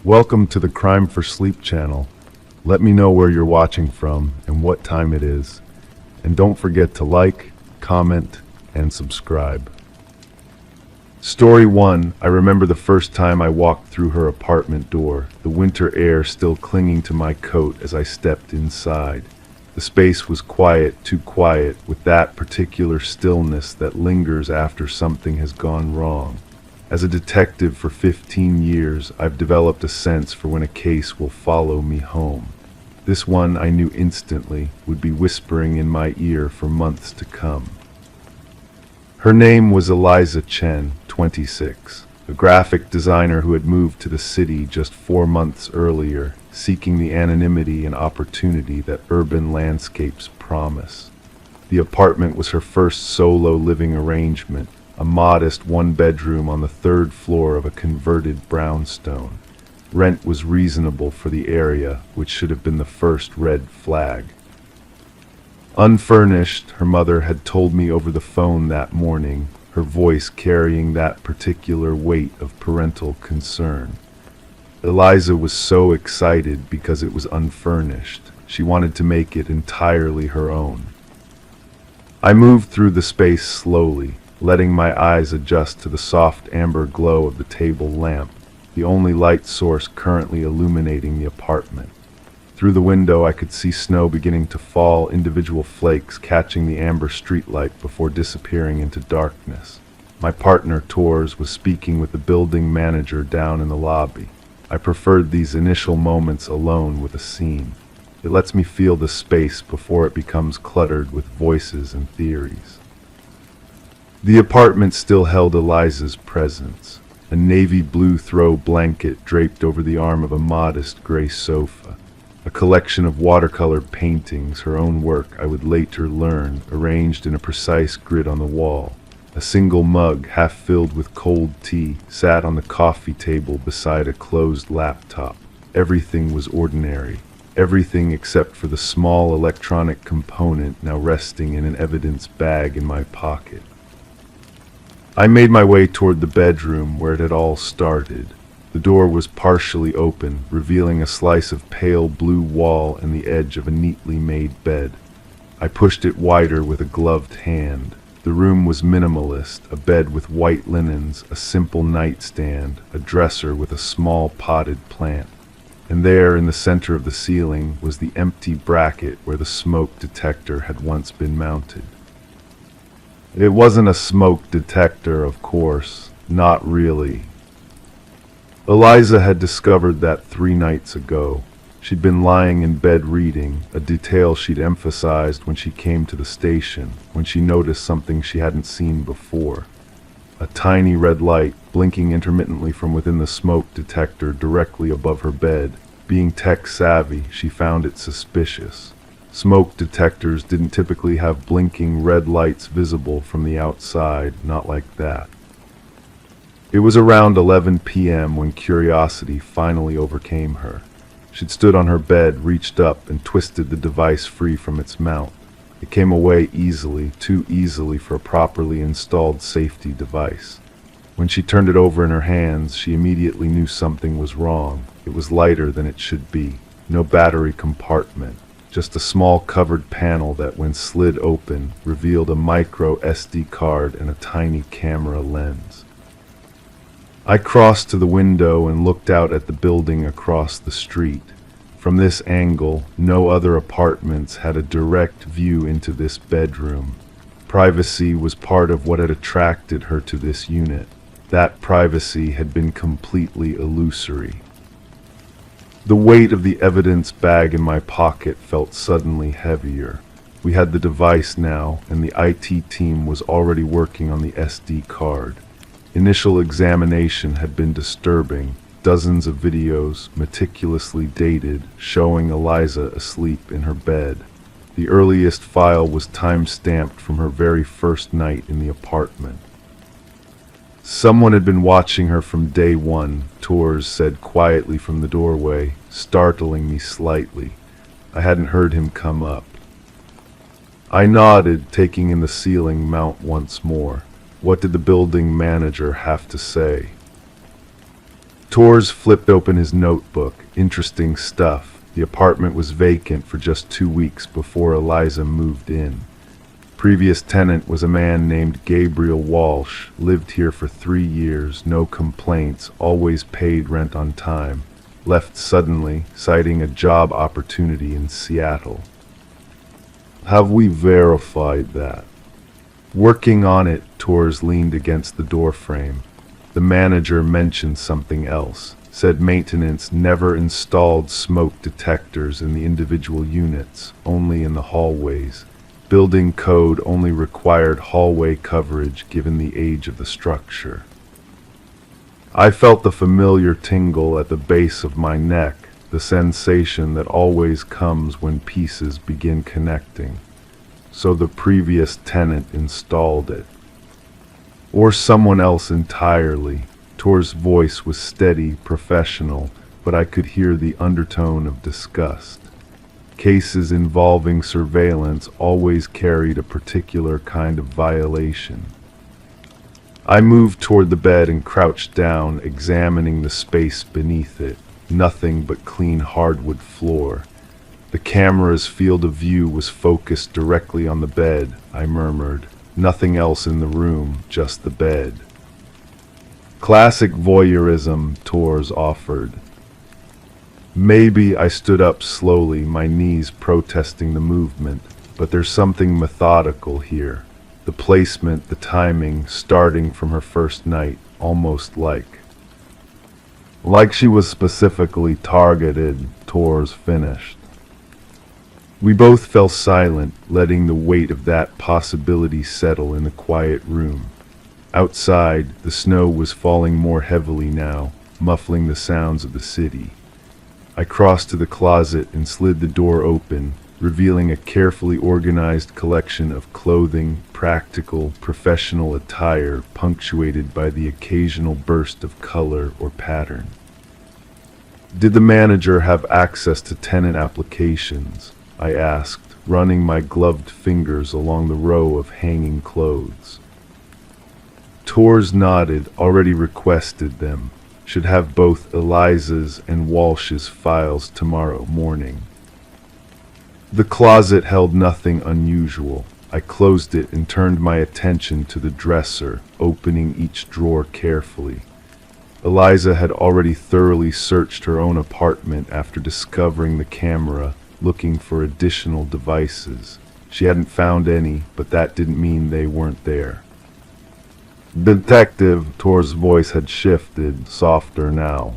Welcome to the Crime for Sleep channel. Let me know where you're watching from and what time it is. And don't forget to like, comment, and subscribe. Story 1. I remember the first time I walked through her apartment door, the winter air still clinging to my coat as I stepped inside. The space was quiet, too quiet, with that particular stillness that lingers after something has gone wrong. As a detective for 15 years, I've developed a sense for when a case will follow me home. This one I knew instantly would be whispering in my ear for months to come. Her name was Eliza Chen, 26, a graphic designer who had moved to the city just 4 months earlier, seeking the anonymity and opportunity that urban landscapes promise. The apartment was her first solo living arrangement, a modest one-bedroom on the 3rd floor of a converted brownstone. Rent was reasonable for the area, which should have been the first red flag. Unfurnished, her mother had told me over the phone that morning, her voice carrying that particular weight of parental concern. Eliza was so excited because it was unfurnished. She wanted to make it entirely her own. I moved through the space slowly, letting my eyes adjust to the soft amber glow of the table lamp, the only light source currently illuminating the apartment. Through the window I could see snow beginning to fall, individual flakes catching the amber streetlight before disappearing into darkness. My partner, Tors, was speaking with the building manager down in the lobby. I preferred these initial moments alone with a scene. It lets me feel the space before it becomes cluttered with voices and theories. The apartment still held Eliza's presence, a navy blue throw blanket draped over the arm of a modest gray sofa, a collection of watercolor paintings, her own work I would later learn, arranged in a precise grid on the wall. A single mug, half filled with cold tea, sat on the coffee table beside a closed laptop. Everything was ordinary, everything except for the small electronic component now resting in an evidence bag in my pocket. I made my way toward the bedroom where it had all started. The door was partially open, revealing a slice of pale blue wall and the edge of a neatly made bed. I pushed it wider with a gloved hand. The room was minimalist, a bed with white linens, a simple nightstand, a dresser with a small potted plant. And there in the center of the ceiling was the empty bracket where the smoke detector had once been mounted. It wasn't a smoke detector, of course, not really. Eliza had discovered that 3 nights ago. She'd been lying in bed reading, a detail she'd emphasized when she came to the station, when she noticed something she hadn't seen before. A tiny red light, blinking intermittently from within the smoke detector directly above her bed. Being tech-savvy, she found it suspicious. Smoke detectors didn't typically have blinking red lights visible from the outside, not like that. It was around 11 p.m. when curiosity finally overcame her. She'd stood on her bed, reached up, and twisted the device free from its mount. It came away easily, too easily for a properly installed safety device. When she turned it over in her hands, she immediately knew something was wrong. It was lighter than it should be. No battery compartment. Just a small covered panel that, when slid open, revealed a micro SD card and a tiny camera lens. I crossed to the window and looked out at the building across the street. From this angle, no other apartments had a direct view into this bedroom. Privacy was part of what had attracted her to this unit. That privacy had been completely illusory. The weight of the evidence bag in my pocket felt suddenly heavier. We had the device now, and the IT team was already working on the SD card. Initial examination had been disturbing. Dozens of videos, meticulously dated, showing Eliza asleep in her bed. The earliest file was time-stamped from her very first night in the apartment. Someone had been watching her from day one, Tors said quietly from the doorway, startling me slightly. I hadn't heard him come up. I nodded, taking in the ceiling mount once more. What did the building manager have to say? Torres flipped open his notebook. Interesting stuff. The apartment was vacant for just 2 weeks before Eliza moved in. Previous tenant was a man named Gabriel Walsh, lived here for 3 years, no complaints, always paid rent on time. Left suddenly, citing a job opportunity in Seattle. Have we verified that? Working on it, Torres leaned against the doorframe. The manager mentioned something else, said maintenance never installed smoke detectors in the individual units, only in the hallways. Building code only required hallway coverage given the age of the structure. I felt the familiar tingle at the base of my neck, the sensation that always comes when pieces begin connecting. So the previous tenant installed it. Or someone else entirely. Tor's voice was steady, professional, but I could hear the undertone of disgust. Cases involving surveillance always carried a particular kind of violation. I moved toward the bed and crouched down, examining the space beneath it. Nothing but clean hardwood floor. The camera's field of view was focused directly on the bed, I murmured. Nothing else in the room, just the bed. Classic voyeurism, Torres offered. Maybe. I stood up slowly, my knees protesting the movement, but there's something methodical here. The placement, the timing, starting from her first night, almost like she was specifically targeted, Torres finished. We both fell silent, letting the weight of that possibility settle in the quiet room. Outside, the snow was falling more heavily now, muffling the sounds of the city. I crossed to the closet and slid the door open, revealing a carefully organized collection of clothing, practical, professional attire punctuated by the occasional burst of color or pattern. Did the manager have access to tenant applications? I asked, running my gloved fingers along the row of hanging clothes. Torres nodded, already requested them. Should have both Eliza's and Walsh's files tomorrow morning. The closet held nothing unusual. I closed it and turned my attention to the dresser, opening each drawer carefully. Eliza had already thoroughly searched her own apartment after discovering the camera, looking for additional devices. She hadn't found any, but that didn't mean they weren't there. Detective, Tor's voice had shifted, softer now.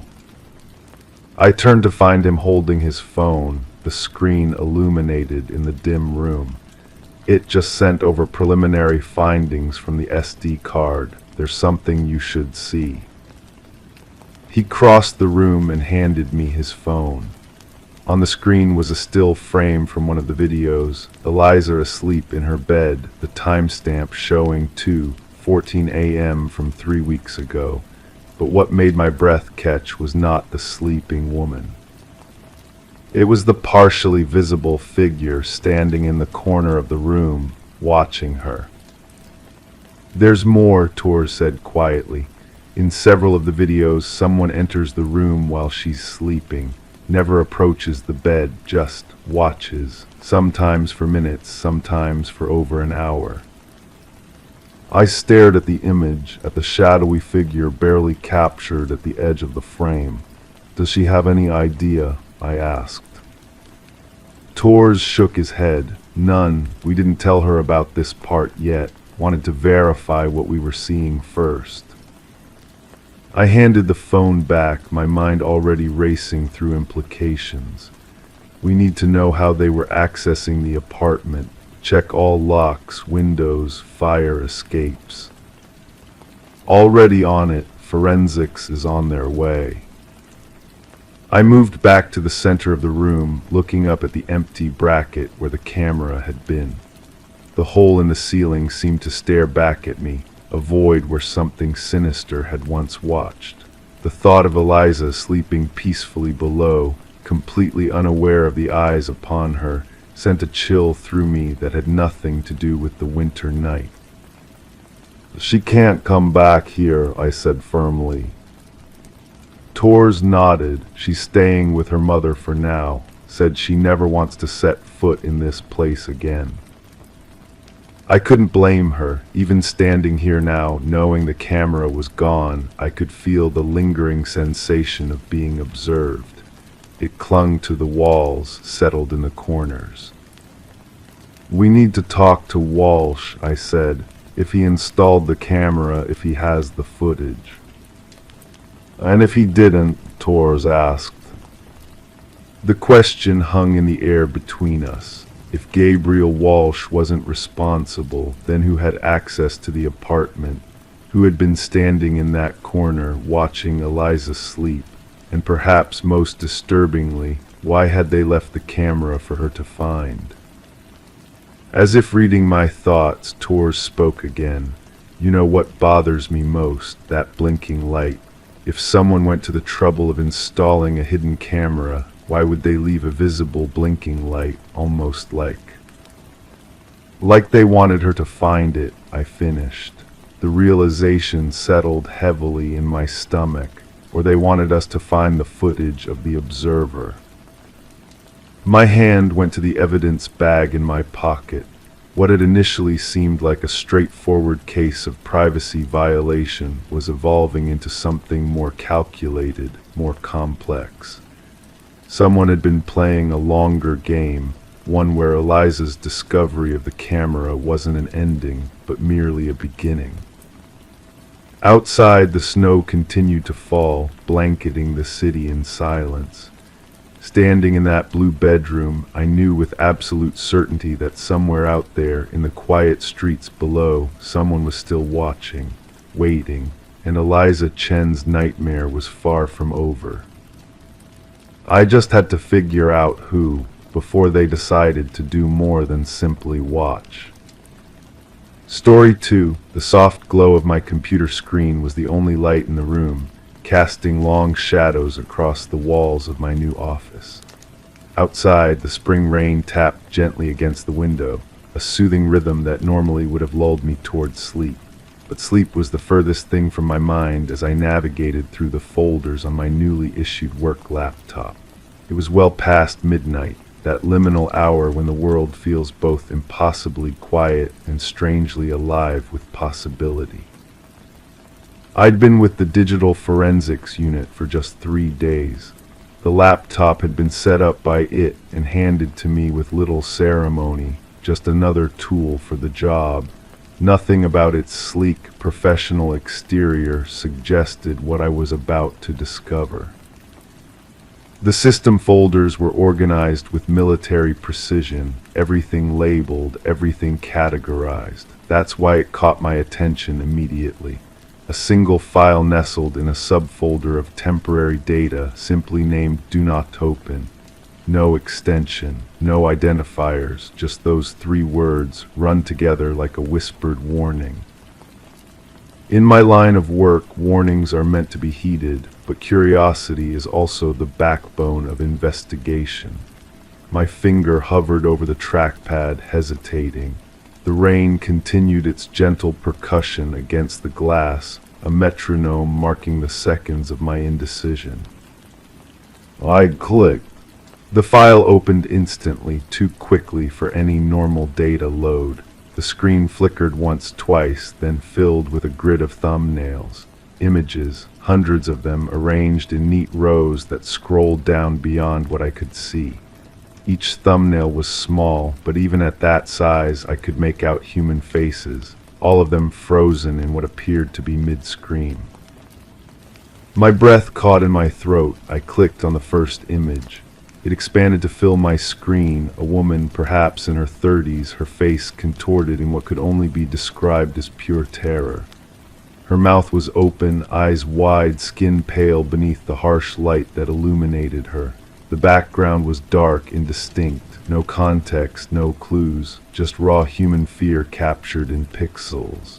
I turned to find him holding his phone, the screen illuminated in the dim room. It just sent over preliminary findings from the SD card. There's something you should see. He crossed the room and handed me his phone. On the screen was a still frame from one of the videos, Eliza asleep in her bed, the timestamp showing 2:14 a.m. from 3 weeks ago. But what made my breath catch was not the sleeping woman. It was the partially visible figure standing in the corner of the room, watching her. There's more, Torres said quietly. In several of the videos, someone enters the room while she's sleeping. Never approaches the bed, just watches, sometimes for minutes, sometimes for over an hour. I stared at the image, at the shadowy figure barely captured at the edge of the frame. Does she have any idea? I asked. Torres shook his head. None. We didn't tell her about this part yet. Wanted to verify what we were seeing first. I handed the phone back, my mind already racing through implications. We need to know how they were accessing the apartment. Check all locks, windows, fire escapes. Already on it, forensics is on their way. I moved back to the center of the room, looking up at the empty bracket where the camera had been. The hole in the ceiling seemed to stare back at me, a void where something sinister had once watched. The thought of Eliza sleeping peacefully below, completely unaware of the eyes upon her, sent a chill through me that had nothing to do with the winter night. She can't come back here, I said firmly. Tors nodded. She's staying with her mother for now. Said she never wants to set foot in this place again. I couldn't blame her. Even standing here now, knowing the camera was gone, I could feel the lingering sensation of being observed. It clung to the walls, settled in the corners. "We need to talk to Walsh," I said. "If he installed the camera, if he has the footage." "And if he didn't?" Tors asked. The question hung in the air between us. If Gabriel Walsh wasn't responsible, then who had access to the apartment? Who had been standing in that corner, watching Eliza sleep? And perhaps most disturbingly, why had they left the camera for her to find? As if reading my thoughts, Tors spoke again. "You know what bothers me most? That blinking light. If someone went to the trouble of installing a hidden camera, why would they leave a visible blinking light, almost like they wanted her to find it?" I finished. The realization settled heavily in my stomach, or they wanted us to find the footage of the observer. My hand went to the evidence bag in my pocket. What had initially seemed like a straightforward case of privacy violation was evolving into something more calculated, more complex. Someone had been playing a longer game, one where Eliza's discovery of the camera wasn't an ending, but merely a beginning. Outside, the snow continued to fall, blanketing the city in silence. Standing in that blue bedroom, I knew with absolute certainty that somewhere out there, in the quiet streets below, someone was still watching, waiting, and Eliza Chen's nightmare was far from over. I just had to figure out who, before they decided to do more than simply watch. Story 2. The soft glow of my computer screen was the only light in the room, casting long shadows across the walls of my new office. Outside, the spring rain tapped gently against the window, a soothing rhythm that normally would have lulled me towards sleep. But sleep was the furthest thing from my mind as I navigated through the folders on my newly issued work laptop. It was well past midnight, that liminal hour when the world feels both impossibly quiet and strangely alive with possibility. I'd been with the digital forensics unit for just 3 days. The laptop had been set up by it and handed to me with little ceremony, just another tool for the job. Nothing about its sleek, professional exterior suggested what I was about to discover. The system folders were organized with military precision, everything labeled, everything categorized. That's why it caught my attention immediately. A single file nestled in a subfolder of temporary data simply named "Do Not Open." No extension, no identifiers, just those 3 words run together like a whispered warning. In my line of work, warnings are meant to be heeded, but curiosity is also the backbone of investigation. My finger hovered over the trackpad, hesitating. The rain continued its gentle percussion against the glass, a metronome marking the seconds of my indecision. I clicked. The file opened instantly, too quickly for any normal data load. The screen flickered once, twice, then filled with a grid of thumbnails. Images, hundreds of them arranged in neat rows that scrolled down beyond what I could see. Each thumbnail was small, but even at that size I could make out human faces, all of them frozen in what appeared to be mid-screen. My breath caught in my throat. I clicked on the first image. It expanded to fill my screen, a woman perhaps in her 30s, her face contorted in what could only be described as pure terror. Her mouth was open, eyes wide, skin pale beneath the harsh light that illuminated her. The background was dark, indistinct, no context, no clues, just raw human fear captured in pixels.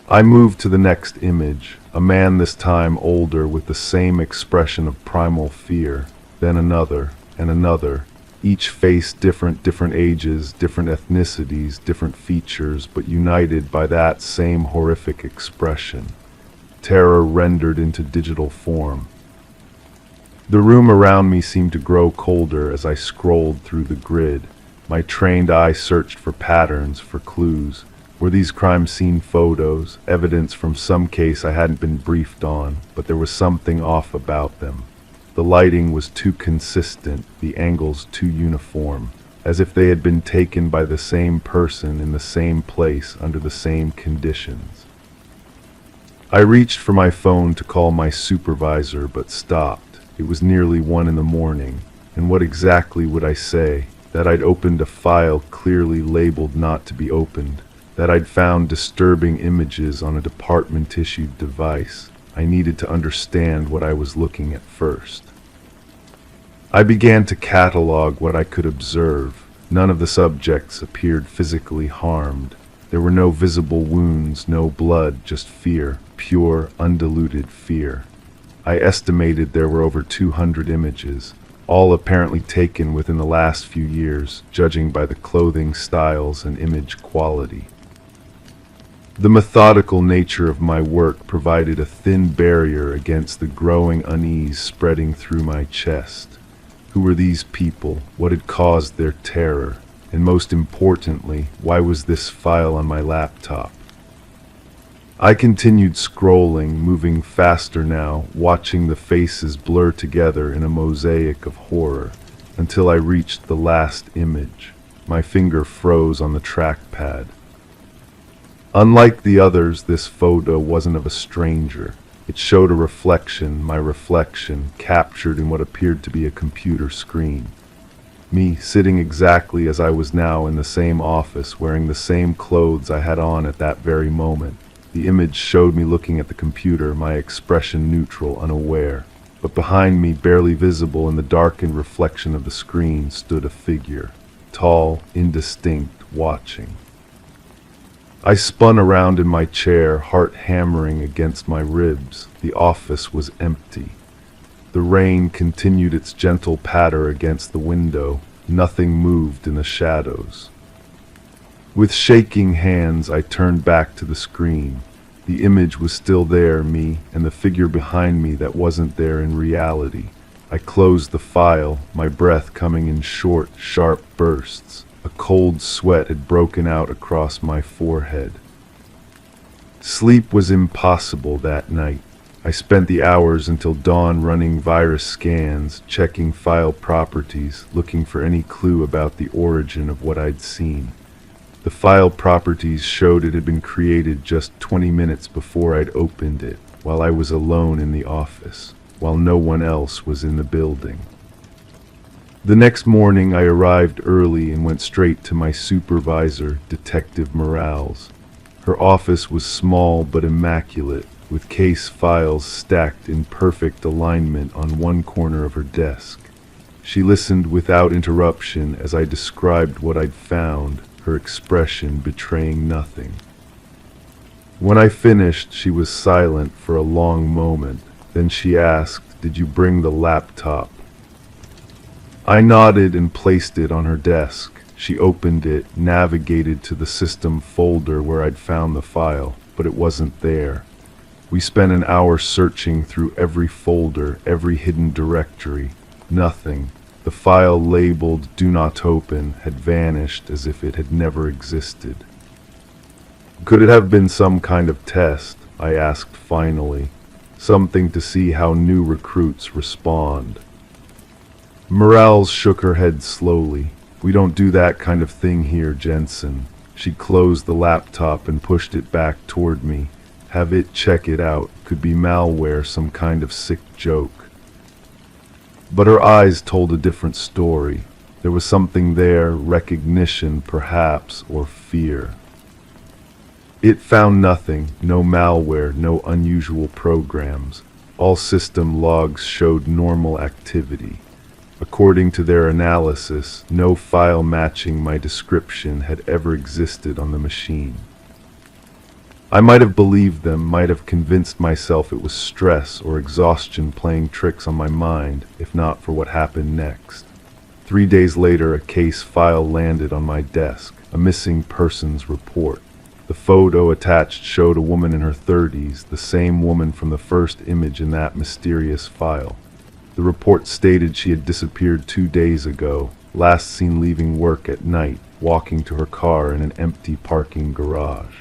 I moved to the next image, a man this time older with the same expression of primal fear. Then another, and another, each face different ages, different ethnicities, different features, but united by that same horrific expression. terror rendered into digital form. The room around me seemed to grow colder as I scrolled through the grid. My trained eye searched for patterns, for clues. Were these crime scene photos, evidence from some case I hadn't been briefed on, but there was something off about them. The lighting was too consistent, the angles too uniform, as if they had been taken by the same person in the same place under the same conditions. I reached for my phone to call my supervisor, but stopped. It was nearly 1 a.m, and what exactly would I say? That I'd opened a file clearly labeled not to be opened, that I'd found disturbing images on a department-issued device. I needed to understand what I was looking at first. I began to catalog what I could observe. None of the subjects appeared physically harmed. There were no visible wounds, no blood, just fear, pure, undiluted fear. I estimated there were over 200 images, all apparently taken within the last few years, judging by the clothing styles and image quality. The methodical nature of my work provided a thin barrier against the growing unease spreading through my chest. Who were these people? What had caused their terror? And most importantly, why was this file on my laptop? I continued scrolling, moving faster now, watching the faces blur together in a mosaic of horror, until I reached the last image. My finger froze on the trackpad. Unlike the others, this photo wasn't of a stranger. It showed a reflection, my reflection, captured in what appeared to be a computer screen. Me, sitting exactly as I was now in the same office, wearing the same clothes I had on at that very moment. The image showed me looking at the computer, my expression neutral, unaware. But behind me, barely visible in the darkened reflection of the screen, stood a figure, tall, indistinct, watching. I spun around in my chair, heart hammering against my ribs. The office was empty. The rain continued its gentle patter against the window. Nothing moved in the shadows. With shaking hands, I turned back to the screen. The image was still there, me, and the figure behind me that wasn't there in reality. I closed the file, my breath coming in short, sharp bursts. A cold sweat had broken out across my forehead. Sleep was impossible that night. I spent the hours until dawn running virus scans, checking file properties, looking for any clue about the origin of what I'd seen. The file properties showed it had been created just 20 minutes before I'd opened it, while I was alone in the office, while no one else was in the building. The next morning I arrived early and went straight to my supervisor, Detective Morales. Her office was small but immaculate, with case files stacked in perfect alignment on one corner of her desk. She listened without interruption as I described what I'd found, her expression betraying nothing. When I finished, she was silent for a long moment. Then she asked, "Did you bring the laptop?" I nodded and placed it on her desk. She opened it, navigated to the system folder where I'd found the file, but it wasn't there. We spent an hour searching through every folder, every hidden directory. Nothing. The file labeled "Do Not Open" had vanished as if it had never existed. Could it have been some kind of test? I asked finally. Something to see how new recruits respond. Morales shook her head slowly. "We don't do that kind of thing here, Jensen." She closed the laptop and pushed it back toward me. "Have it check it out. Could be malware, some kind of sick joke." But her eyes told a different story. There was something there, recognition perhaps, or fear. It found nothing, no malware, no unusual programs. All system logs showed normal activity. According to their analysis, no file matching my description had ever existed on the machine. I might have believed them, might have convinced myself it was stress or exhaustion playing tricks on my mind, if not for what happened next. 3 days later, a case file landed on my desk, a missing persons report. The photo attached showed a woman in her 30s, the same woman from the first image in that mysterious file. The report stated she had disappeared 2 days ago, last seen leaving work at night, walking to her car in an empty parking garage.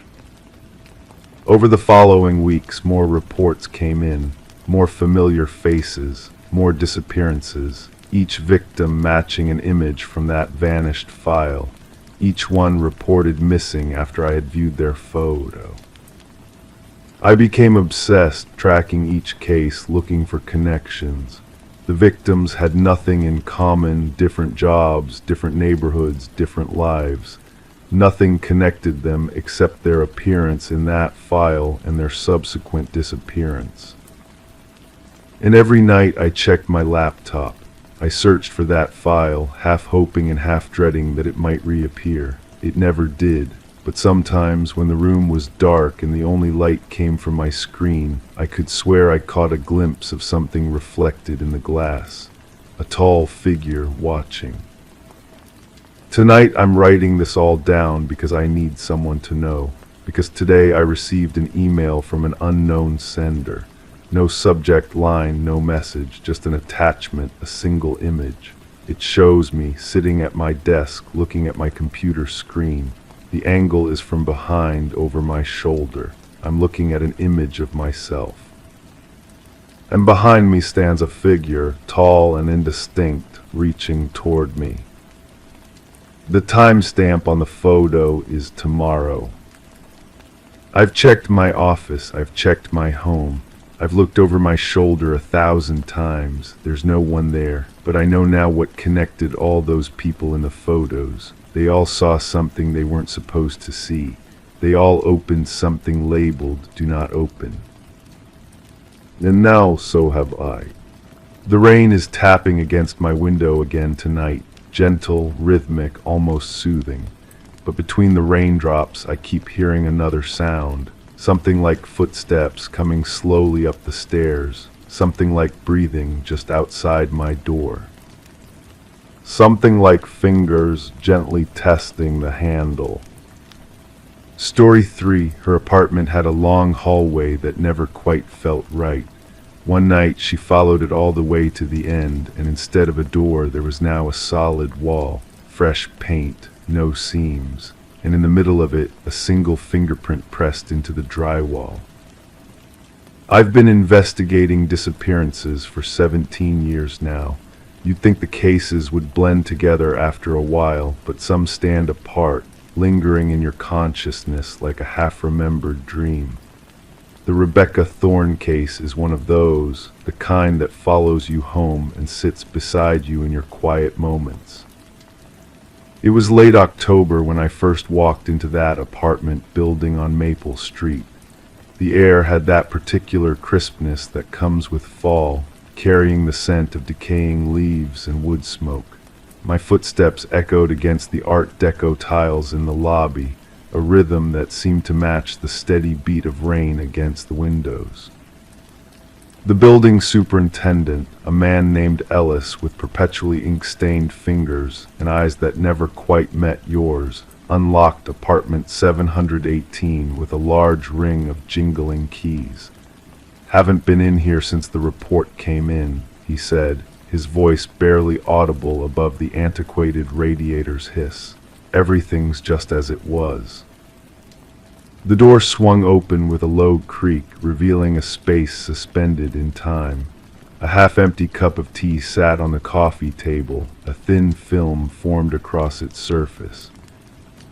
Over the following weeks, more reports came in, more familiar faces, more disappearances, each victim matching an image from that vanished file, each one reported missing after I had viewed their photo. I became obsessed, tracking each case, looking for connections. The victims had nothing in common, different jobs, different neighborhoods, different lives. Nothing connected them except their appearance in that file and their subsequent disappearance. And every night I checked my laptop. I searched for that file, half hoping and half dreading that it might reappear. It never did, but sometimes when the room was dark and the only light came from my screen, I could swear I caught a glimpse of something reflected in the glass. A tall figure watching. Tonight I'm writing this all down because I need someone to know. Because today I received an email from an unknown sender. No subject line, no message, just an attachment, a single image. It shows me sitting at my desk looking at my computer screen. The angle is from behind over my shoulder. I'm looking at an image of myself. And behind me stands a figure, tall and indistinct, reaching toward me. The timestamp on the photo is tomorrow. I've checked my office, I've checked my home. I've looked over my shoulder 1,000 times. There's no one there, but I know now what connected all those people in the photos. They all saw something they weren't supposed to see. They all opened something labeled, "Do not open." And now so have I. The rain is tapping against my window again tonight, gentle, rhythmic, almost soothing. But between the raindrops I keep hearing another sound. Something like footsteps coming slowly up the stairs, something like breathing just outside my door. Something like fingers gently testing the handle. Story 3, her apartment had a long hallway that never quite felt right. One night she followed it all the way to the end, and instead of a door there was now a solid wall, fresh paint, no seams. And in the middle of it, a single fingerprint pressed into the drywall. I've been investigating disappearances for 17 years now. You'd think the cases would blend together after a while, but some stand apart, lingering in your consciousness like a half-remembered dream. The Rebecca Thorne case is one of those, the kind that follows you home and sits beside you in your quiet moments. It was late October when I first walked into that apartment building on Maple Street. The air had that particular crispness that comes with fall, carrying the scent of decaying leaves and wood smoke. My footsteps echoed against the Art Deco tiles in the lobby, a rhythm that seemed to match the steady beat of rain against the windows. The building superintendent, a man named Ellis with perpetually ink-stained fingers and eyes that never quite met yours, unlocked apartment 718 with a large ring of jingling keys. "Haven't been in here since the report came in," he said, his voice barely audible above the antiquated radiator's hiss. "Everything's just as it was." The door swung open with a low creak, revealing a space suspended in time. A half-empty cup of tea sat on the coffee table, a thin film formed across its surface.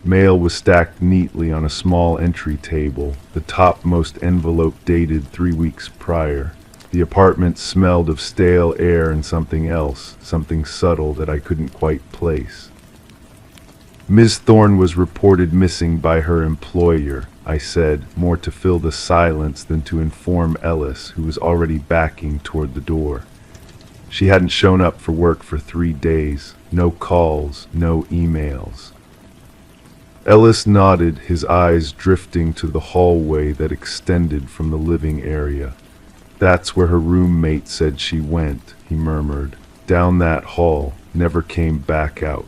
Mail was stacked neatly on a small entry table, the topmost envelope dated 3 weeks prior. The apartment smelled of stale air and something else, something subtle that I couldn't quite place. "Ms. Thorne was reported missing by her employer," I said, more to fill the silence than to inform Ellis, who was already backing toward the door. "She hadn't shown up for work for 3 days. No calls, no emails." Ellis nodded, his eyes drifting to the hallway that extended from the living area. "That's where her roommate said she went," he murmured. "Down that hall, never came back out."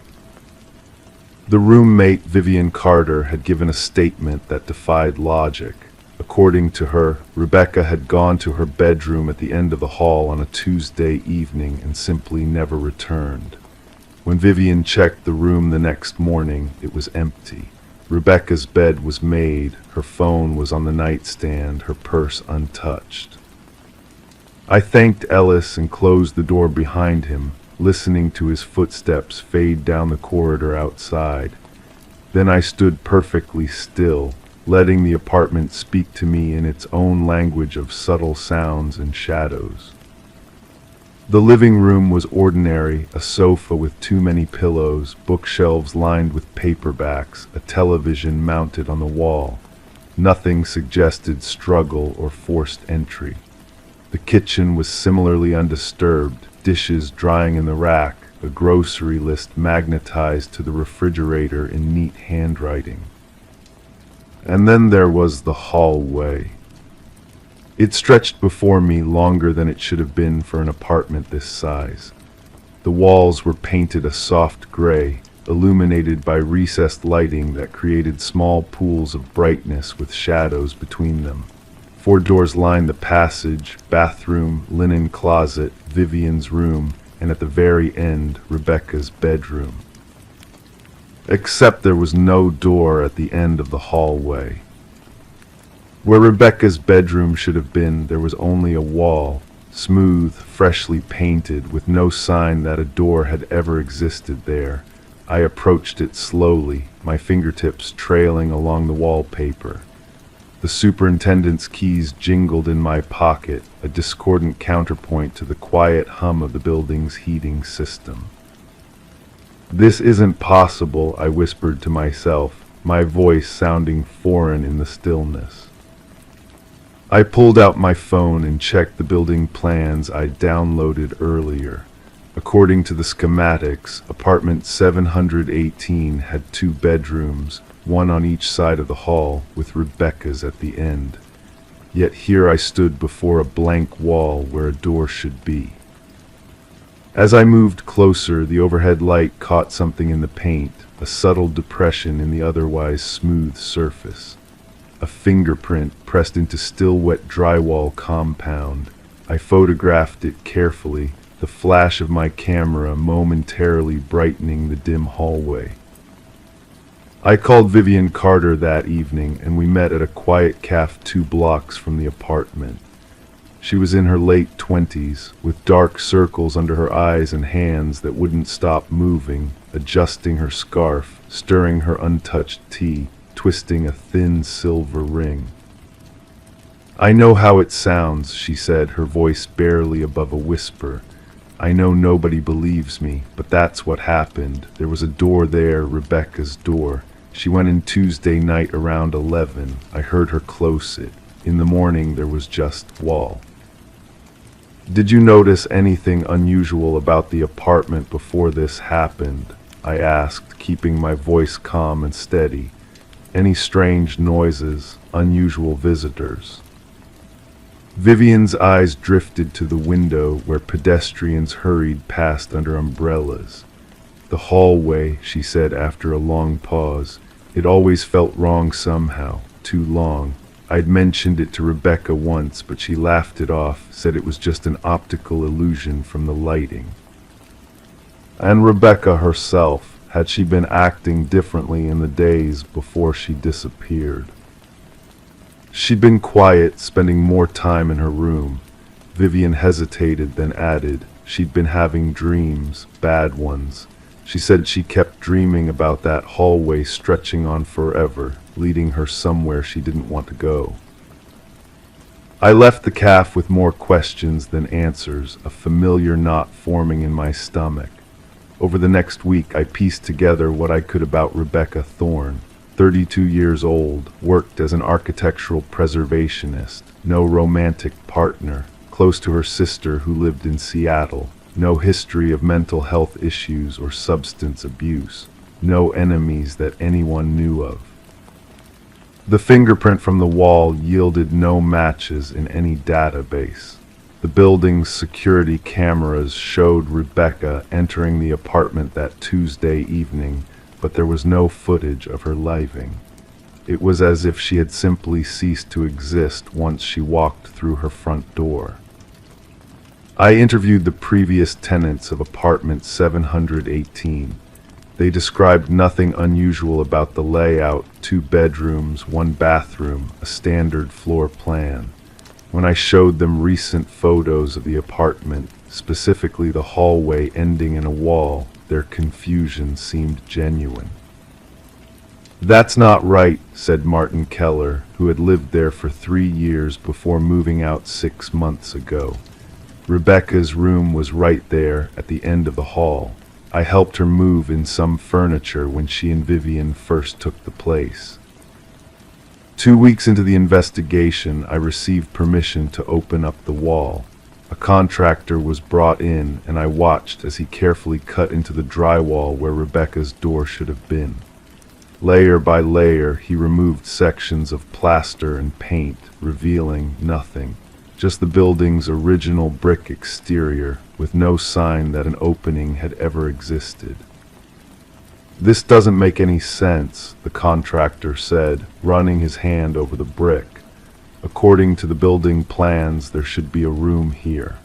The roommate, Vivian Carter, had given a statement that defied logic. According to her, Rebecca had gone to her bedroom at the end of the hall on a Tuesday evening and simply never returned. When Vivian checked the room the next morning, it was empty. Rebecca's bed was made, her phone was on the nightstand, her purse untouched. I thanked Ellis and closed the door behind him, listening to his footsteps fade down the corridor outside. Then I stood perfectly still, letting the apartment speak to me in its own language of subtle sounds and shadows. The living room was ordinary, a sofa with too many pillows, bookshelves lined with paperbacks, a television mounted on the wall. Nothing suggested struggle or forced entry. The kitchen was similarly undisturbed, dishes drying in the rack, a grocery list magnetized to the refrigerator in neat handwriting. And then there was the hallway. It stretched before me longer than it should have been for an apartment this size. The walls were painted a soft gray, illuminated by recessed lighting that created small pools of brightness with shadows between them. 4 doors lined the passage: bathroom, linen closet, Vivian's room, and at the very end, Rebecca's bedroom. Except there was no door at the end of the hallway. Where Rebecca's bedroom should have been, there was only a wall, smooth, freshly painted, with no sign that a door had ever existed there. I approached it slowly, my fingertips trailing along the wallpaper. The superintendent's keys jingled in my pocket, a discordant counterpoint to the quiet hum of the building's heating system. "This isn't possible," I whispered to myself, my voice sounding foreign in the stillness. I pulled out my phone and checked the building plans I'd downloaded earlier. According to the schematics, apartment 718 had 2 bedrooms, one on each side of the hall, with Rebecca's at the end. Yet here I stood before a blank wall where a door should be. As I moved closer, the overhead light caught something in the paint, a subtle depression in the otherwise smooth surface. A fingerprint pressed into still wet drywall compound. I photographed it carefully, the flash of my camera momentarily brightening the dim hallway. I called Vivian Carter that evening, and we met at a quiet cafe 2 blocks from the apartment. She was in her late 20s, with dark circles under her eyes and hands that wouldn't stop moving, adjusting her scarf, stirring her untouched tea, twisting a thin silver ring. "I know how it sounds," she said, her voice barely above a whisper. "I know nobody believes me, but that's what happened. There was a door there, Rebecca's door. She went in Tuesday night around 11. I heard her close it. In the morning there was just wall." "Did you notice anything unusual about the apartment before this happened?" I asked, keeping my voice calm and steady. "Any strange noises, unusual visitors?" Vivian's eyes drifted to the window where pedestrians hurried past under umbrellas. "The hallway," she said after a long pause. "It always felt wrong somehow, too long. I'd mentioned it to Rebecca once, but she laughed it off, said it was just an optical illusion from the lighting." And Rebecca herself, had she been acting differently in the days before she disappeared? She'd been quiet, spending more time in her room. Vivian hesitated, then added, she'd been having dreams, bad ones. She said she kept dreaming about that hallway stretching on forever, leading her somewhere she didn't want to go. I left the cafe with more questions than answers, a familiar knot forming in my stomach. Over the next week, I pieced together what I could about Rebecca Thorne. 32 years old, worked as an architectural preservationist, no romantic partner, close to her sister who lived in Seattle, no history of mental health issues or substance abuse, no enemies that anyone knew of. The fingerprint from the wall yielded no matches in any database. The building's security cameras showed Rebecca entering the apartment that Tuesday evening, but there was no footage of her leaving. It was as if she had simply ceased to exist once she walked through her front door. I interviewed the previous tenants of apartment 718. They described nothing unusual about the layout: 2 bedrooms, 1 bathroom, a standard floor plan. When I showed them recent photos of the apartment, specifically the hallway ending in a wall, their confusion seemed genuine. "That's not right," said Martin Keller, who had lived there for 3 years before moving out 6 months ago. "Rebecca's room was right there at the end of the hall. I helped her move in some furniture when she and Vivian first took the place." 2 weeks into the investigation, I received permission to open up the wall. A contractor was brought in, and I watched as he carefully cut into the drywall where Rebecca's door should have been. Layer by layer, he removed sections of plaster and paint, revealing nothing, just the building's original brick exterior, with no sign that an opening had ever existed. "This doesn't make any sense," the contractor said, running his hand over the brick. "According to the building plans, there should be a room here."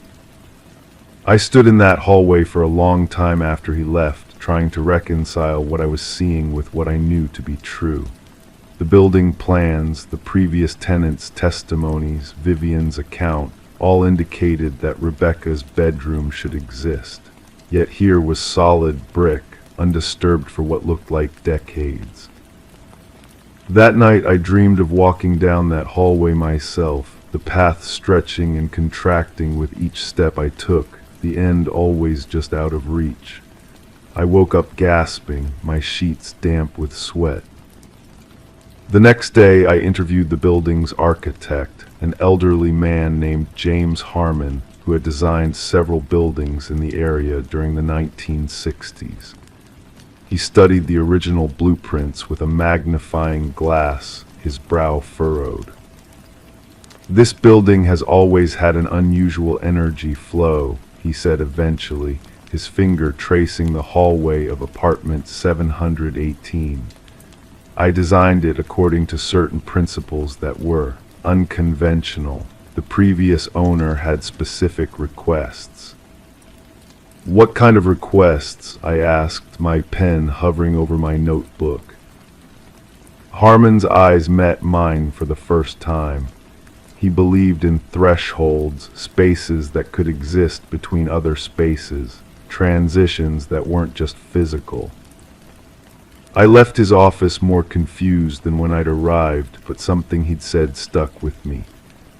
I stood in that hallway for a long time after he left, trying to reconcile what I was seeing with what I knew to be true. The building plans, the previous tenants' testimonies, Vivian's account, all indicated that Rebecca's bedroom should exist. Yet here was solid brick, undisturbed for what looked like decades. That night I dreamed of walking down that hallway myself, the path stretching and contracting with each step I took, the end always just out of reach. I woke up gasping, my sheets damp with sweat. The next day I interviewed the building's architect, an elderly man named James Harmon, who had designed several buildings in the area during the 1960s. He studied the original blueprints with a magnifying glass, his brow furrowed. "This building has always had an unusual energy flow," he said eventually, his finger tracing the hallway of apartment 718. "I designed it according to certain principles that were unconventional. The previous owner had specific requests." "What kind of requests?" I asked, my pen hovering over my notebook. Harmon's eyes met mine for the first time. He believed in thresholds, spaces that could exist between other spaces, transitions that weren't just physical. I left his office more confused than when I'd arrived, but something he'd said stuck with me.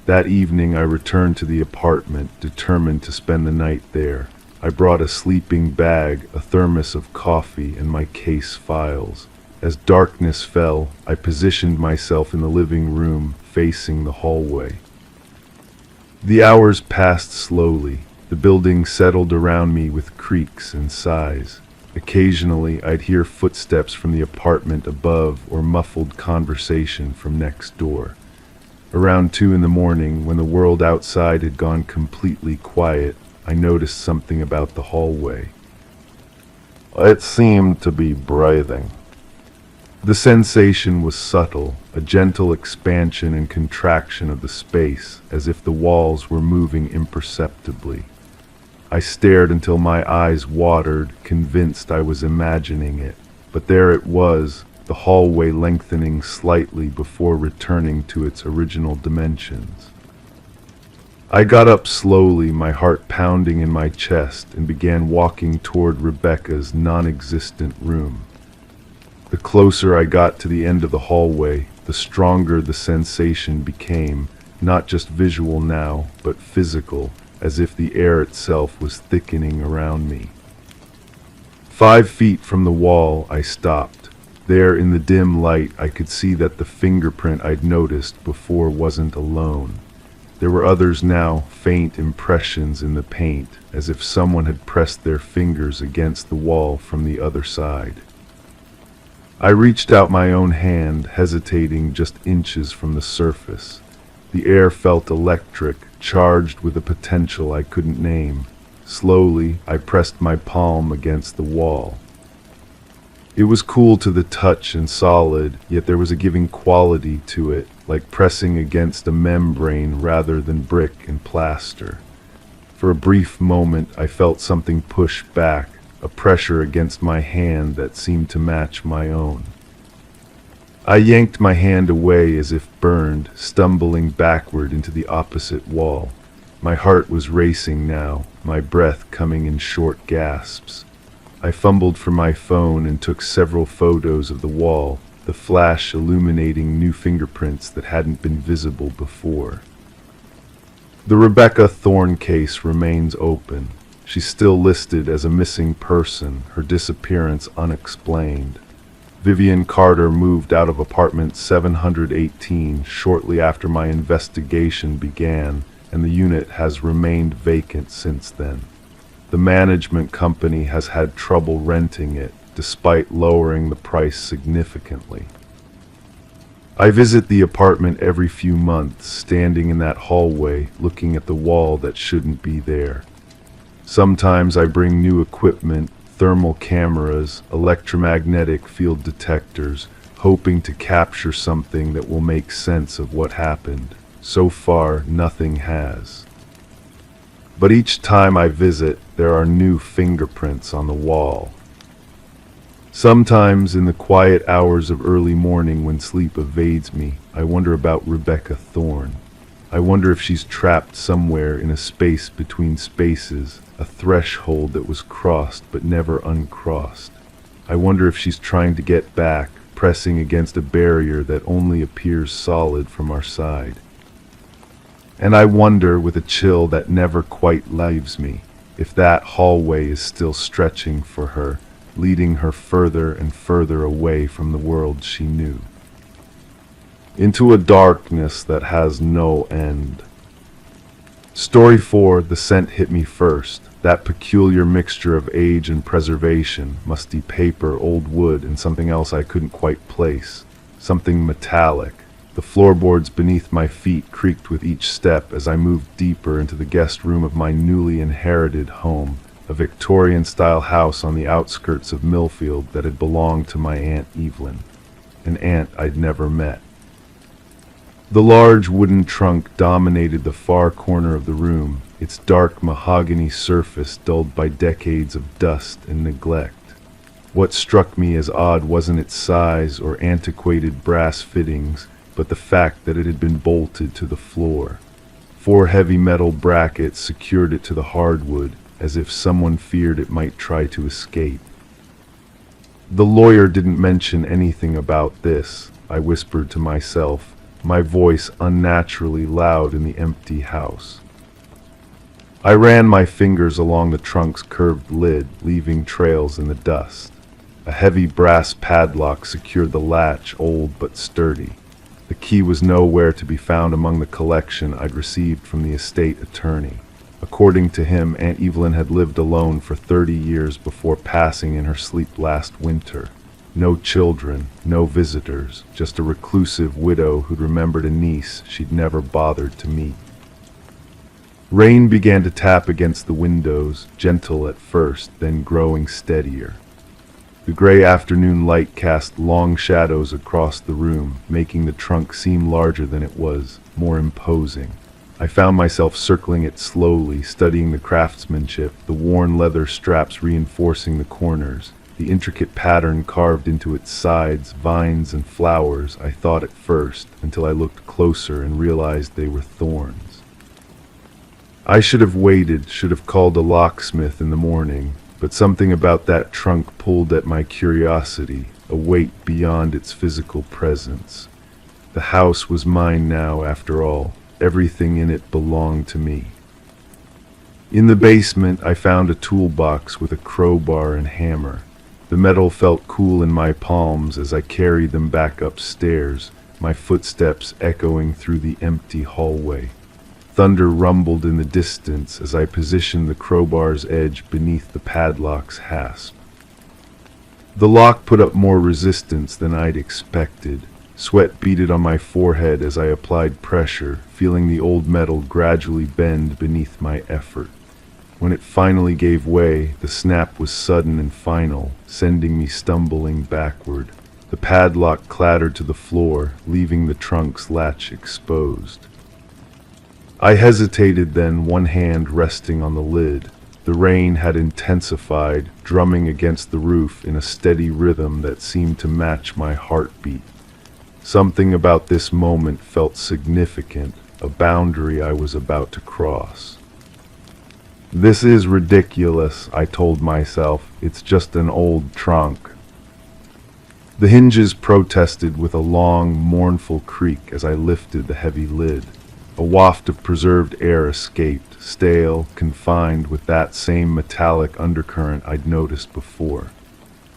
That evening I returned to the apartment, determined to spend the night there. I brought a sleeping bag, a thermos of coffee, and my case files. As darkness fell, I positioned myself in the living room, facing the hallway. The hours passed slowly. The building settled around me with creaks and sighs. Occasionally, I'd hear footsteps from the apartment above or muffled conversation from next door. Around 2 in the morning, when the world outside had gone completely quiet, I noticed something about the hallway. It seemed to be breathing. The sensation was subtle, a gentle expansion and contraction of the space, as if the walls were moving imperceptibly. I stared until my eyes watered, convinced I was imagining it, but there it was, the hallway lengthening slightly before returning to its original dimensions. I got up slowly, my heart pounding in my chest, and began walking toward Rebecca's non-existent room. The closer I got to the end of the hallway, the stronger the sensation became, not just visual now, but physical, as if the air itself was thickening around me. 5 feet from the wall, I stopped. There in the dim light, I could see that the fingerprint I'd noticed before wasn't alone. There were others now, faint impressions in the paint, as if someone had pressed their fingers against the wall from the other side. I reached out my own hand, hesitating just inches from the surface. The air felt electric, charged with a potential I couldn't name. Slowly, I pressed my palm against the wall. It was cool to the touch and solid, yet there was a giving quality to it, like pressing against a membrane rather than brick and plaster. For a brief moment, I felt something push back, a pressure against my hand that seemed to match my own. I yanked my hand away as if burned, stumbling backward into the opposite wall. My heart was racing now, my breath coming in short gasps. I fumbled for my phone and took several photos of the wall, the flash illuminating new fingerprints that hadn't been visible before. The Rebecca Thorne case remains open. She's still listed as a missing person, her disappearance unexplained. Vivian Carter moved out of apartment 718 shortly after my investigation began, and the unit has remained vacant since then. The management company has had trouble renting it, despite lowering the price significantly. I visit the apartment every few months, standing in that hallway, looking at the wall that shouldn't be there. Sometimes I bring new equipment, thermal cameras, electromagnetic field detectors, hoping to capture something that will make sense of what happened. So far, nothing has. But each time I visit, there are new fingerprints on the wall. Sometimes in the quiet hours of early morning when sleep evades me, I wonder about Rebecca Thorne. I wonder if she's trapped somewhere in a space between spaces, a threshold that was crossed but never uncrossed. I wonder if she's trying to get back, pressing against a barrier that only appears solid from our side. And I wonder, with a chill that never quite leaves me, if that hallway is still stretching for her, leading her further and further away from the world she knew, into a darkness that has no end. Story 4, The Scent Hit Me First. That peculiar mixture of age and preservation, musty paper, old wood, and something else I couldn't quite place. Something metallic. The floorboards beneath my feet creaked with each step as I moved deeper into the guest room of my newly inherited home, a Victorian-style house on the outskirts of Millfield that had belonged to my Aunt Evelyn, an aunt I'd never met. The large wooden trunk dominated the far corner of the room, its dark mahogany surface dulled by decades of dust and neglect. What struck me as odd wasn't its size or antiquated brass fittings, but the fact that it had been bolted to the floor. 4 heavy metal brackets secured it to the hardwood, as if someone feared it might try to escape. The lawyer didn't mention anything about this, I whispered to myself, my voice unnaturally loud in the empty house. I ran my fingers along the trunk's curved lid, leaving trails in the dust. A heavy brass padlock secured the latch, old but sturdy. The key was nowhere to be found among the collection I'd received from the estate attorney. According to him, Aunt Evelyn had lived alone for 30 years before passing in her sleep last winter. No children, no visitors, just a reclusive widow who'd remembered a niece she'd never bothered to meet. Rain began to tap against the windows, gentle at first, then growing steadier. The gray afternoon light cast long shadows across the room, making the trunk seem larger than it was, more imposing. I found myself circling it slowly, studying the craftsmanship, the worn leather straps reinforcing the corners, the intricate pattern carved into its sides, vines and flowers, I thought at first, until I looked closer and realized they were thorns. I should have waited, should have called a locksmith in the morning, but something about that trunk pulled at my curiosity, a weight beyond its physical presence. The house was mine now, after all. Everything in it belonged to me. In the basement, I found a toolbox with a crowbar and hammer. The metal felt cool in my palms as I carried them back upstairs, my footsteps echoing through the empty hallway. Thunder rumbled in the distance as I positioned the crowbar's edge beneath the padlock's hasp. The lock put up more resistance than I'd expected. Sweat beaded on my forehead as I applied pressure, feeling the old metal gradually bend beneath my effort. When it finally gave way, the snap was sudden and final, sending me stumbling backward. The padlock clattered to the floor, leaving the trunk's latch exposed. I hesitated then, one hand resting on the lid. The rain had intensified, drumming against the roof in a steady rhythm that seemed to match my heartbeat. Something about this moment felt significant, a boundary I was about to cross. "This is ridiculous," I told myself. "It's just an old trunk." The hinges protested with a long, mournful creak as I lifted the heavy lid. A waft of preserved air escaped, stale, confined with that same metallic undercurrent I'd noticed before.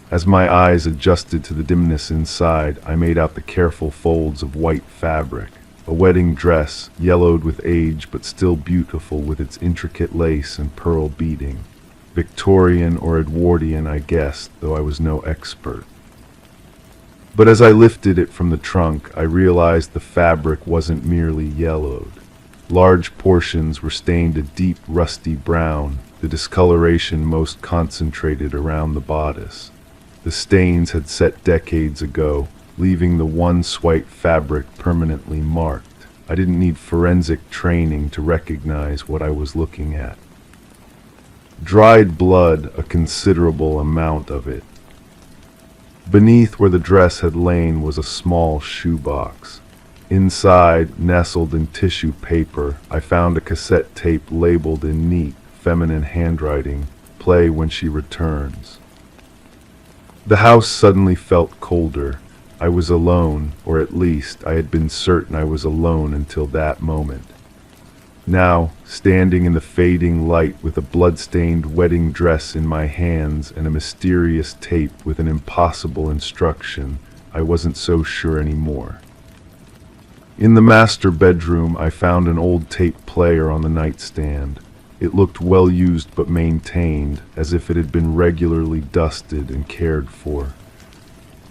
As my eyes adjusted to the dimness inside, I made out the careful folds of white fabric. A wedding dress, yellowed with age but still beautiful with its intricate lace and pearl beading. Victorian or Edwardian, I guessed, though I was no expert. But as I lifted it from the trunk, I realized the fabric wasn't merely yellowed. Large portions were stained a deep rusty brown, the discoloration most concentrated around the bodice. The stains had set decades ago, leaving the once white fabric permanently marked. I didn't need forensic training to recognize what I was looking at. Dried blood, a considerable amount of it. Beneath where the dress had lain was a small shoebox. Inside, nestled in tissue paper, I found a cassette tape labeled in neat, feminine handwriting, "Play when she returns." The house suddenly felt colder. I was alone, or at least I had been certain I was alone until that moment. Now, standing in the fading light with a blood-stained wedding dress in my hands and a mysterious tape with an impossible instruction, I wasn't so sure anymore. In the master bedroom, I found an old tape player on the nightstand. It looked well used but maintained, as if it had been regularly dusted and cared for.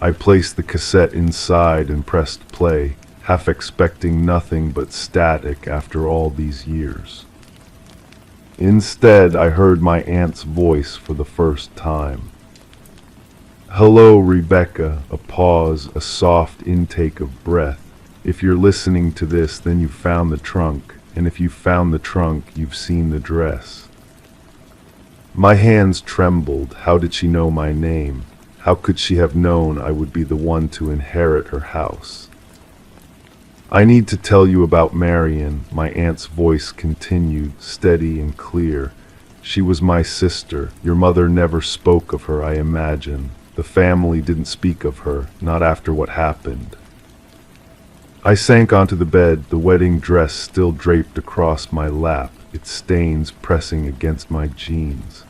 I placed the cassette inside and pressed play, half expecting nothing but static after all these years. Instead, I heard my aunt's voice for the first time. "Hello, Rebecca," a pause, a soft intake of breath. "If you're listening to this, then you've found the trunk, and if you've found the trunk, you've seen the dress." My hands trembled. How did she know my name? How could she have known I would be the one to inherit her house? "I need to tell you about Marion," my aunt's voice continued, steady and clear. "She was my sister. Your mother never spoke of her, I imagine. The family didn't speak of her, not after what happened." I sank onto the bed, the wedding dress still draped across my lap, its stains pressing against my jeans.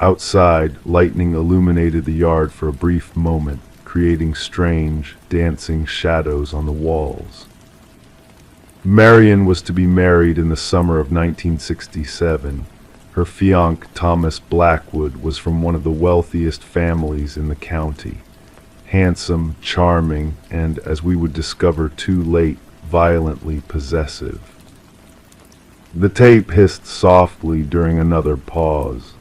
Outside, lightning illuminated the yard for a brief moment, creating strange, dancing shadows on the walls. Marion was to be married in the summer of 1967. Her fiancé, Thomas Blackwood, was from one of the wealthiest families in the county. Handsome, charming, and, as we would discover too late, violently possessive. The tape hissed softly during another pause.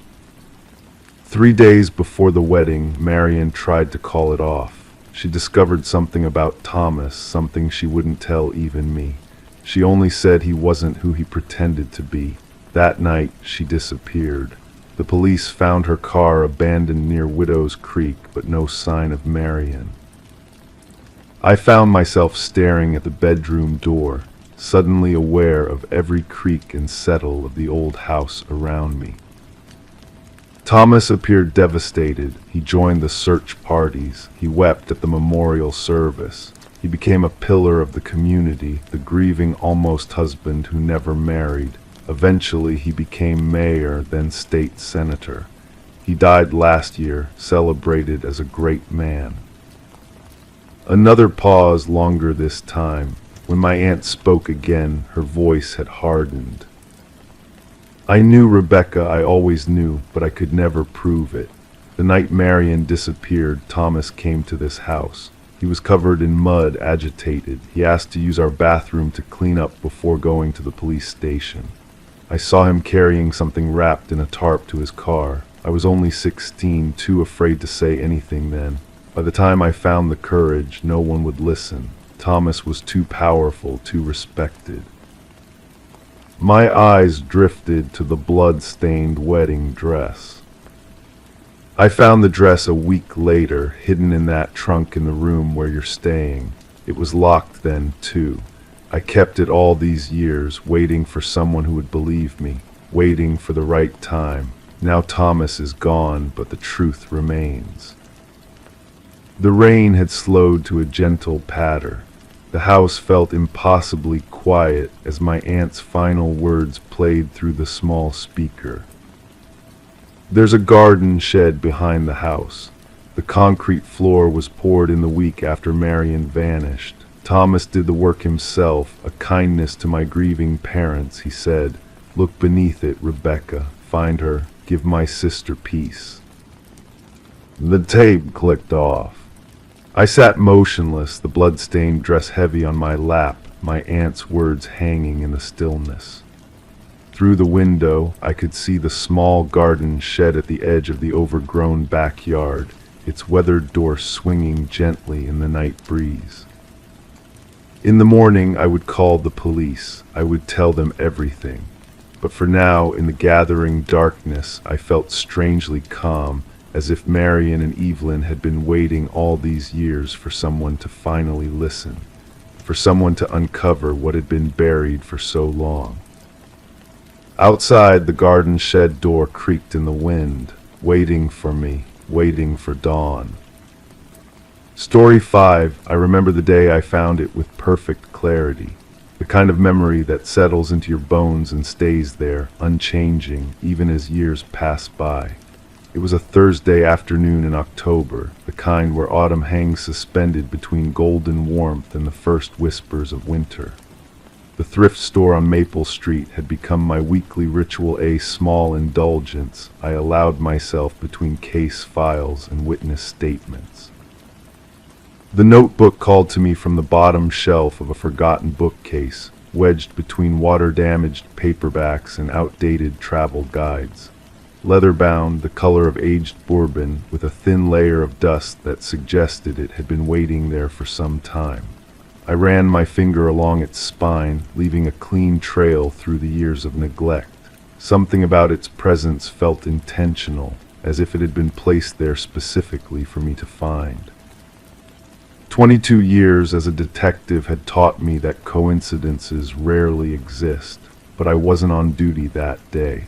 3 days before the wedding, Marion tried to call it off. She discovered something about Thomas, something she wouldn't tell even me. She only said he wasn't who he pretended to be. That night, she disappeared. The police found her car abandoned near Widow's Creek, but no sign of Marion. I found myself staring at the bedroom door, suddenly aware of every creak and settle of the old house around me. Thomas appeared devastated. He joined the search parties. He wept at the memorial service. He became a pillar of the community, the grieving almost husband who never married. Eventually, he became mayor, then state senator. He died last year, celebrated as a great man. Another pause, longer this time. When my aunt spoke again, her voice had hardened. "I knew Rebecca, I always knew, but I could never prove it. The night Marion disappeared, Thomas came to this house. He was covered in mud, agitated. He asked to use our bathroom to clean up before going to the police station. I saw him carrying something wrapped in a tarp to his car. I was only 16, too afraid to say anything then. By the time I found the courage, no one would listen. Thomas was too powerful, too respected. My eyes drifted to the blood-stained wedding dress. I found the dress a week later, hidden in that trunk in the room where you're staying. It was locked then, too. I kept it all these years, waiting for someone who would believe me, waiting for the right time. Now Thomas is gone, but the truth remains. The rain had slowed to a gentle patter. The house felt impossibly quiet as my aunt's final words played through the small speaker. There's a garden shed behind the house. The concrete floor was poured in the week after Marion vanished. Thomas did the work himself, a kindness to my grieving parents, he said. Look beneath it, Rebecca. Find her. Give my sister peace. The tape clicked off. I sat motionless, the blood-stained dress heavy on my lap, my aunt's words hanging in the stillness. Through the window, I could see the small garden shed at the edge of the overgrown backyard, its weathered door swinging gently in the night breeze. In the morning, I would call the police. I would tell them everything. But for now, in the gathering darkness, I felt strangely calm, as if Marion and Evelyn had been waiting all these years for someone to finally listen, for someone to uncover what had been buried for so long. Outside, the garden shed door creaked in the wind, waiting for me, waiting for dawn. Story 5, I remember the day I found it with perfect clarity, the kind of memory that settles into your bones and stays there, unchanging, even as years pass by. It was a Thursday afternoon in October, the kind where autumn hangs suspended between golden warmth and the first whispers of winter. The thrift store on Maple Street had become my weekly ritual, a small indulgence I allowed myself between case files and witness statements. The notebook called to me from the bottom shelf of a forgotten bookcase, wedged between water-damaged paperbacks and outdated travel guides. Leather-bound, the color of aged bourbon, with a thin layer of dust that suggested it had been waiting there for some time. I ran my finger along its spine, leaving a clean trail through the years of neglect. Something about its presence felt intentional, as if it had been placed there specifically for me to find. 22 years as a detective had taught me that coincidences rarely exist, but I wasn't on duty that day.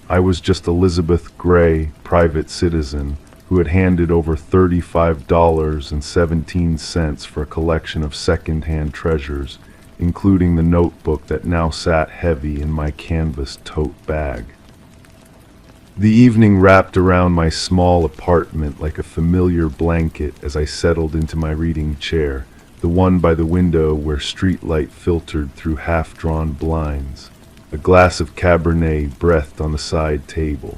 I was just Elizabeth Gray, private citizen, who had handed over $35.17 for a collection of second-hand treasures, including the notebook that now sat heavy in my canvas tote bag. The evening wrapped around my small apartment like a familiar blanket as I settled into my reading chair, the one by the window where streetlight filtered through half-drawn blinds. A glass of Cabernet breathed on the side table.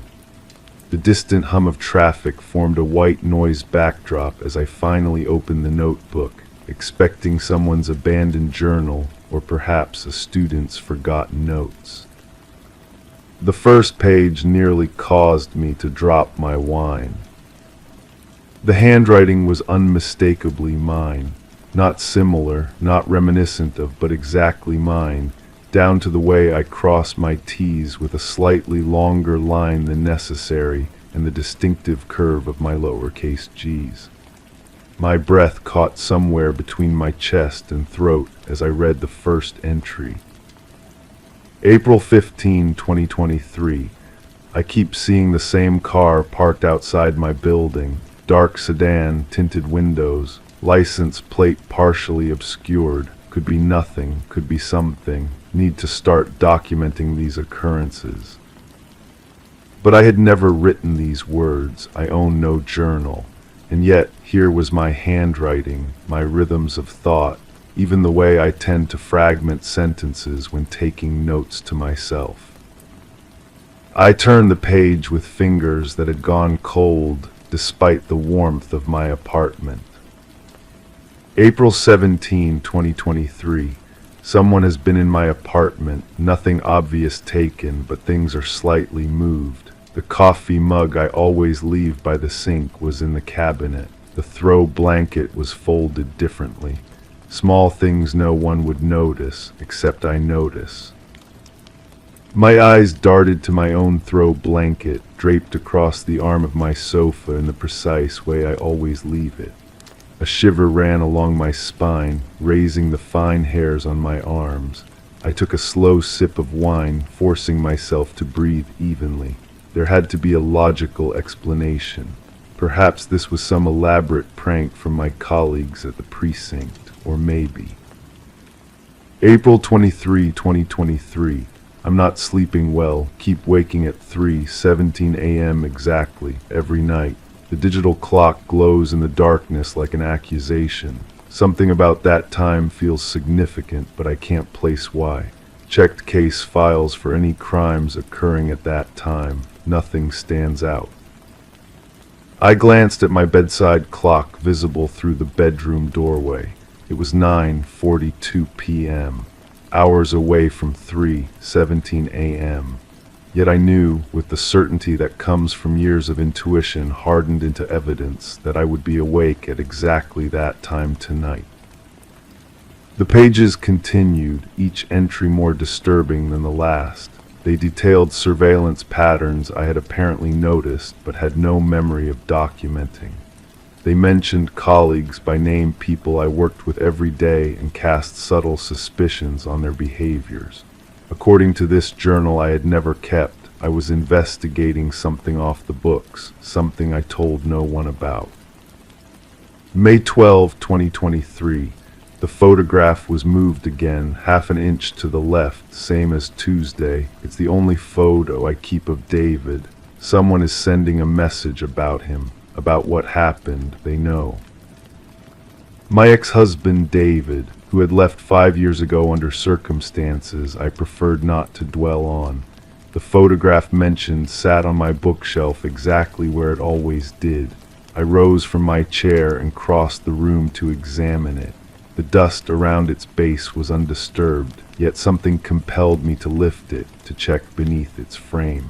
The distant hum of traffic formed a white noise backdrop as I finally opened the notebook, expecting someone's abandoned journal or perhaps a student's forgotten notes. The first page nearly caused me to drop my wine. The handwriting was unmistakably mine, not similar, not reminiscent of, but exactly mine, down to the way I cross my T's with a slightly longer line than necessary and the distinctive curve of my lowercase g's. My breath caught somewhere between my chest and throat as I read the first entry. April 15, 2023. I keep seeing the same car parked outside my building, dark sedan, tinted windows, license plate partially obscured. Could be nothing, could be something. Need to start documenting these occurrences. But I had never written these words. I own no journal. And yet, here was my handwriting, my rhythms of thought, even the way I tend to fragment sentences when taking notes to myself. I turned the page with fingers that had gone cold despite the warmth of my apartment. April 17, 2023. Someone has been in my apartment, nothing obvious taken, but things are slightly moved. The coffee mug I always leave by the sink was in the cabinet. The throw blanket was folded differently. Small things no one would notice, except I notice. My eyes darted to my own throw blanket, draped across the arm of my sofa in the precise way I always leave it. A shiver ran along my spine, raising the fine hairs on my arms. I took a slow sip of wine, forcing myself to breathe evenly. There had to be a logical explanation. Perhaps this was some elaborate prank from my colleagues at the precinct, or maybe. April 23, 2023. I'm not sleeping well, keep waking at 3:17 a.m. exactly, every night. The digital clock glows in the darkness like an accusation. Something about that time feels significant, but I can't place why. Checked case files for any crimes occurring at that time. Nothing stands out. I glanced at my bedside clock visible through the bedroom doorway. It was 9:42 p.m., hours away from 3:17 a.m. Yet I knew, with the certainty that comes from years of intuition hardened into evidence, that I would be awake at exactly that time tonight. The pages continued, each entry more disturbing than the last. They detailed surveillance patterns I had apparently noticed but had no memory of documenting. They mentioned colleagues by name, people I worked with every day, and cast subtle suspicions on their behaviors. According to this journal I had never kept, I was investigating something off the books, something I told no one about. May 12, 2023. The photograph was moved again, half an inch to the left, same as Tuesday. It's the only photo I keep of David. Someone is sending a message about him, about what happened, they know. My ex-husband David, who had left 5 years ago under circumstances I preferred not to dwell on. The photograph mentioned sat on my bookshelf exactly where it always did. I rose from my chair and crossed the room to examine it. The dust around its base was undisturbed, yet something compelled me to lift it, to check beneath its frame.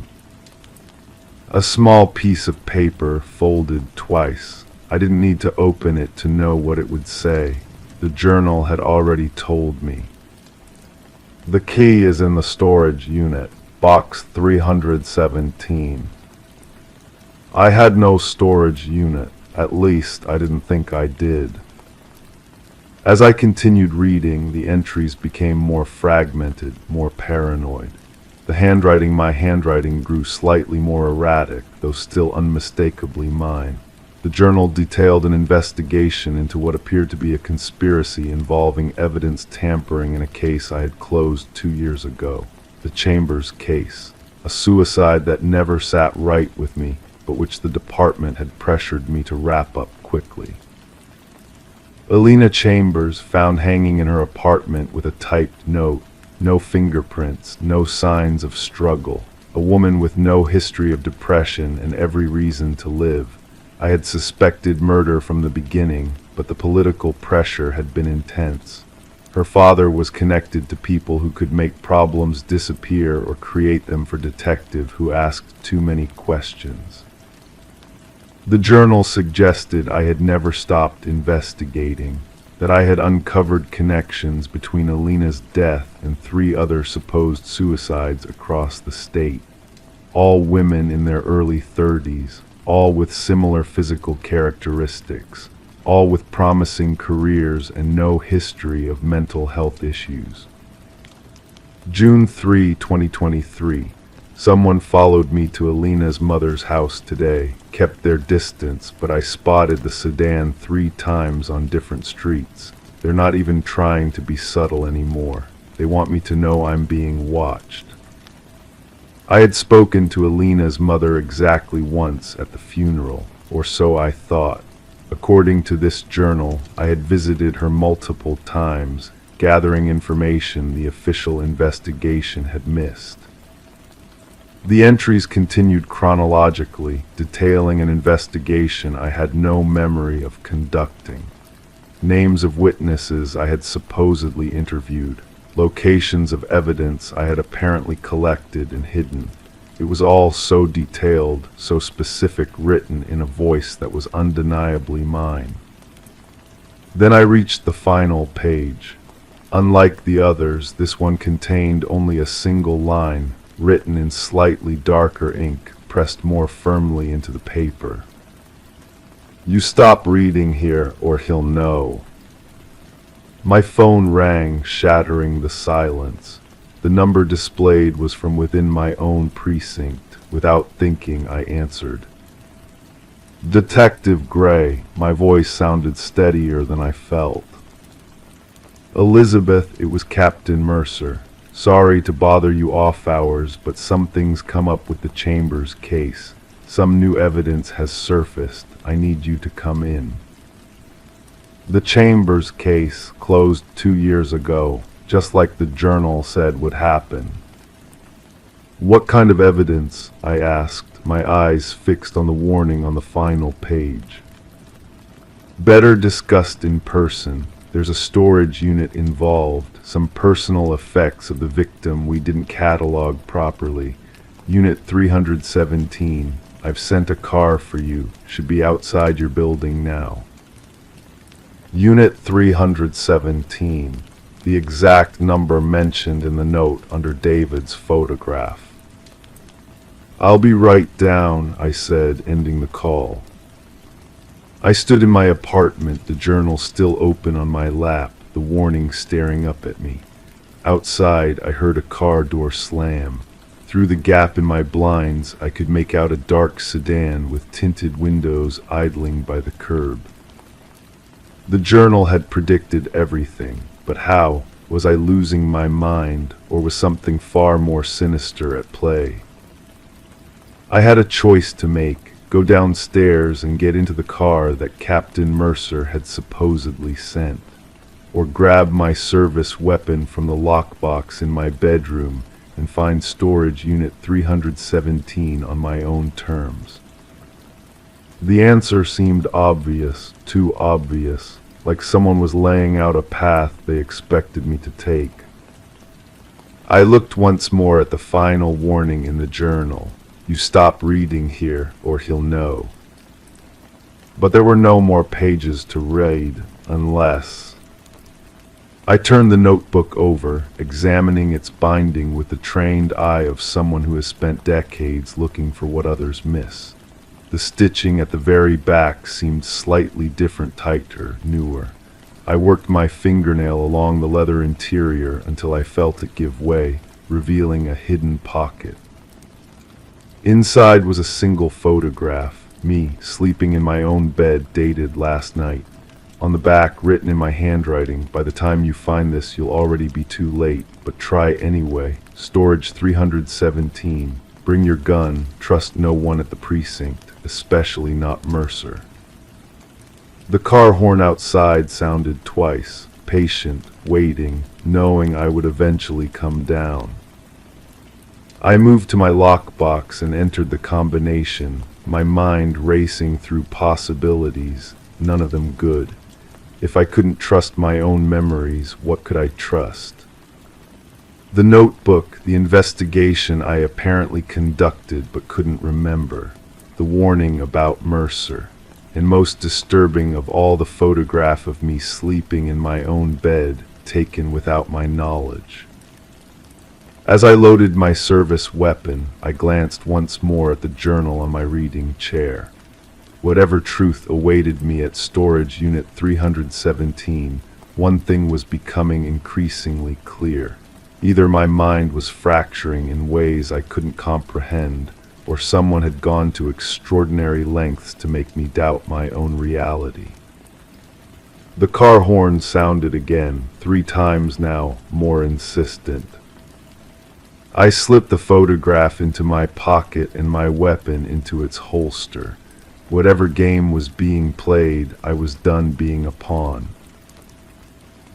A small piece of paper, folded twice. I didn't need to open it to know what it would say. The journal had already told me. The key is in the storage unit, box 317. I had no storage unit. At least, I didn't think I did. As I continued reading, the entries became more fragmented, more paranoid. My handwriting grew slightly more erratic, though still unmistakably mine. The journal detailed an investigation into what appeared to be a conspiracy involving evidence tampering in a case I had closed 2 years ago. The Chambers case. A suicide that never sat right with me, but which the department had pressured me to wrap up quickly. Alina Chambers, found hanging in her apartment with a typed note. No fingerprints, no signs of struggle. A woman with no history of depression and every reason to live. I had suspected murder from the beginning, but the political pressure had been intense. Her father was connected to people who could make problems disappear or create them for detective who asked too many questions. The journal suggested I had never stopped investigating, that I had uncovered connections between Alina's death and 3 other supposed suicides across the state. All women in their early 30s, all with similar physical characteristics, all with promising careers and no history of mental health issues. June 3, 2023. Someone followed me to Alina's mother's house today, kept their distance, but I spotted the sedan 3 times on different streets. They're not even trying to be subtle anymore. They want me to know I'm being watched. I had spoken to Alina's mother exactly once at the funeral, or so I thought. According to this journal, I had visited her multiple times, gathering information the official investigation had missed. The entries continued chronologically, detailing an investigation I had no memory of conducting. Names of witnesses I had supposedly interviewed. locations of evidence I had apparently collected and hidden. It was all so detailed, so specific, written in a voice that was undeniably mine. Then I reached the final page. Unlike the others, this one contained only a single line, written in slightly darker ink, pressed more firmly into the paper. "You stop reading here, or he'll know." My phone rang, shattering the silence. The number displayed was from within my own precinct. Without thinking, I answered. "Detective Gray." My voice sounded steadier than I felt. "Elizabeth, it was Captain Mercer. Sorry to bother you off hours, but something's come up with the Chambers case. Some new evidence has surfaced. I need you to come in." The Chambers case closed 2 years ago, just like the journal said would happen. "What kind of evidence?" I asked, my eyes fixed on the warning on the final page. "Better discussed in person. There's a storage unit involved, some personal effects of the victim we didn't catalog properly. Unit 317. I've sent a car for you. Should be outside your building now." Unit 317, the exact number mentioned in the note under David's photograph. "I'll be right down," I said, ending the call. I stood in my apartment, the journal still open on my lap, the warning staring up at me. Outside, I heard a car door slam. Through the gap in my blinds, I could make out a dark sedan with tinted windows idling by the curb. The journal had predicted everything, but how? Was I losing my mind, or was something far more sinister at play? I had a choice to make: go downstairs and get into the car that Captain Mercer had supposedly sent, or grab my service weapon from the lockbox in my bedroom and find storage unit 317 on my own terms. The answer seemed obvious, too obvious, like someone was laying out a path they expected me to take. I looked once more at the final warning in the journal. "You stop reading here, or he'll know." But there were no more pages to read, unless... I turned the notebook over, examining its binding with the trained eye of someone who has spent decades looking for what others miss. The stitching at the very back seemed slightly different, tighter, newer. I worked my fingernail along the leather interior until I felt it give way, revealing a hidden pocket. Inside was a single photograph, me sleeping in my own bed, dated last night. On the back, written in my handwriting, "By the time you find this, you'll already be too late, but try anyway. Storage 317. Bring your gun. Trust no one at the precinct, especially not Mercer." The car horn outside sounded twice, patient, waiting, knowing I would eventually come down. I moved to my lockbox and entered the combination, my mind racing through possibilities, none of them good. If I couldn't trust my own memories, what could I trust? The notebook, the investigation I apparently conducted but couldn't remember, the warning about Mercer, and most disturbing of all, the photograph of me sleeping in my own bed, taken without my knowledge. As I loaded my service weapon, I glanced once more at the journal on my reading chair. Whatever truth awaited me at storage unit 317, one thing was becoming increasingly clear. Either my mind was fracturing in ways I couldn't comprehend, or someone had gone to extraordinary lengths to make me doubt my own reality. The car horn sounded again, 3 times now, more insistent. I slipped the photograph into my pocket and my weapon into its holster. Whatever game was being played, I was done being a pawn.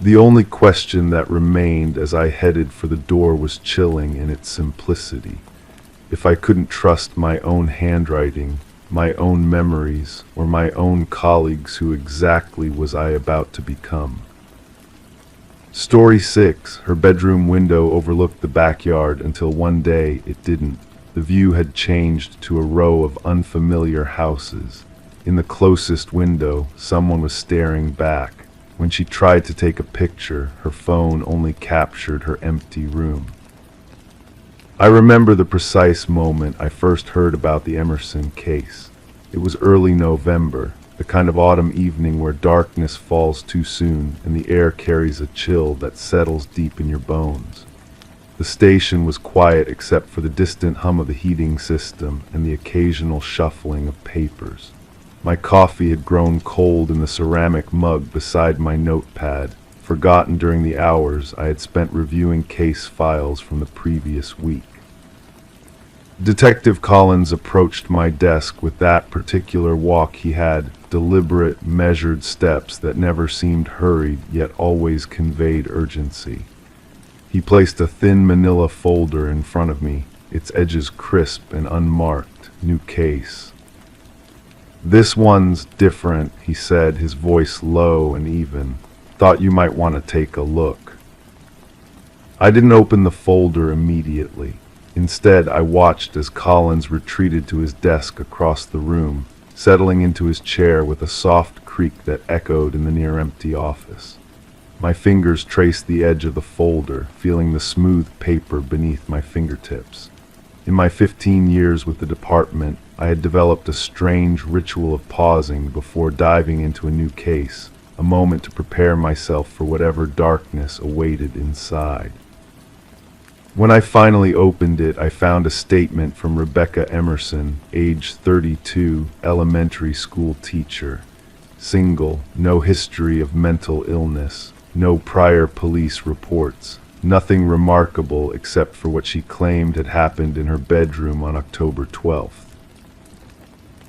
The only question that remained as I headed for the door was chilling in its simplicity. If I couldn't trust my own handwriting, my own memories, or my own colleagues, who exactly was I about to become? Story 6. Her bedroom window overlooked the backyard until one day it didn't. The view had changed to a row of unfamiliar houses. In the closest window, someone was staring back. When she tried to take a picture, her phone only captured her empty room. I remember the precise moment I first heard about the Emerson case. It was early November, the kind of autumn evening where darkness falls too soon and the air carries a chill that settles deep in your bones. The station was quiet except for the distant hum of the heating system and the occasional shuffling of papers. My coffee had grown cold in the ceramic mug beside my notepad, forgotten during the hours I had spent reviewing case files from the previous week. Detective Collins approached my desk with that particular walk he had, deliberate, measured steps that never seemed hurried yet always conveyed urgency. He placed a thin manila folder in front of me, its edges crisp and unmarked. New case. "This one's different," he said, his voice low and even. "Thought you might want to take a look." I didn't open the folder immediately. Instead, I watched as Collins retreated to his desk across the room, settling into his chair with a soft creak that echoed in the near-empty office. My fingers traced the edge of the folder, feeling the smooth paper beneath my fingertips. In my 15 years with the department, I had developed a strange ritual of pausing before diving into a new case, a moment to prepare myself for whatever darkness awaited inside. When I finally opened it, I found a statement from Rebecca Emerson, age 32, elementary school teacher. Single, no history of mental illness, no prior police reports, nothing remarkable except for what she claimed had happened in her bedroom on October 12th.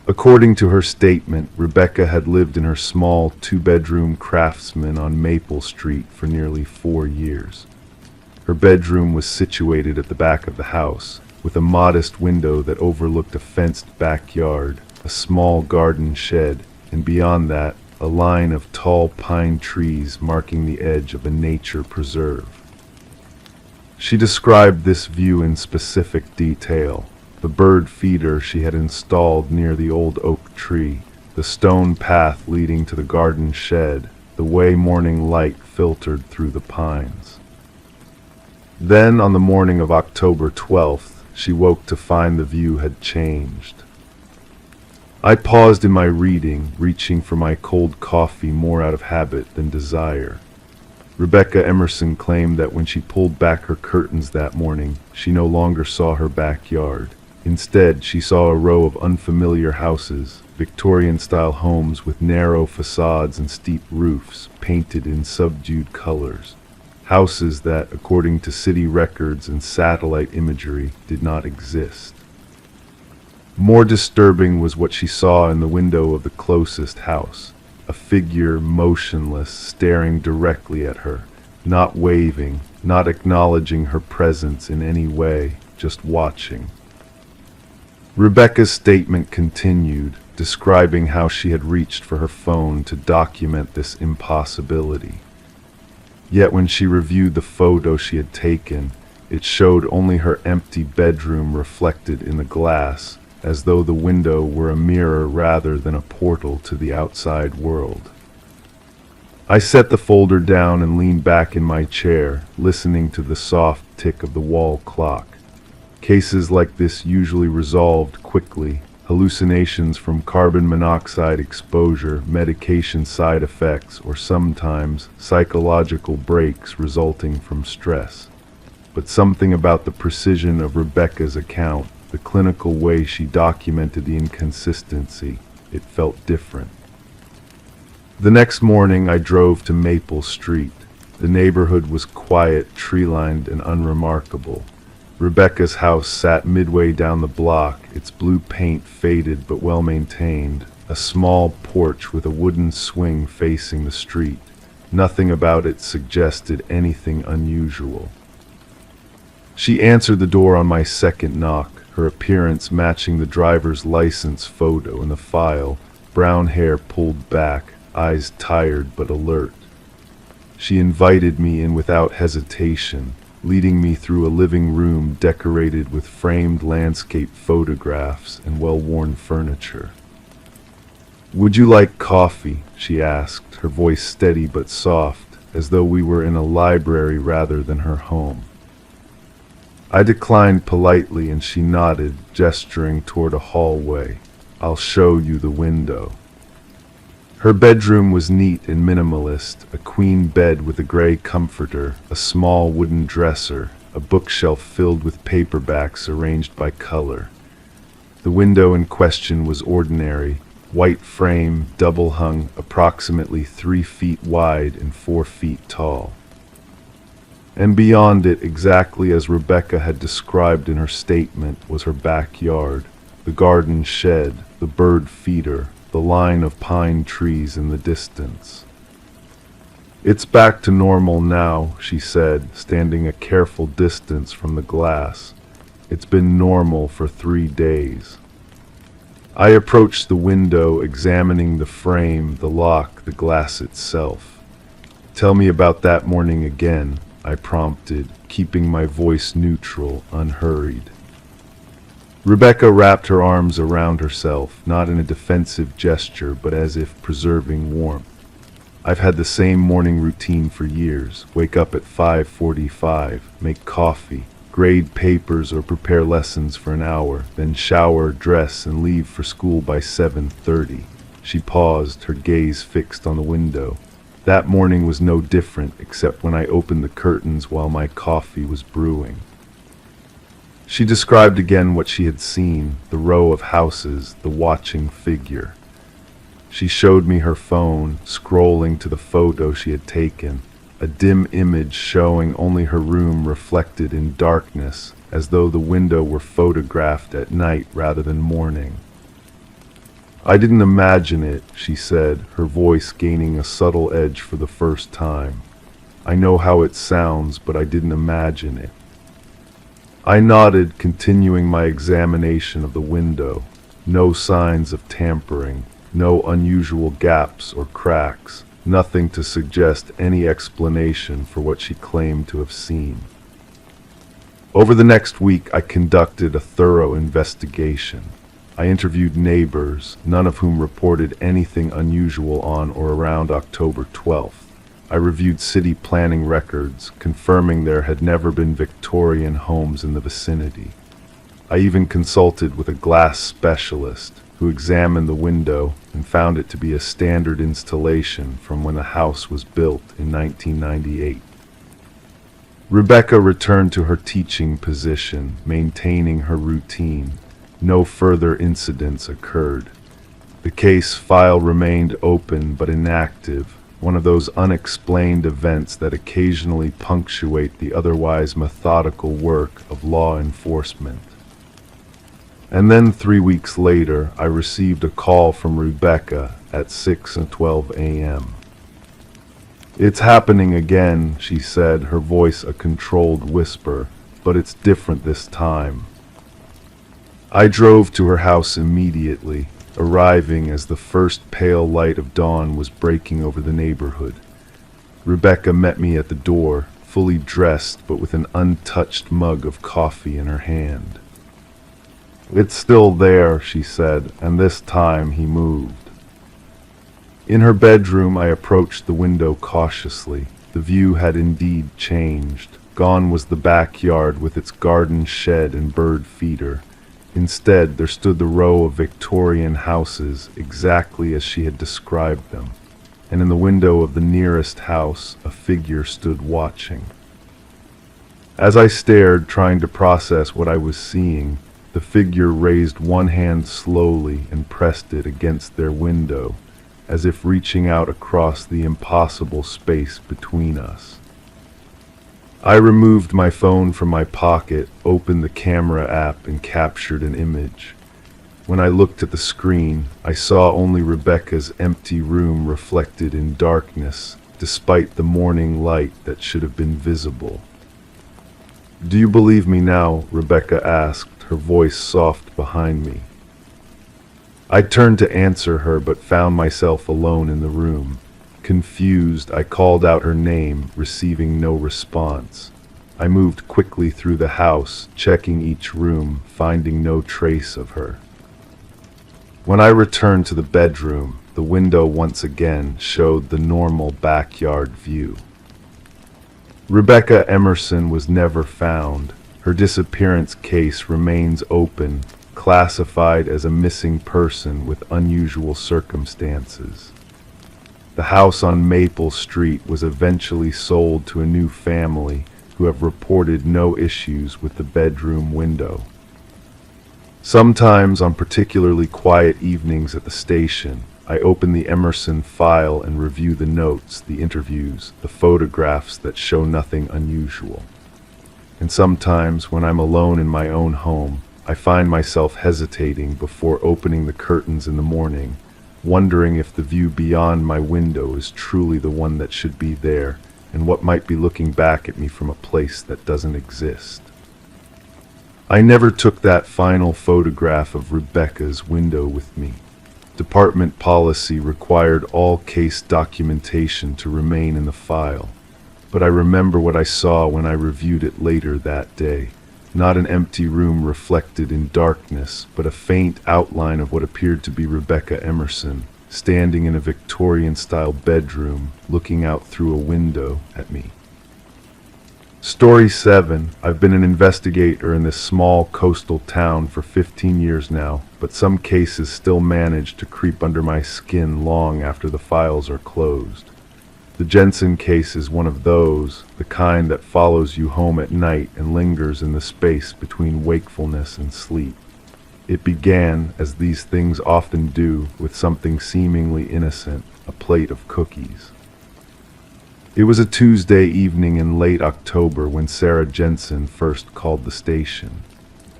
According to her statement, Rebecca had lived in her small two-bedroom Craftsman on Maple Street for nearly 4 years. Her bedroom was situated at the back of the house, with a modest window that overlooked a fenced backyard, a small garden shed, and beyond that, a line of tall pine trees marking the edge of a nature preserve. She described this view in specific detail: the bird feeder she had installed near the old oak tree, the stone path leading to the garden shed, the way morning light filtered through the pines. Then, on the morning of October 12th, she woke to find the view had changed. I paused in my reading, reaching for my cold coffee more out of habit than desire. Rebecca Emerson claimed that when she pulled back her curtains that morning, she no longer saw her backyard. Instead, she saw a row of unfamiliar houses, Victorian-style homes with narrow facades and steep roofs, painted in subdued colors. Houses that, according to city records and satellite imagery, did not exist. More disturbing was what she saw in the window of the closest house, a figure motionless, staring directly at her, not waving, not acknowledging her presence in any way, just watching. Rebecca's statement continued, describing how she had reached for her phone to document this impossibility. Yet when she reviewed the photo she had taken, it showed only her empty bedroom reflected in the glass, as though the window were a mirror rather than a portal to the outside world. I set the folder down and leaned back in my chair, listening to the soft tick of the wall clock. Cases like this usually resolved quickly. Hallucinations from carbon monoxide exposure, medication side effects, or sometimes psychological breaks resulting from stress. But something about the precision of Rebecca's account, the clinical way she documented the inconsistency, it felt different. The next morning I drove to Maple Street. The neighborhood was quiet, tree-lined, and unremarkable. Rebecca's house sat midway down the block, its blue paint faded but well-maintained, a small porch with a wooden swing facing the street. Nothing about it suggested anything unusual. She answered the door on my second knock, her appearance matching the driver's license photo in the file, brown hair pulled back, eyes tired but alert. She invited me in without hesitation, leading me through a living room decorated with framed landscape photographs and well-worn furniture. "Would you like coffee?" she asked, her voice steady but soft, as though we were in a library rather than her home. I declined politely and she nodded, gesturing toward a hallway. "I'll show you the window." Her bedroom was neat and minimalist, a queen bed with a gray comforter, a small wooden dresser, a bookshelf filled with paperbacks arranged by color. The window in question was ordinary, white frame, double-hung, approximately 3 feet wide and 4 feet tall. And beyond it, exactly as Rebecca had described in her statement, was her backyard, the garden shed, the bird feeder, the line of pine trees in the distance. "It's back to normal now," she said, standing a careful distance from the glass. "It's been normal for 3 days." I approached the window, examining the frame, the lock, the glass itself. "Tell me about that morning again," I prompted, keeping my voice neutral, unhurried. Rebecca wrapped her arms around herself, not in a defensive gesture, but as if preserving warmth. "I've had the same morning routine for years. Wake up at 5:45, make coffee, grade papers or prepare lessons for an hour, then shower, dress, and leave for school by 7:30. She paused, her gaze fixed on the window. That morning was no different, except when I opened the curtains while my coffee was brewing. She described again what she had seen, the row of houses, the watching figure. She showed me her phone, scrolling to the photo she had taken, a dim image showing only her room reflected in darkness, as though the window were photographed at night rather than morning. "I didn't imagine it," she said, her voice gaining a subtle edge for the first time. "I know how it sounds, but I didn't imagine it." I nodded, continuing my examination of the window. No signs of tampering, no unusual gaps or cracks, nothing to suggest any explanation for what she claimed to have seen. Over the next week, I conducted a thorough investigation. I interviewed neighbors, none of whom reported anything unusual on or around October 12th. I reviewed city planning records, confirming there had never been Victorian homes in the vicinity. I even consulted with a glass specialist who examined the window and found it to be a standard installation from when the house was built in 1998. Rebecca returned to her teaching position, maintaining her routine. No further incidents occurred. The case file remained open but inactive, one of those unexplained events that occasionally punctuate the otherwise methodical work of law enforcement. And then 3 weeks later, I received a call from Rebecca at 6:12 a.m. "It's happening again," she said, her voice a controlled whisper, "but it's different this time." I drove to her house immediately, arriving as the first pale light of dawn was breaking over the neighborhood. Rebecca met me at the door, fully dressed but with an untouched mug of coffee in her hand. "It's still there," she said, and this time he moved. In her bedroom, I approached the window cautiously. The view had indeed changed. Gone was the backyard with its garden shed and bird feeder. Instead, there stood the row of Victorian houses exactly as she had described them, and in the window of the nearest house, a figure stood watching. As I stared, trying to process what I was seeing, the figure raised one hand slowly and pressed it against their window, as if reaching out across the impossible space between us. I removed my phone from my pocket, opened the camera app, and captured an image. When I looked at the screen, I saw only Rebecca's empty room reflected in darkness, despite the morning light that should have been visible. "Do you believe me now?" Rebecca asked, her voice soft behind me. I turned to answer her, but found myself alone in the room. Confused, I called out her name, receiving no response. I moved quickly through the house, checking each room, finding no trace of her. When I returned to the bedroom, the window once again showed the normal backyard view. Rebecca Emerson was never found. Her disappearance case remains open, classified as a missing person with unusual circumstances. The house on Maple Street was eventually sold to a new family who have reported no issues with the bedroom window. Sometimes on particularly quiet evenings at the station, I open the Emerson file and review the notes, the interviews, the photographs that show nothing unusual. And sometimes when I'm alone in my own home, I find myself hesitating before opening the curtains in the morning, wondering if the view beyond my window is truly the one that should be there, and what might be looking back at me from a place that doesn't exist. I never took that final photograph of Rebecca's window with me. Department policy required all case documentation to remain in the file, but I remember what I saw when I reviewed it later that day. Not an empty room reflected in darkness, but a faint outline of what appeared to be Rebecca Emerson, standing in a Victorian-style bedroom, looking out through a window at me. Story 7. I've been an investigator in this small coastal town for 15 years now, but some cases still manage to creep under my skin long after the files are closed. The Jensen case is one of those, the kind that follows you home at night and lingers in the space between wakefulness and sleep. It began, as these things often do, with something seemingly innocent, a plate of cookies. It was a Tuesday evening in late October when Sarah Jensen first called the station.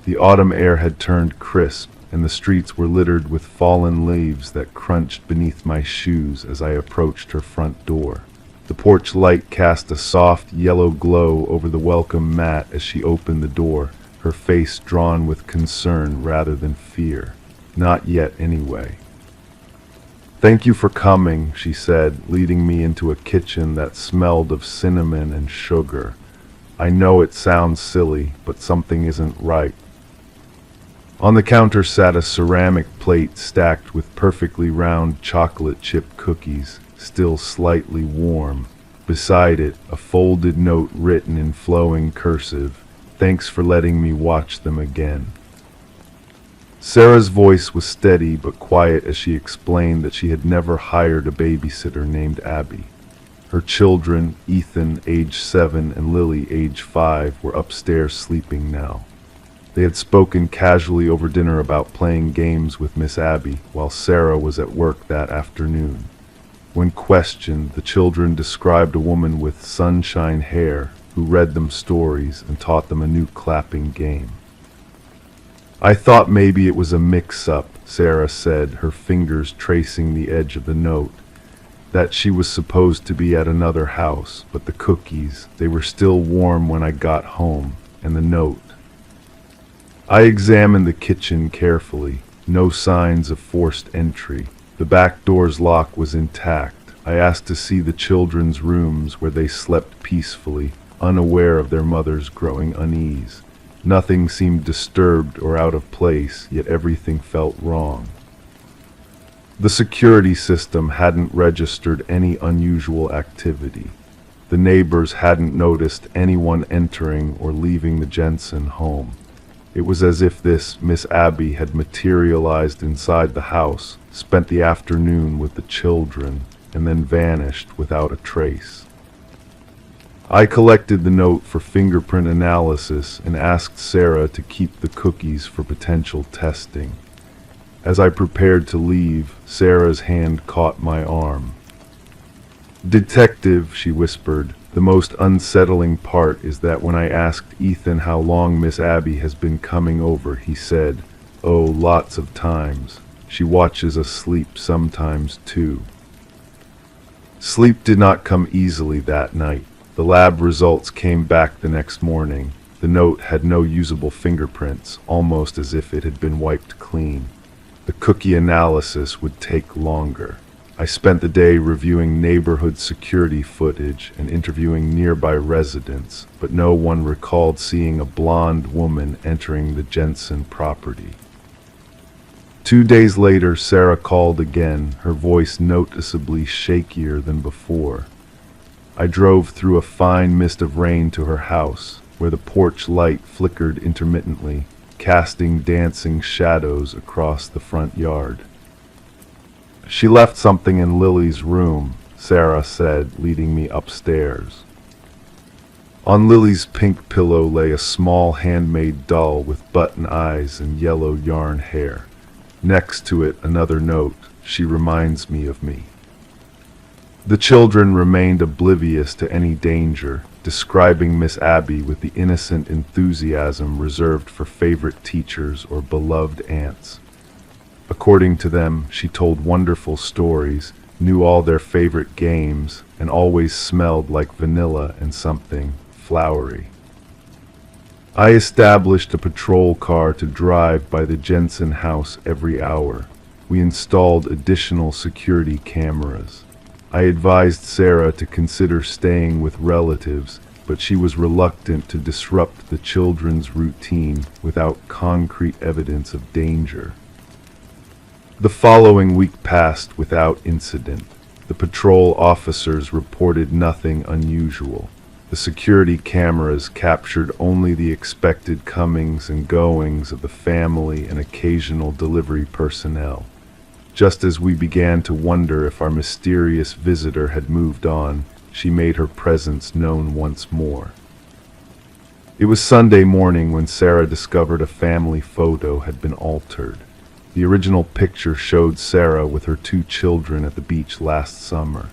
The autumn air had turned crisp, and the streets were littered with fallen leaves that crunched beneath my shoes as I approached her front door. The porch light cast a soft yellow glow over the welcome mat as she opened the door, her face drawn with concern rather than fear. Not yet, anyway. "Thank you for coming," she said, leading me into a kitchen that smelled of cinnamon and sugar. "I know it sounds silly, but something isn't right." On the counter sat a ceramic plate stacked with perfectly round chocolate chip cookies, still slightly warm. Beside it, a folded note written in flowing cursive, "Thanks for letting me watch them again." Sarah's voice was steady but quiet as she explained that she had never hired a babysitter named Abby. Her children, Ethan, age 7, and Lily, age 5, were upstairs sleeping now. They had spoken casually over dinner about playing games with Miss Abby while Sarah was at work that afternoon. When questioned, the children described a woman with sunshine hair who read them stories and taught them a new clapping game. "I thought maybe it was a mix-up," Sarah said, her fingers tracing the edge of the note. "That she was supposed to be at another house, but the cookies, they were still warm when I got home, and the note." I examined the kitchen carefully. No signs of forced entry. The back door's lock was intact. I asked to see the children's rooms where they slept peacefully, unaware of their mother's growing unease. Nothing seemed disturbed or out of place, yet everything felt wrong. The security system hadn't registered any unusual activity. The neighbors hadn't noticed anyone entering or leaving the Jensen home. It was as if this Miss Abby had materialized inside the house, spent the afternoon with the children, and then vanished without a trace. I collected the note for fingerprint analysis and asked Sarah to keep the cookies for potential testing. As I prepared to leave, Sarah's hand caught my arm. "Detective," she whispered, "the most unsettling part is that when I asked Ethan how long Miss Abby has been coming over, he said, 'Oh, lots of times. She watches us sleep sometimes too.'" Sleep did not come easily that night. The lab results came back the next morning. The note had no usable fingerprints, almost as if it had been wiped clean. The cookie analysis would take longer. I spent the day reviewing neighborhood security footage and interviewing nearby residents, but no one recalled seeing a blonde woman entering the Jensen property. 2 days later, Sarah called again, her voice noticeably shakier than before. I drove through a fine mist of rain to her house, where the porch light flickered intermittently, casting dancing shadows across the front yard. "She left something in Lily's room," Sarah said, leading me upstairs. On Lily's pink pillow lay a small handmade doll with button eyes and yellow yarn hair. Next to it, another note, "She reminds me of me." The children remained oblivious to any danger, describing Miss Abby with the innocent enthusiasm reserved for favorite teachers or beloved aunts. According to them, she told wonderful stories, knew all their favorite games, and always smelled like vanilla and something flowery. I established a patrol car to drive by the Jensen house every hour. We installed additional security cameras. I advised Sarah to consider staying with relatives, but she was reluctant to disrupt the children's routine without concrete evidence of danger. The following week passed without incident. The patrol officers reported nothing unusual. The security cameras captured only the expected comings and goings of the family and occasional delivery personnel. Just as we began to wonder if our mysterious visitor had moved on, she made her presence known once more. It was Sunday morning when Sarah discovered a family photo had been altered. The original picture showed Sarah with her 2 children at the beach last summer.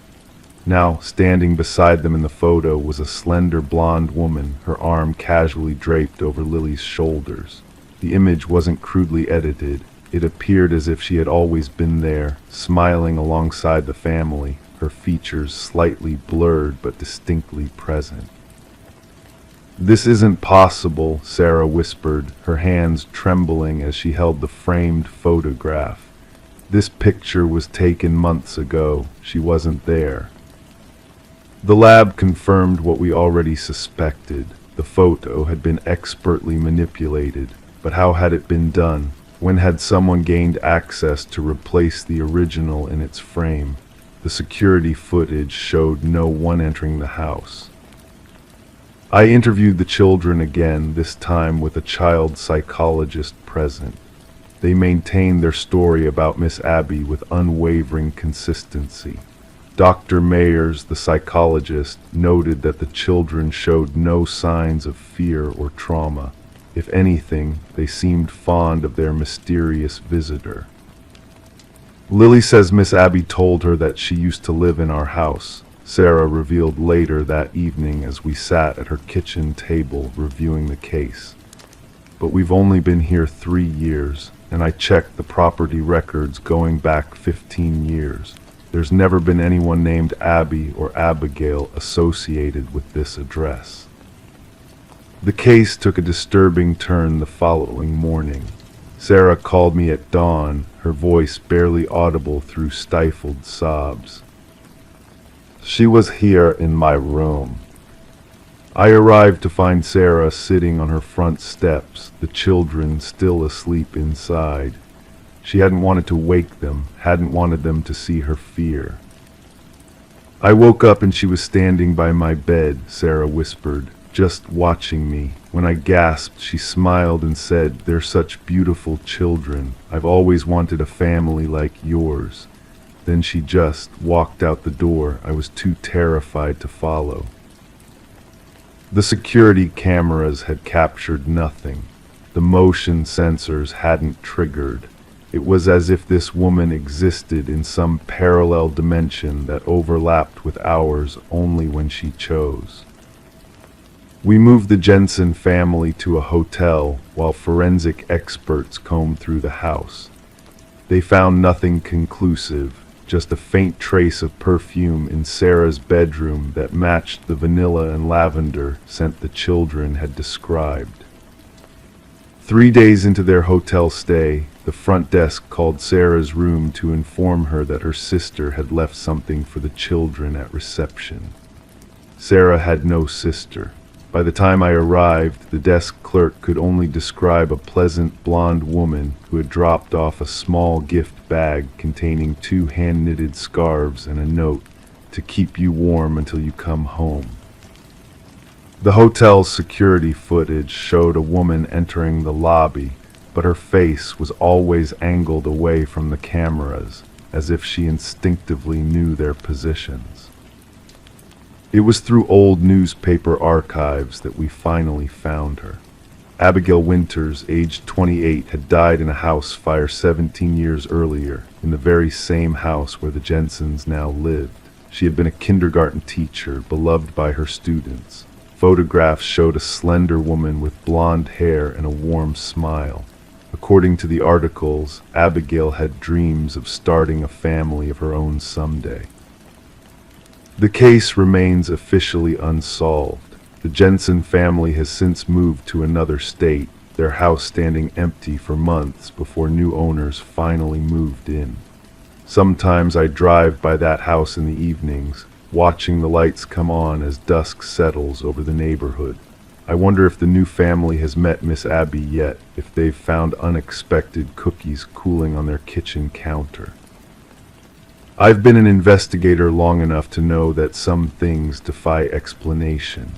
Now, standing beside them in the photo was a slender blonde woman, her arm casually draped over Lily's shoulders. The image wasn't crudely edited. It appeared as if she had always been there, smiling alongside the family, her features slightly blurred but distinctly present. "This isn't possible," Sarah whispered, her hands trembling as she held the framed photograph. "This picture was taken months ago. She wasn't there." The lab confirmed what we already suspected. The photo had been expertly manipulated, but how had it been done? When had someone gained access to replace the original in its frame? The security footage showed no one entering the house. I interviewed the children again, this time with a child psychologist present. They maintained their story about Miss Abby with unwavering consistency. Dr. Mayers, the psychologist, noted that the children showed no signs of fear or trauma. If anything, they seemed fond of their mysterious visitor. "Lily says Miss Abby told her that she used to live in our house," Sarah revealed later that evening as we sat at her kitchen table reviewing the case. "But we've only been here 3 years, and I checked the property records going back 15 years. There's never been anyone named Abby or Abigail associated with this address." The case took a disturbing turn the following morning. Sarah called me at dawn, her voice barely audible through stifled sobs. "She was here in my room." I arrived to find Sarah sitting on her front steps, the children still asleep inside. She hadn't wanted to wake them, hadn't wanted them to see her fear. "I woke up and she was standing by my bed," Sarah whispered, "just watching me. When I gasped, she smiled and said, 'They're such beautiful children. I've always wanted a family like yours.' Then she just walked out the door. I was too terrified to follow." The security cameras had captured nothing. The motion sensors hadn't triggered. It was as if this woman existed in some parallel dimension that overlapped with ours only when she chose. We moved the Jensen family to a hotel while forensic experts combed through the house. They found nothing conclusive, just a faint trace of perfume in Sarah's bedroom that matched the vanilla and lavender scent the children had described. 3 days into their hotel stay, The front desk called Sarah's room to inform her that her sister had left something for the children at reception. Sarah had no sister. By the time I arrived, the desk clerk could only describe a pleasant blonde woman who had dropped off a small gift bag containing 2 hand-knitted scarves and a note to keep you warm until you come home. The hotel's security footage showed a woman entering the lobby, but her face was always angled away from the cameras, as if she instinctively knew their positions. It was through old newspaper archives that we finally found her. Abigail Winters, aged 28, had died in a house fire 17 years earlier, in the very same house where the Jensens now lived. She had been a kindergarten teacher, beloved by her students. Photographs showed a slender woman with blonde hair and a warm smile. According to the articles, Abigail had dreams of starting a family of her own someday. The case remains officially unsolved. The Jensen family has since moved to another state, their house standing empty for months before new owners finally moved in. Sometimes I drive by that house in the evenings, watching the lights come on as dusk settles over the neighborhood. I wonder if the new family has met Miss Abby yet, if they've found unexpected cookies cooling on their kitchen counter. I've been an investigator long enough to know that some things defy explanation.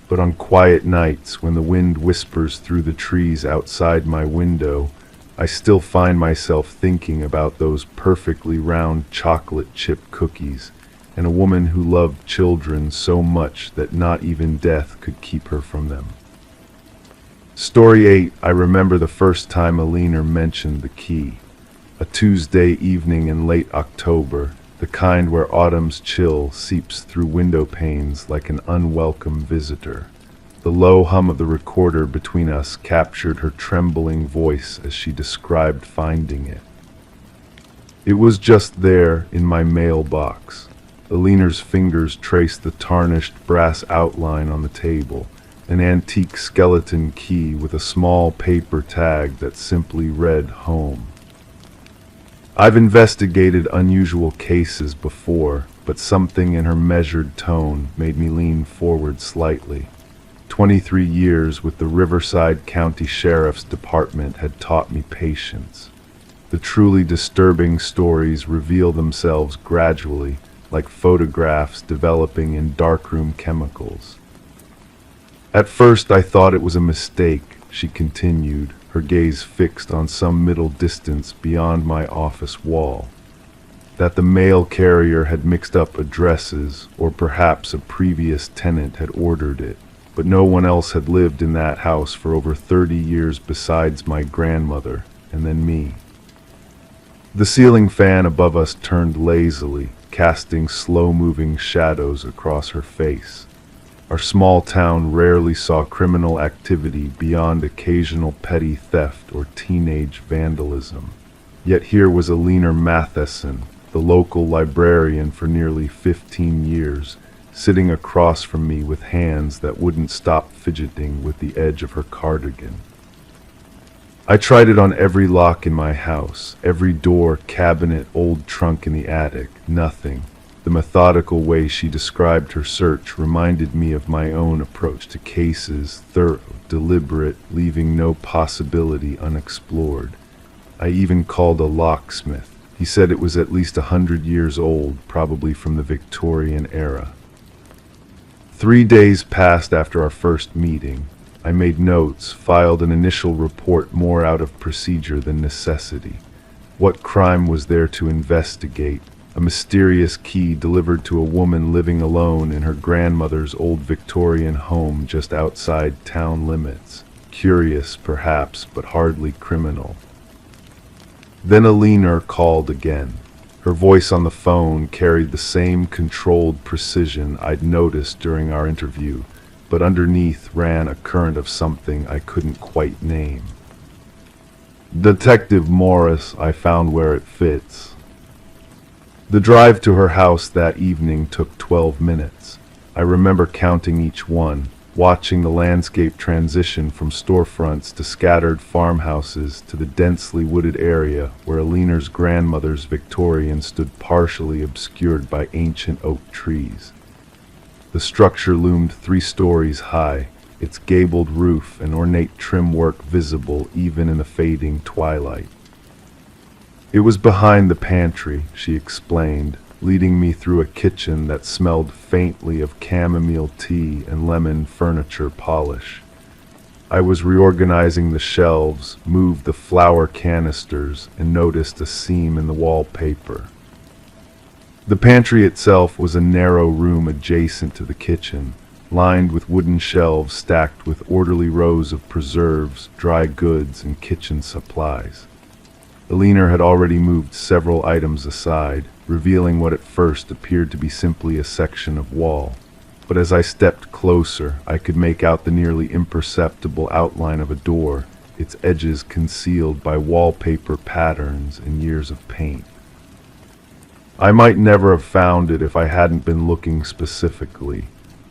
But on quiet nights, when the wind whispers through the trees outside my window, I still find myself thinking about those perfectly round chocolate chip cookies and a woman who loved children so much that not even death could keep her from them. Story 8. I remember the first time Alina mentioned the key. A Tuesday evening in late October, the kind where autumn's chill seeps through window panes like an unwelcome visitor. The low hum of the recorder between us captured her trembling voice as she described finding it. It was just there in my mailbox. Alina's fingers traced the tarnished brass outline on the table, an antique skeleton key with a small paper tag that simply read home. I've investigated unusual cases before, but something in her measured tone made me lean forward slightly. 23 years with the Riverside County Sheriff's Department had taught me patience. The truly disturbing stories reveal themselves gradually, like photographs developing in darkroom chemicals. At first I thought it was a mistake, she continued, her gaze fixed on some middle distance beyond my office wall. That the mail carrier had mixed up addresses, or perhaps a previous tenant had ordered it, but no one else had lived in that house for over 30 years besides my grandmother, and then me. The ceiling fan above us turned lazily, casting slow-moving shadows across her face. Our small town rarely saw criminal activity beyond occasional petty theft or teenage vandalism. Yet here was Alina Matheson, the local librarian for nearly 15 years, sitting across from me with hands that wouldn't stop fidgeting with the edge of her cardigan. I tried it on every lock in my house, every door, cabinet, old trunk in the attic. Nothing. The methodical way she described her search reminded me of my own approach to cases, thorough, deliberate, leaving no possibility unexplored. I even called a locksmith. He said it was at least 100 years old, probably from the Victorian era. 3 days passed after our first meeting. I made notes, filed an initial report more out of procedure than necessity. What crime was there to investigate? A mysterious key delivered to a woman living alone in her grandmother's old Victorian home just outside town limits. Curious, perhaps, but hardly criminal. Then Alina called again. Her voice on the phone carried the same controlled precision I'd noticed during our interview, but underneath ran a current of something I couldn't quite name. Detective Morris, I found where it fits. The drive to her house that evening took 12 minutes. I remember counting each one, watching the landscape transition from storefronts to scattered farmhouses to the densely wooded area where Aliner's grandmother's Victorian stood partially obscured by ancient oak trees. The structure loomed 3 stories high, its gabled roof and ornate trim work visible even in the fading twilight. It was behind the pantry, she explained, leading me through a kitchen that smelled faintly of chamomile tea and lemon furniture polish. I was reorganizing the shelves, moved the flour canisters, and noticed a seam in the wallpaper. The pantry itself was a narrow room adjacent to the kitchen, lined with wooden shelves stacked with orderly rows of preserves, dry goods, and kitchen supplies. Aliner had already moved several items aside, revealing what at first appeared to be simply a section of wall. But as I stepped closer, I could make out the nearly imperceptible outline of a door, its edges concealed by wallpaper patterns and years of paint. I might never have found it if I hadn't been looking specifically.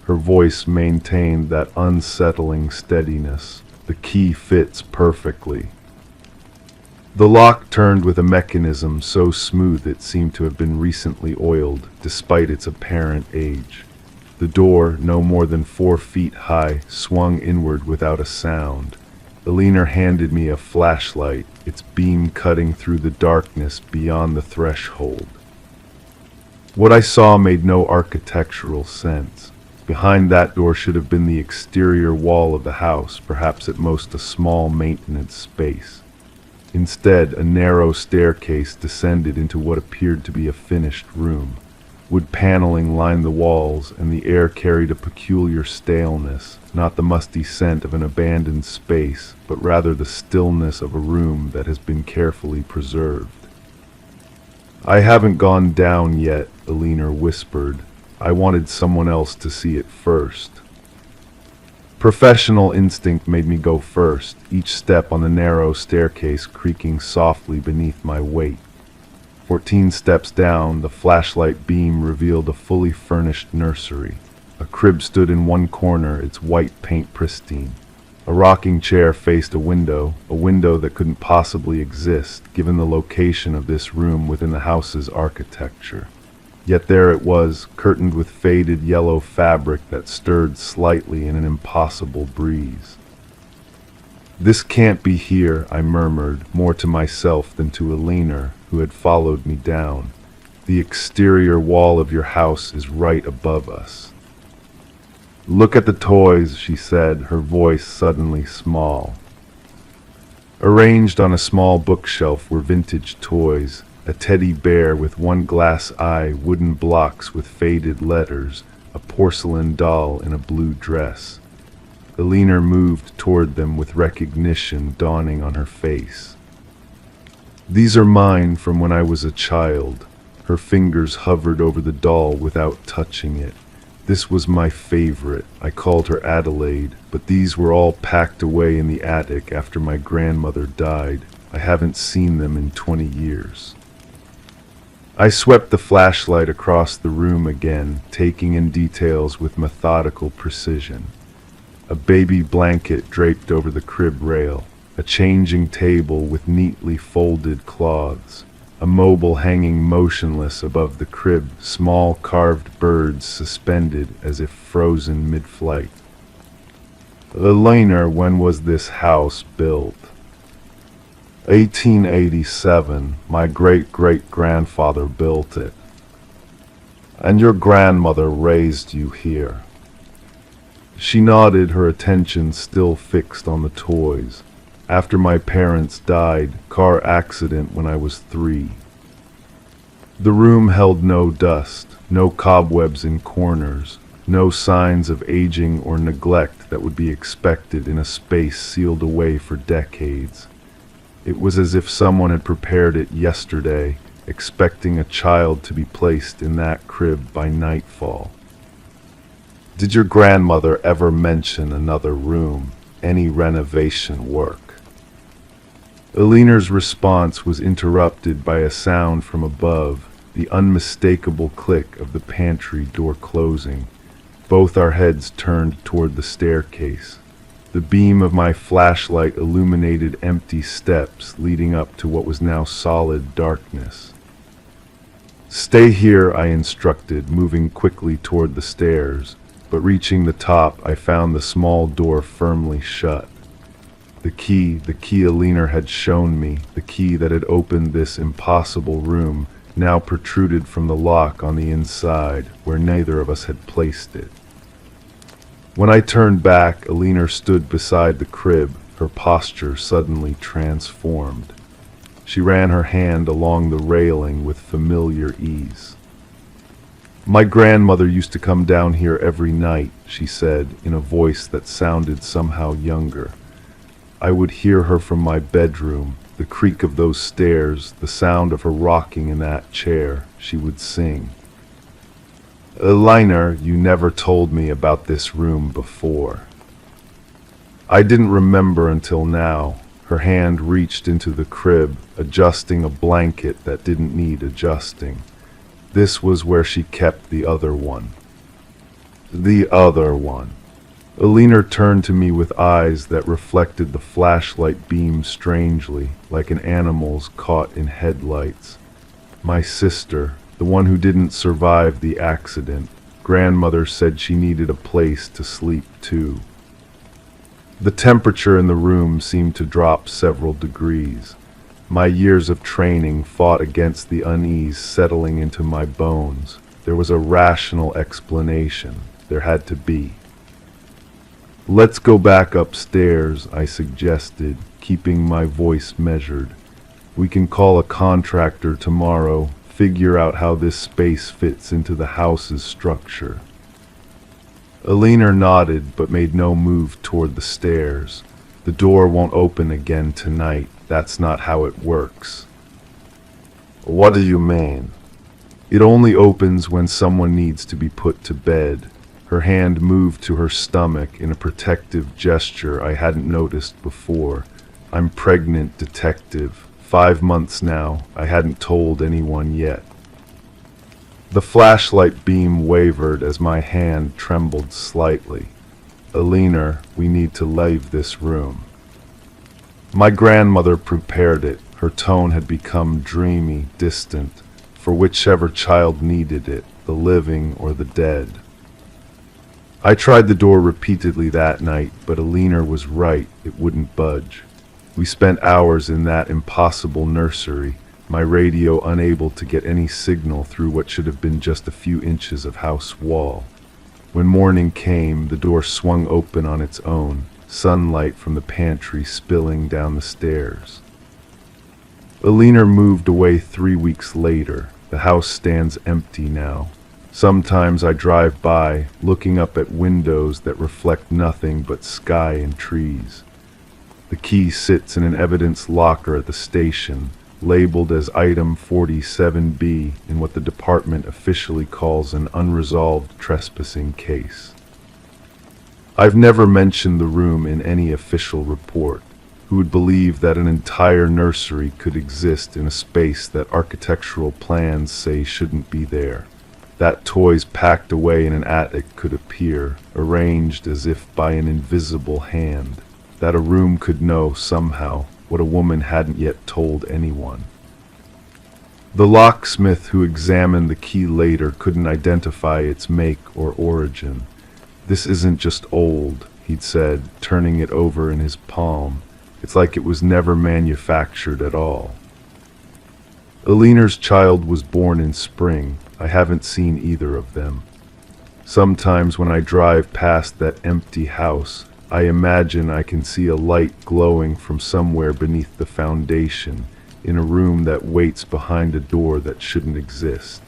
Her voice maintained that unsettling steadiness. The key fits perfectly. The lock turned with a mechanism so smooth it seemed to have been recently oiled, despite its apparent age. The door, no more than 4 feet high, swung inward without a sound. Aliner handed me a flashlight, its beam cutting through the darkness beyond the threshold. What I saw made no architectural sense. Behind that door should have been the exterior wall of the house, perhaps at most a small maintenance space. Instead, a narrow staircase descended into what appeared to be a finished room. Wood paneling lined the walls, and the air carried a peculiar staleness, not the musty scent of an abandoned space, but rather the stillness of a room that has been carefully preserved. "I haven't gone down yet," Aliner whispered. "I wanted someone else to see it first." Professional instinct made me go first, each step on the narrow staircase creaking softly beneath my weight. 14 steps down, the flashlight beam revealed a fully furnished nursery. A crib stood in one corner, its white paint pristine. A rocking chair faced a window that couldn't possibly exist, given the location of this room within the house's architecture. Yet there it was, curtained with faded yellow fabric that stirred slightly in an impossible breeze. "This can't be here," I murmured, more to myself than to Aliner, who had followed me down. "The exterior wall of your house is right above us." "Look at the toys," she said, her voice suddenly small. Arranged on a small bookshelf were vintage toys, a teddy bear with one glass eye, wooden blocks with faded letters, a porcelain doll in a blue dress. Aliner moved toward them with recognition dawning on her face. "These are mine from when I was a child." Her fingers hovered over the doll without touching it. "This was my favorite. I called her Adelaide, but these were all packed away in the attic after my grandmother died. I haven't seen them in 20 years. I swept the flashlight across the room again, taking in details with methodical precision. A baby blanket draped over the crib rail, a changing table with neatly folded cloths, a mobile hanging motionless above the crib, small carved birds suspended as if frozen mid-flight. "Aliner, when was this house built?" 1887, my great-great-grandfather built it. "And your grandmother raised you here?" She nodded, her attention still fixed on the toys. "After my parents died, car accident when I was 3. The room held no dust, no cobwebs in corners, no signs of aging or neglect that would be expected in a space sealed away for decades. It was as if someone had prepared it yesterday, expecting a child to be placed in that crib by nightfall. "Did your grandmother ever mention another room, any renovation work?" Aliner's response was interrupted by a sound from above, the unmistakable click of the pantry door closing. both our heads turned toward the staircase. The beam of my flashlight illuminated empty steps leading up to what was now solid darkness. "Stay here," I instructed, moving quickly toward the stairs, but reaching the top, I found the small door firmly shut. The key Alina had shown me, the key that had opened this impossible room, now protruded from the lock on the inside, where neither of us had placed it. When I turned back, Alina stood beside the crib, her posture suddenly transformed. She ran her hand along the railing with familiar ease. "My grandmother used to come down here every night," she said, in a voice that sounded somehow younger. "I would hear her from my bedroom, the creak of those stairs, the sound of her rocking in that chair. She would sing. Alina, you never told me about this room before." I didn't remember until now. Her hand reached into the crib, adjusting a blanket that didn't need adjusting. This was where she kept the other one. The other one. Alina turned to me with eyes that reflected the flashlight beam strangely, like an animal's caught in headlights. "My sister, the one who didn't survive the accident. Grandmother said she needed a place to sleep too." The temperature in the room seemed to drop several degrees. My years of training fought against the unease settling into my bones. There was a rational explanation. There had to be. "Let's go back upstairs," I suggested, keeping my voice measured. "We can call a contractor tomorrow, figure out how this space fits into the house's structure." Alina nodded but made no move toward the stairs. "The door won't open again tonight. That's not how it works." "What do you mean?" "It only opens when someone needs to be put to bed." Her hand moved to her stomach in a protective gesture I hadn't noticed before. "I'm pregnant, detective. 5 months now. I hadn't told anyone yet." The flashlight beam wavered as my hand trembled slightly. "Alina, we need to leave this room." My grandmother prepared it. Her tone had become dreamy, distant, for whichever child needed it, the living or the dead. I tried the door repeatedly that night, but Alina was right, it wouldn't budge. We spent hours in that impossible nursery, my radio unable to get any signal through what should have been just a few inches of house wall. When morning came, the door swung open on its own, sunlight from the pantry spilling down the stairs. Alina moved away 3 weeks later. The house stands empty now. Sometimes I drive by, looking up at windows that reflect nothing but sky and trees. The key sits in an evidence locker at the station, labeled as item 47B in what the department officially calls an unresolved trespassing case. I've never mentioned the room in any official report. Who would believe that an entire nursery could exist in a space that architectural plans say shouldn't be there? That toys packed away in an attic could appear, arranged as if by an invisible hand. That a room could know, somehow, what a woman hadn't yet told anyone. The locksmith who examined the key later couldn't identify its make or origin. "This isn't just old," he'd said, turning it over in his palm. "It's like it was never manufactured at all." Alina's child was born in spring. I haven't seen either of them. Sometimes when I drive past that empty house, I imagine I can see a light glowing from somewhere beneath the foundation, in a room that waits behind a door that shouldn't exist.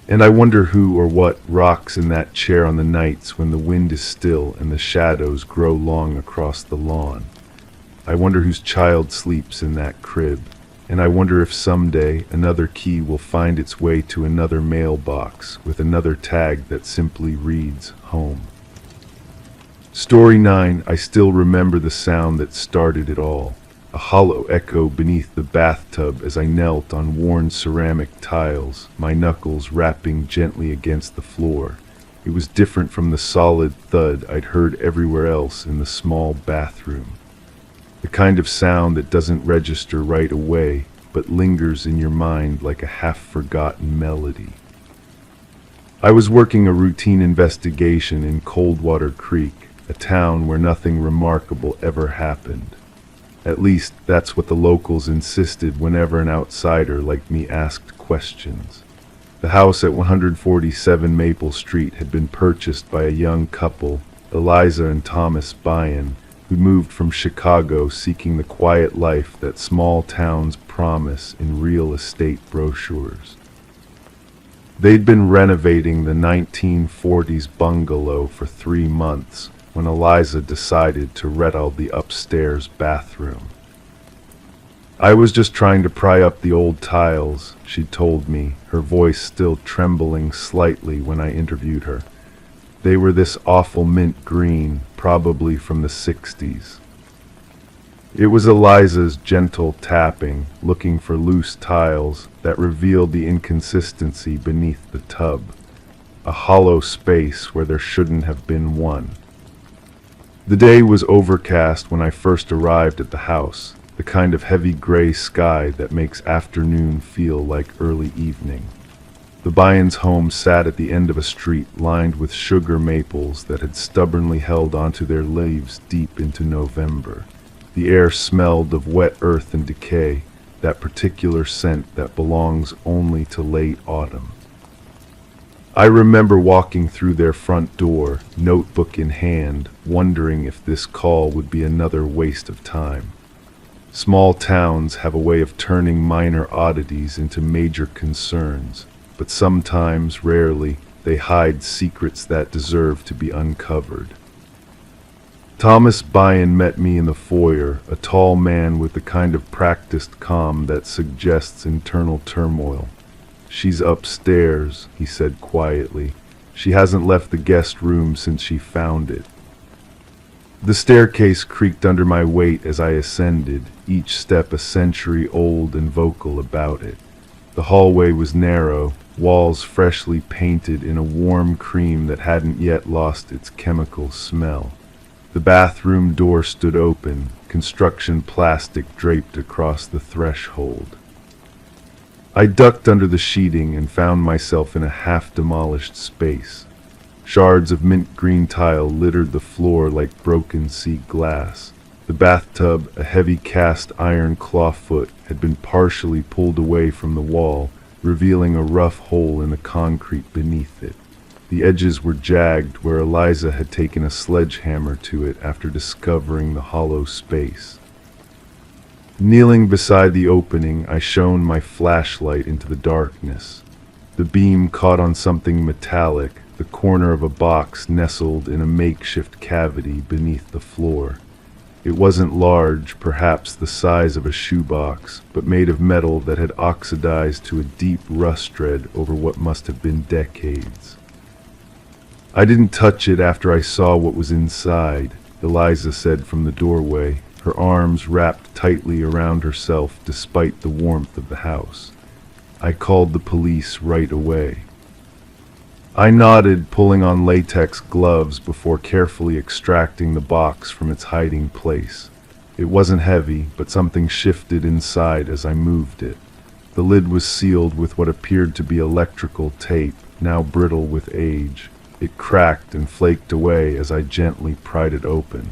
And I wonder who or what rocks in that chair on the nights when the wind is still and the shadows grow long across the lawn. I wonder whose child sleeps in that crib. And I wonder if someday another key will find its way to another mailbox with another tag that simply reads home. Story 9, I still remember the sound that started it all. A hollow echo beneath the bathtub as I knelt on worn ceramic tiles, my knuckles rapping gently against the floor. It was different from the solid thud I'd heard everywhere else in the small bathroom. The kind of sound that doesn't register right away, but lingers in your mind like a half-forgotten melody. I was working a routine investigation in Coldwater Creek, a town where nothing remarkable ever happened. At least, that's what the locals insisted whenever an outsider like me asked questions. The house at 147 Maple Street had been purchased by a young couple, Eliza and Thomas Byen, who moved from Chicago seeking the quiet life that small towns promise in real estate brochures. They'd been renovating the 1940s bungalow for 3 months when Eliza decided to remodel the upstairs bathroom. I was just trying to pry up the old tiles, she told me, her voice still trembling slightly when I interviewed her. They were this awful mint green, probably from the 60s. It was Eliza's gentle tapping, looking for loose tiles, that revealed the inconsistency beneath the tub, a hollow space where there shouldn't have been one. The day was overcast when I first arrived at the house, the kind of heavy gray sky that makes afternoon feel like early evening. The Byans' home sat at the end of a street lined with sugar maples that had stubbornly held onto their leaves deep into November. The air smelled of wet earth and decay, that particular scent that belongs only to late autumn. I remember walking through their front door, notebook in hand, wondering if this call would be another waste of time. Small towns have a way of turning minor oddities into major concerns, but sometimes, rarely, they hide secrets that deserve to be uncovered. Thomas Byen met me in the foyer, a tall man with the kind of practiced calm that suggests internal turmoil. "She's upstairs," he said quietly. "She hasn't left the guest room since she found it." The staircase creaked under my weight as I ascended, each step a century old and vocal about it. The hallway was narrow, walls freshly painted in a warm cream that hadn't yet lost its chemical smell. The bathroom door stood open, construction plastic draped across the threshold. I ducked under the sheeting and found myself in a half-demolished space. Shards of mint green tile littered the floor like broken sea glass. The bathtub, a heavy cast iron clawfoot, had been partially pulled away from the wall, revealing a rough hole in the concrete beneath it. The edges were jagged where Eliza had taken a sledgehammer to it after discovering the hollow space. Kneeling beside the opening, I shone my flashlight into the darkness. The beam caught on something metallic, the corner of a box nestled in a makeshift cavity beneath the floor. It wasn't large, perhaps the size of a shoebox, but made of metal that had oxidized to a deep rust red over what must have been decades. "I didn't touch it after I saw what was inside," Eliza said from the doorway, her arms wrapped tightly around herself despite the warmth of the house. "I called the police right away." I nodded, pulling on latex gloves before carefully extracting the box from its hiding place. It wasn't heavy, but something shifted inside as I moved it. The lid was sealed with what appeared to be electrical tape, now brittle with age. It cracked and flaked away as I gently pried it open.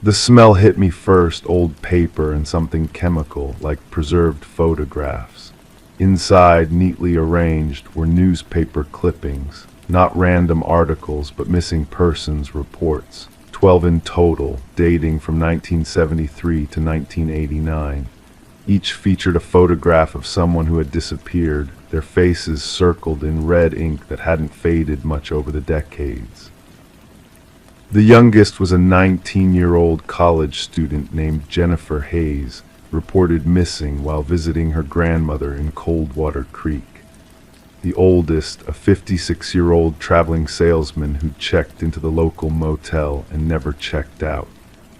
The smell hit me first, old paper and something chemical, like preserved photographs. Inside, neatly arranged, were newspaper clippings, not random articles but missing persons reports, 12 in total, dating from 1973 to 1989. Each featured a photograph of someone who had disappeared, their faces circled in red ink that hadn't faded much over the decades. The youngest was a 19-year-old college student named Jennifer Hayes, reported missing while visiting her grandmother in Coldwater Creek. The oldest, a 56-year-old traveling salesman who checked into the local motel and never checked out.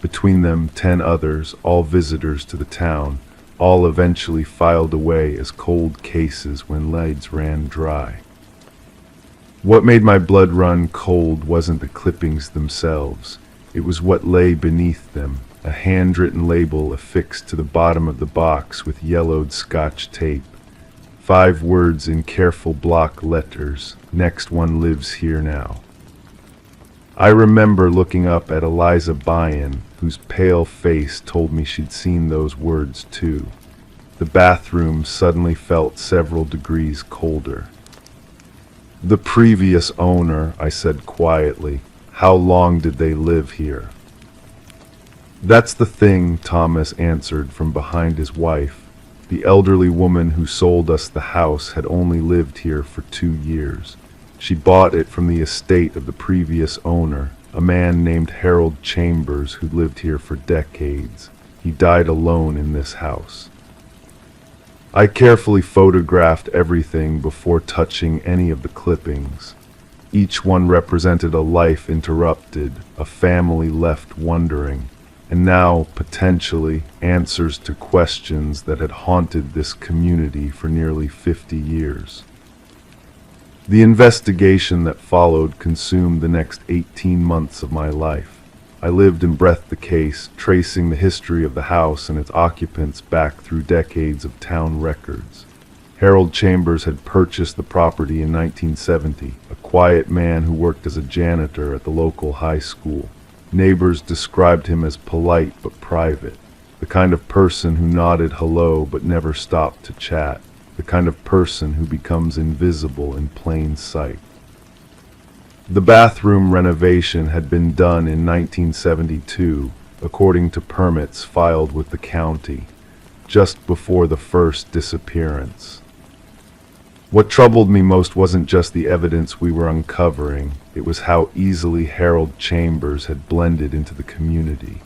Between them, 10 others, all visitors to the town, all eventually filed away as cold cases when leads ran dry. What made my blood run cold wasn't the clippings themselves. It was what lay beneath them, a handwritten label affixed to the bottom of the box with yellowed Scotch tape. 5 words in careful block letters. Next one lives here now. I remember looking up at Eliza Byen, whose pale face told me she'd seen those words too. The bathroom suddenly felt several degrees colder. "The previous owner," I said quietly. "How long did they live here?" "That's the thing," Thomas answered from behind his wife. "The elderly woman who sold us the house had only lived here for 2 years. She bought it from the estate of the previous owner, a man named Harold Chambers, who lived here for decades. He died alone in this house." I carefully photographed everything before touching any of the clippings. Each one represented a life interrupted, a family left wondering, and now, potentially, answers to questions that had haunted this community for nearly 50 years. The investigation that followed consumed the next 18 months of my life. I lived and breathed the case, tracing the history of the house and its occupants back through decades of town records. Harold Chambers had purchased the property in 1970, a quiet man who worked as a janitor at the local high school. Neighbors described him as polite but private, the kind of person who nodded hello but never stopped to chat, the kind of person who becomes invisible in plain sight. The bathroom renovation had been done in 1972, according to permits filed with the county, just before the first disappearance. What troubled me most wasn't just the evidence we were uncovering, it was how easily Harold Chambers had blended into the community.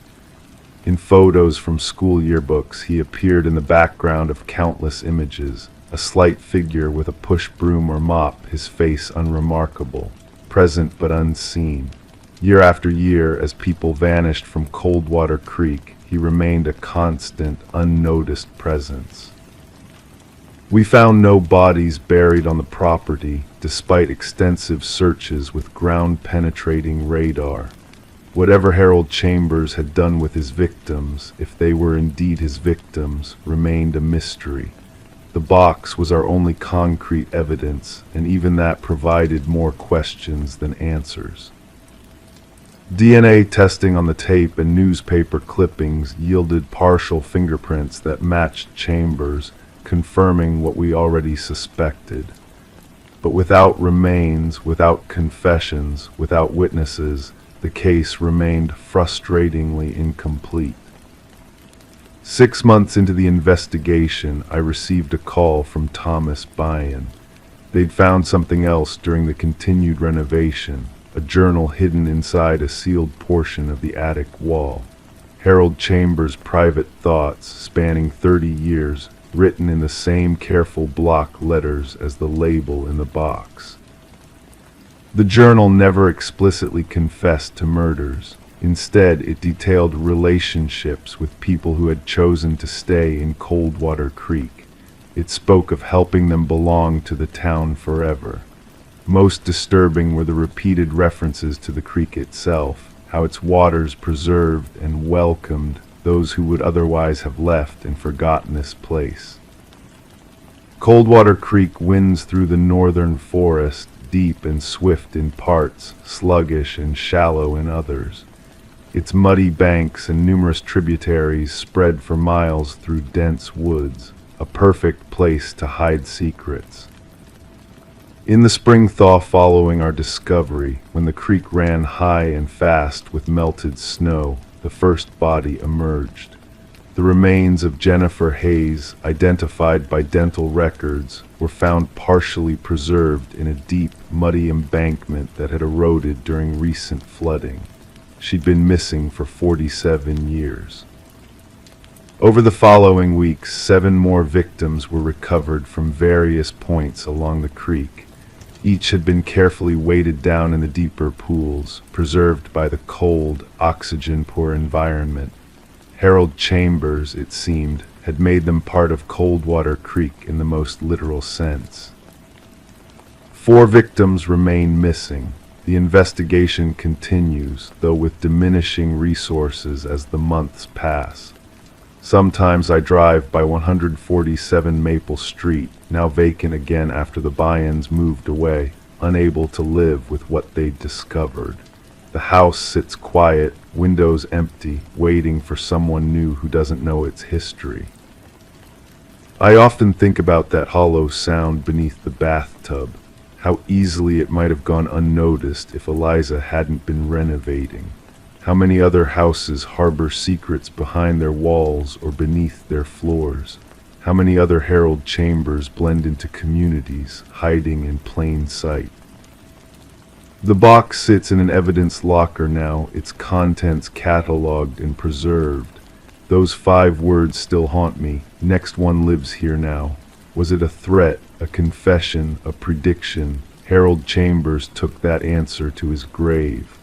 In photos from school yearbooks, he appeared in the background of countless images, a slight figure with a push broom or mop, his face unremarkable, present but unseen. Year after year, as people vanished from Coldwater Creek, he remained a constant, unnoticed presence. We found no bodies buried on the property, despite extensive searches with ground-penetrating radar. Whatever Harold Chambers had done with his victims, if they were indeed his victims, remained a mystery. The box was our only concrete evidence, and even that provided more questions than answers. DNA testing on the tape and newspaper clippings yielded partial fingerprints that matched Chambers, confirming what we already suspected. But without remains, without confessions, without witnesses, the case remained frustratingly incomplete. 6 months into the investigation, I received a call from Thomas Byen. They'd found something else during the continued renovation, a journal hidden inside a sealed portion of the attic wall. Harold Chambers' private thoughts, spanning 30 years, written in the same careful block letters as the label in the box. The journal never explicitly confessed to murders. Instead, it detailed relationships with people who had chosen to stay in Coldwater Creek. It spoke of helping them belong to the town forever. Most disturbing were the repeated references to the creek itself, how its waters preserved and welcomed those who would otherwise have left and forgotten this place. Coldwater Creek winds through the northern forest, deep and swift in parts, sluggish and shallow in others. Its muddy banks and numerous tributaries spread for miles through dense woods, a perfect place to hide secrets. In the spring thaw following our discovery, when the creek ran high and fast with melted snow, the first body emerged. The remains of Jennifer Hayes, identified by dental records, were found partially preserved in a deep, muddy embankment that had eroded during recent flooding. She'd been missing for 47 years. Over the following weeks, 7 more victims were recovered from various points along the creek. Each had been carefully weighted down in the deeper pools, preserved by the cold, oxygen-poor environment. Harold Chambers, it seemed, had made them part of Coldwater Creek in the most literal sense. 4 victims remain missing. The investigation continues, though with diminishing resources as the months pass. Sometimes I drive by 147 Maple Street, now vacant again after the Byans moved away, unable to live with what they'd discovered. The house sits quiet, windows empty, waiting for someone new who doesn't know its history. I often think about that hollow sound beneath the bathtub, how easily it might have gone unnoticed if Eliza hadn't been renovating. How many other houses harbor secrets behind their walls or beneath their floors? How many other Herald chambers blend into communities, hiding in plain sight? The box sits in an evidence locker now, its contents cataloged and preserved. Those 5 words still haunt me. Next one lives here now. Was it a threat, a confession, a prediction? Harold Chambers took that answer to his grave.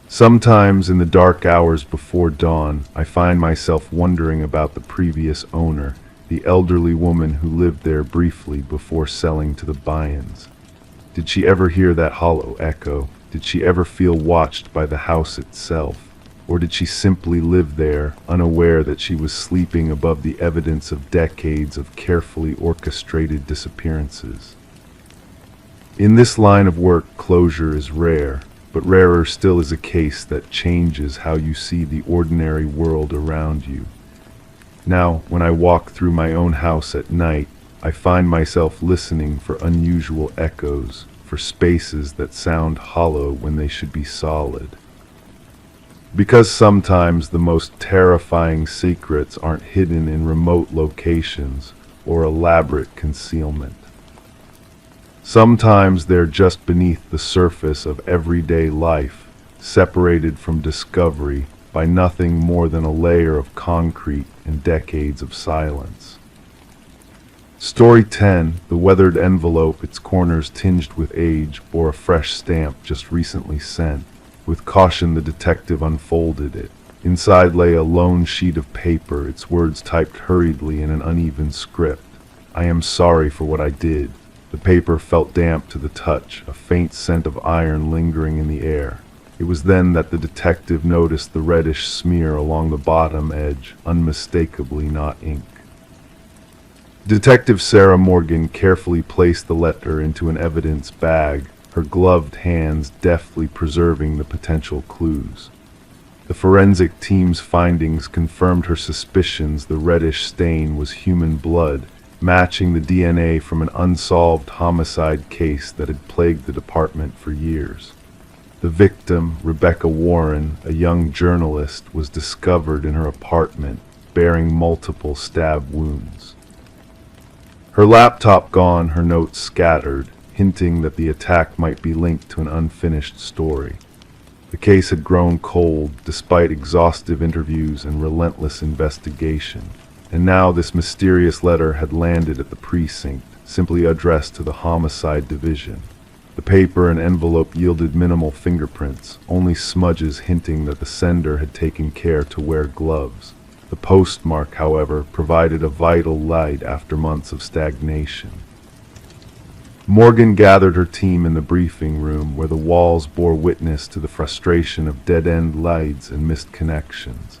Sometimes in the dark hours before dawn, I find myself wondering about the previous owner, the elderly woman who lived there briefly before selling to the Byans. Did she ever hear that hollow echo? Did she ever feel watched by the house itself? Or did she simply live there, unaware that she was sleeping above the evidence of decades of carefully orchestrated disappearances? In this line of work, closure is rare, but rarer still is a case that changes how you see the ordinary world around you. Now, when I walk through my own house at night, I find myself listening for unusual echoes, for spaces that sound hollow when they should be solid. Because sometimes the most terrifying secrets aren't hidden in remote locations or elaborate concealment. Sometimes they're just beneath the surface of everyday life, separated from discovery by nothing more than a layer of concrete and decades of silence. Story 10, the weathered envelope, its corners tinged with age, bore a fresh stamp just recently sent. With caution, the detective unfolded it. Inside lay a lone sheet of paper, its words typed hurriedly in an uneven script. I am sorry for what I did. The paper felt damp to the touch, a faint scent of iron lingering in the air. It was then that the detective noticed the reddish smear along the bottom edge, unmistakably not ink. Detective Sarah Morgan carefully placed the letter into an evidence bag, her gloved hands deftly preserving the potential clues. The forensic team's findings confirmed her suspicions the reddish stain was human blood, matching the DNA from an unsolved homicide case that had plagued the department for years. The victim, Rebecca Warren, a young journalist, was discovered in her apartment, bearing multiple stab wounds. Her laptop gone, her notes scattered, hinting that the attack might be linked to an unfinished story. The case had grown cold, despite exhaustive interviews and relentless investigation. And now this mysterious letter had landed at the precinct, simply addressed to the homicide division. The paper and envelope yielded minimal fingerprints, only smudges hinting that the sender had taken care to wear gloves. The postmark, however, provided a vital light after months of stagnation. Morgan gathered her team in the briefing room, where the walls bore witness to the frustration of dead-end lights and missed connections.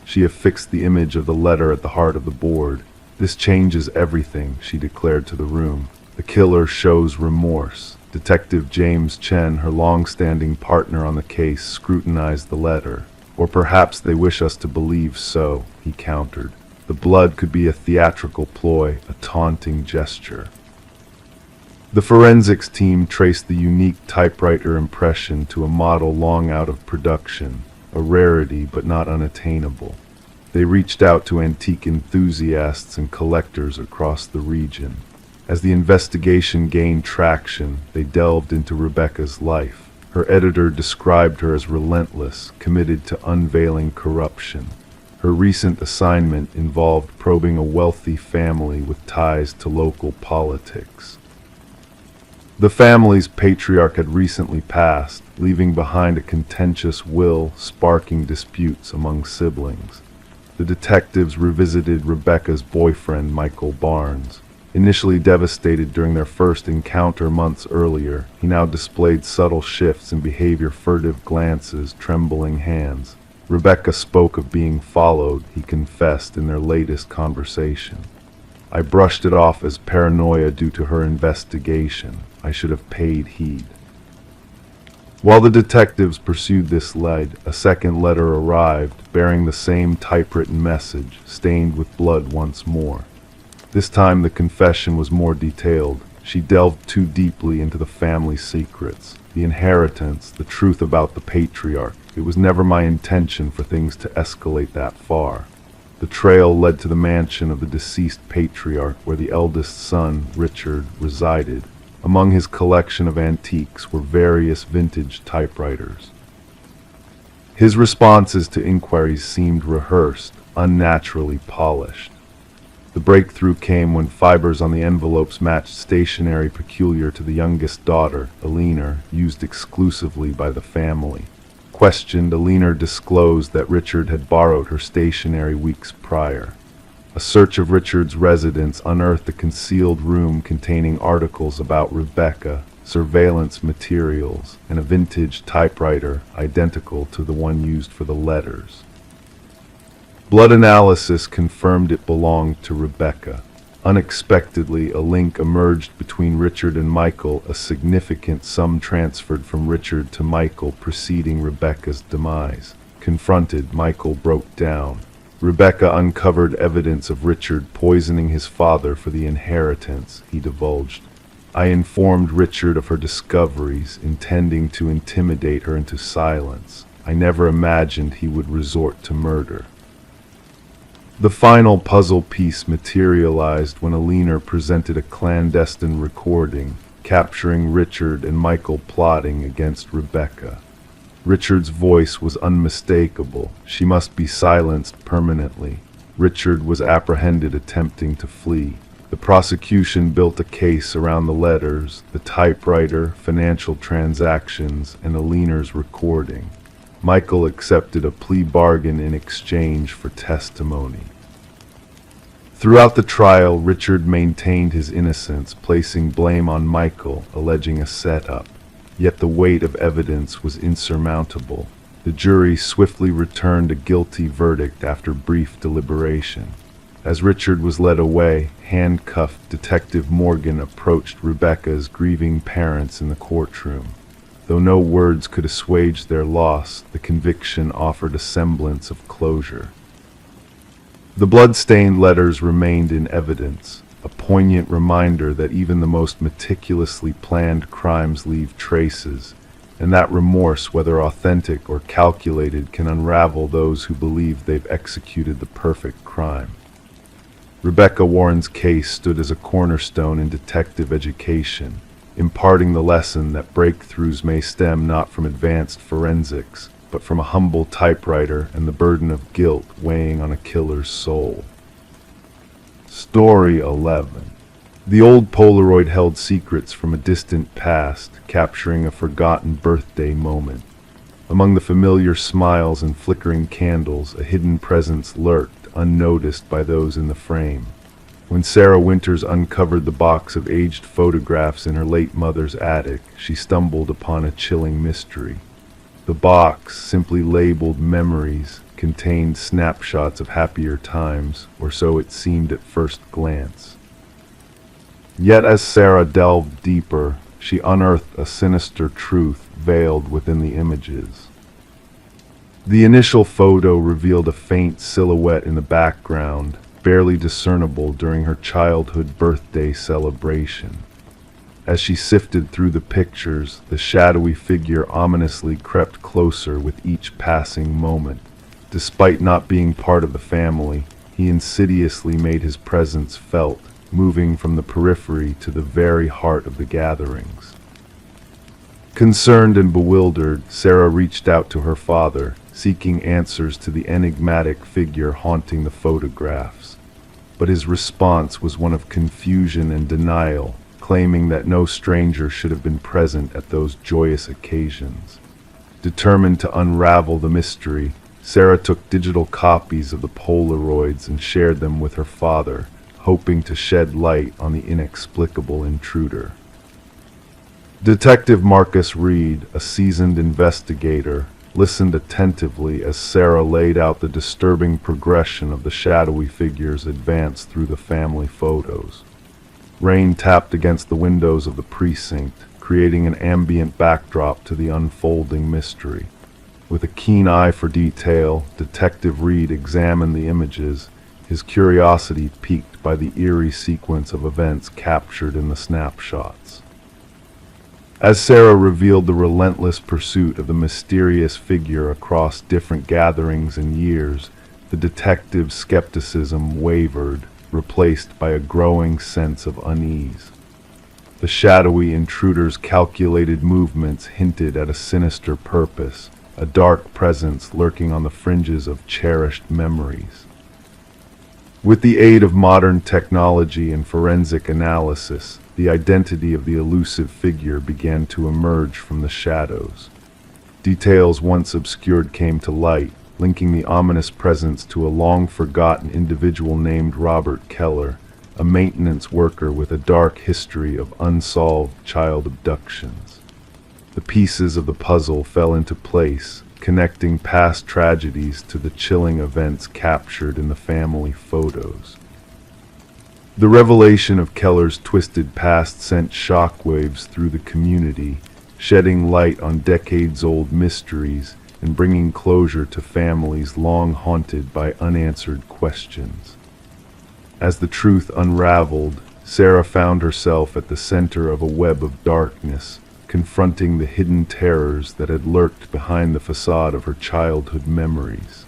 She affixed the image of the letter at the heart of the board. This changes everything, she declared to the room. The killer shows remorse. Detective James Chen, her long-standing partner on the case, scrutinized the letter. Or perhaps they wish us to believe so, he countered. The blood could be a theatrical ploy, a taunting gesture. The forensics team traced the unique typewriter impression to a model long out of production, a rarity but not unattainable. They reached out to antique enthusiasts and collectors across the region. As the investigation gained traction, they delved into Rebecca's life. Her editor described her as relentless, committed to unveiling corruption. Her recent assignment involved probing a wealthy family with ties to local politics. The family's patriarch had recently passed, leaving behind a contentious will sparking disputes among siblings. The detectives revisited Rebecca's boyfriend, Michael Barnes. Initially devastated during their first encounter months earlier, he now displayed subtle shifts in behavior, furtive glances, trembling hands. Rebecca spoke of being followed, he confessed in their latest conversation. I brushed it off as paranoia due to her investigation. I should have paid heed. While the detectives pursued this lead, a second letter arrived, bearing the same typewritten message, stained with blood once more. This time the confession was more detailed. She delved too deeply into the family secrets, the inheritance, the truth about the patriarch. It was never my intention for things to escalate that far. The trail led to the mansion of the deceased patriarch, where the eldest son, Richard, resided. Among his collection of antiques were various vintage typewriters. His responses to inquiries seemed rehearsed, unnaturally polished. The breakthrough came when fibers on the envelopes matched stationery peculiar to the youngest daughter, Alina, used exclusively by the family. Questioned, Alina disclosed that Richard had borrowed her stationery weeks prior. A search of Richard's residence unearthed a concealed room containing articles about Rebecca, surveillance materials, and a vintage typewriter identical to the one used for the letters. Blood analysis confirmed it belonged to Rebecca. Unexpectedly, a link emerged between Richard and Michael, a significant sum transferred from Richard to Michael preceding Rebecca's demise. Confronted, Michael broke down. Rebecca uncovered evidence of Richard poisoning his father for the inheritance, he divulged. I informed Richard of her discoveries, intending to intimidate her into silence. I never imagined he would resort to murder. The final puzzle piece materialized when Alina presented a clandestine recording, capturing Richard and Michael plotting against Rebecca. Richard's voice was unmistakable. She must be silenced permanently. Richard was apprehended attempting to flee. The prosecution built a case around the letters, the typewriter, financial transactions, and Alina's recording. Michael accepted a plea bargain in exchange for testimony. Throughout the trial, Richard maintained his innocence, placing blame on Michael, alleging a setup. Yet the weight of evidence was insurmountable. The jury swiftly returned a guilty verdict after brief deliberation. As Richard was led away, handcuffed, Detective Morgan approached Rebecca's grieving parents in the courtroom. Though no words could assuage their loss, the conviction offered a semblance of closure. The blood-stained letters remained in evidence, a poignant reminder that even the most meticulously planned crimes leave traces, and that remorse, whether authentic or calculated, can unravel those who believe they've executed the perfect crime. Rebecca Warren's case stood as a cornerstone in detective education, imparting the lesson that breakthroughs may stem not from advanced forensics, but from a humble typewriter and the burden of guilt weighing on a killer's soul. Story 11. The old Polaroid held secrets from a distant past, capturing a forgotten birthday moment. Among the familiar smiles and flickering candles, a hidden presence lurked, unnoticed by those in the frame. When Sarah Winters uncovered the box of aged photographs in her late mother's attic, she stumbled upon a chilling mystery. The box, simply labeled Memories, contained snapshots of happier times, or so it seemed at first glance. Yet as Sarah delved deeper, she unearthed a sinister truth veiled within the images. The initial photo revealed a faint silhouette in the background, barely discernible during her childhood birthday celebration. As she sifted through the pictures, the shadowy figure ominously crept closer with each passing moment. Despite not being part of the family, he insidiously made his presence felt, moving from the periphery to the very heart of the gatherings. Concerned and bewildered, Sarah reached out to her father, seeking answers to the enigmatic figure haunting the photographs. But his response was one of confusion and denial, claiming that no stranger should have been present at those joyous occasions. Determined to unravel the mystery, Sarah took digital copies of the Polaroids and shared them with her father, hoping to shed light on the inexplicable intruder. Detective Marcus Reed, a seasoned investigator, listened attentively as Sarah laid out the disturbing progression of the shadowy figure's advance through the family photos. Rain tapped against the windows of the precinct, creating an ambient backdrop to the unfolding mystery. With a keen eye for detail, Detective Reed examined the images, his curiosity piqued by the eerie sequence of events captured in the snapshots. As Sarah revealed the relentless pursuit of the mysterious figure across different gatherings and years, the detective's skepticism wavered, replaced by a growing sense of unease. The shadowy intruder's calculated movements hinted at a sinister purpose, a dark presence lurking on the fringes of cherished memories. With the aid of modern technology and forensic analysis, the identity of the elusive figure began to emerge from the shadows. Details once obscured came to light, linking the ominous presence to a long-forgotten individual named Robert Keller, a maintenance worker with a dark history of unsolved child abductions. The pieces of the puzzle fell into place, connecting past tragedies to the chilling events captured in the family photos. The revelation of Keller's twisted past sent shockwaves through the community, shedding light on decades-old mysteries and bringing closure to families long haunted by unanswered questions. As the truth unraveled, Sarah found herself at the center of a web of darkness, confronting the hidden terrors that had lurked behind the facade of her childhood memories.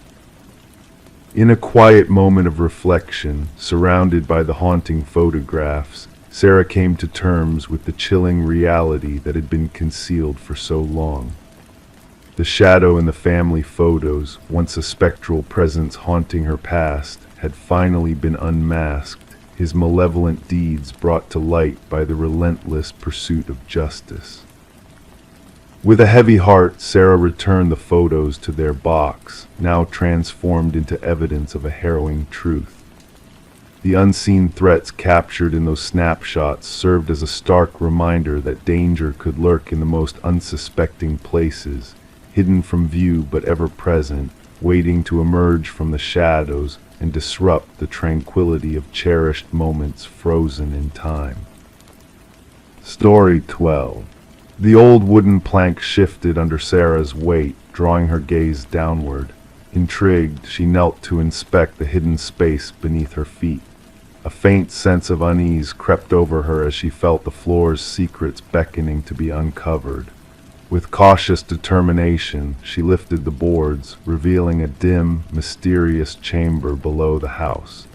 In a quiet moment of reflection, surrounded by the haunting photographs, Sarah came to terms with the chilling reality that had been concealed for so long. The shadow in the family photos, once a spectral presence haunting her past, had finally been unmasked, his malevolent deeds brought to light by the relentless pursuit of justice. With a heavy heart, Sarah returned the photos to their box, now transformed into evidence of a harrowing truth. The unseen threats captured in those snapshots served as a stark reminder that danger could lurk in the most unsuspecting places, hidden from view but ever present, waiting to emerge from the shadows and disrupt the tranquility of cherished moments frozen in time. Story 12. The old wooden plank shifted under Sarah's weight, drawing her gaze downward. Intrigued, she knelt to inspect the hidden space beneath her feet. A faint sense of unease crept over her as she felt the floor's secrets beckoning to be uncovered. With cautious determination, she lifted the boards, revealing a dim, mysterious chamber below the house.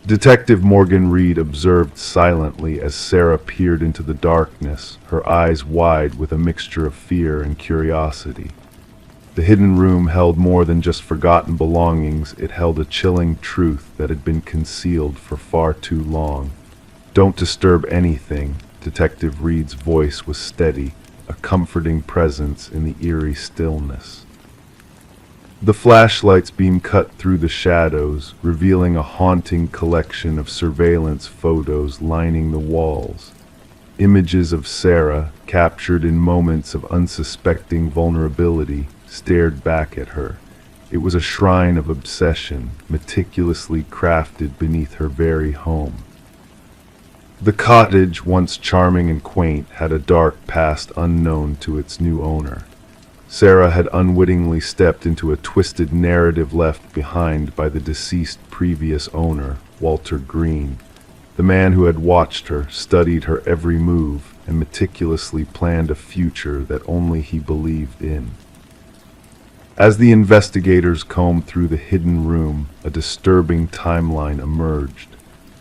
Detective Morgan Reed observed silently as Sarah peered into the darkness, her eyes wide with a mixture of fear and curiosity. The hidden room held more than just forgotten belongings, it held a chilling truth that had been concealed for far too long. "Don't disturb anything," Detective Reed's voice was steady, a comforting presence in the eerie stillness. The flashlight's beam cut through the shadows, revealing a haunting collection of surveillance photos lining the walls. Images of Sarah, captured in moments of unsuspecting vulnerability, stared back at her. It was a shrine of obsession, meticulously crafted beneath her very home. The cottage, once charming and quaint, had a dark past unknown to its new owner. Sarah had unwittingly stepped into a twisted narrative left behind by the deceased previous owner, Walter Green, the man who had watched her, studied her every move, and meticulously planned a future that only he believed in. As the investigators combed through the hidden room, a disturbing timeline emerged.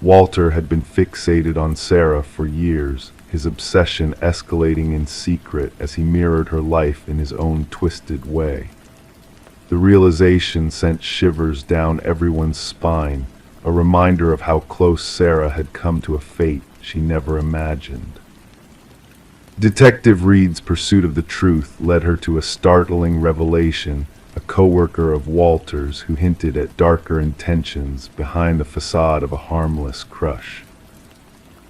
Walter had been fixated on Sarah for years, his obsession escalating in secret as he mirrored her life in his own twisted way. The realization sent shivers down everyone's spine, a reminder of how close Sarah had come to a fate she never imagined. Detective Reed's pursuit of the truth led her to a startling revelation, a coworker of Walter's who hinted at darker intentions behind the facade of a harmless crush.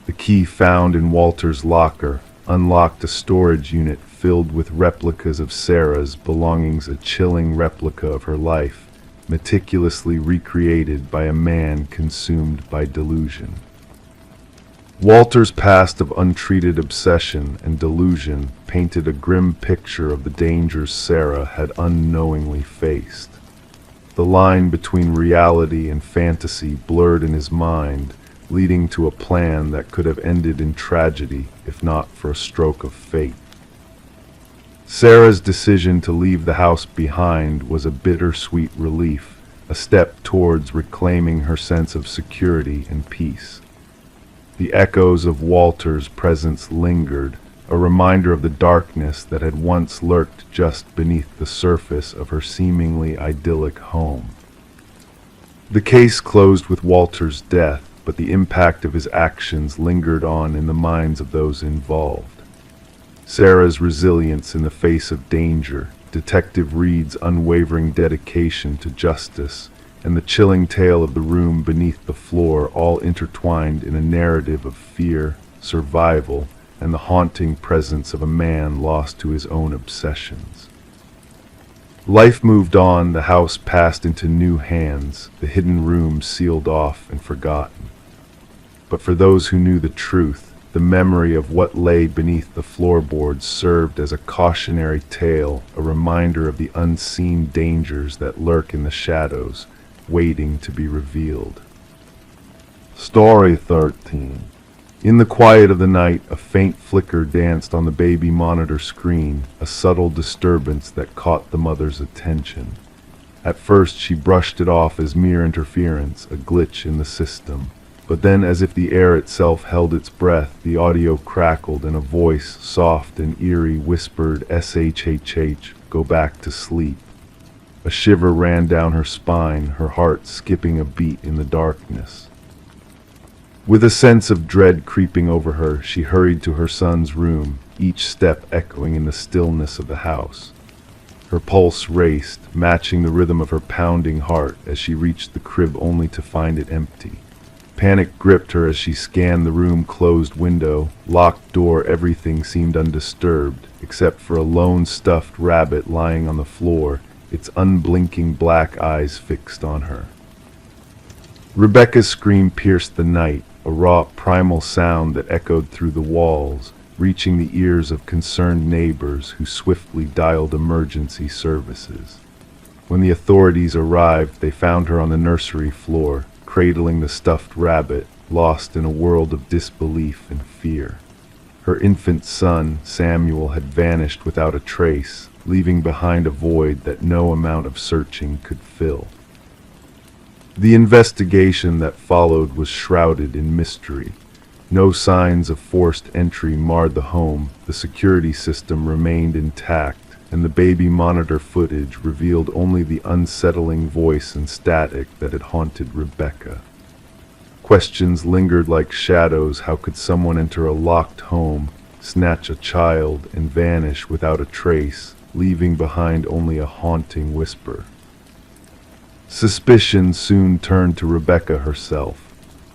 The key found in Walter's locker unlocked a storage unit filled with replicas of Sarah's belongings, a chilling replica of her life, meticulously recreated by a man consumed by delusion. Walter's past of untreated obsession and delusion painted a grim picture of the dangers Sarah had unknowingly faced. The line between reality and fantasy blurred in his mind, leading to a plan that could have ended in tragedy if not for a stroke of fate. Sarah's decision to leave the house behind was a bittersweet relief, a step towards reclaiming her sense of security and peace. The echoes of Walter's presence lingered, a reminder of the darkness that had once lurked just beneath the surface of her seemingly idyllic home. The case closed with Walter's death, but the impact of his actions lingered on in the minds of those involved. Sarah's resilience in the face of danger, Detective Reed's unwavering dedication to justice, and the chilling tale of the room beneath the floor all intertwined in a narrative of fear, survival, and the haunting presence of a man lost to his own obsessions. Life moved on, the house passed into new hands, the hidden room sealed off and forgotten. But for those who knew the truth, the memory of what lay beneath the floorboards served as a cautionary tale, a reminder of the unseen dangers that lurk in the shadows, waiting to be revealed. Story 13. In the quiet of the night, a faint flicker danced on the baby monitor screen, a subtle disturbance that caught the mother's attention. At first, she brushed it off as mere interference, a glitch in the system. But then, as if the air itself held its breath, the audio crackled and a voice, soft and eerie, whispered, "SHHH, go back to sleep." A shiver ran down her spine, her heart skipping a beat in the darkness. With a sense of dread creeping over her, she hurried to her son's room, each step echoing in the stillness of the house. Her pulse raced, matching the rhythm of her pounding heart as she reached the crib only to find it empty. Panic gripped her as she scanned the room-closed window, locked door. Everything seemed undisturbed, except for a lone stuffed rabbit lying on the floor, its unblinking black eyes fixed on her. Rebecca's scream pierced the night, a raw, primal sound that echoed through the walls, reaching the ears of concerned neighbors who swiftly dialed emergency services. When the authorities arrived, they found her on the nursery floor, cradling the stuffed rabbit, lost in a world of disbelief and fear. Her infant son, Samuel, had vanished without a trace, leaving behind a void that no amount of searching could fill. The investigation that followed was shrouded in mystery. No signs of forced entry marred the home, the security system remained intact, and the baby monitor footage revealed only the unsettling voice and static that had haunted Rebecca. Questions lingered like shadows. How could someone enter a locked home, snatch a child, and vanish without a trace, leaving behind only a haunting whisper? Suspicion soon turned to Rebecca herself.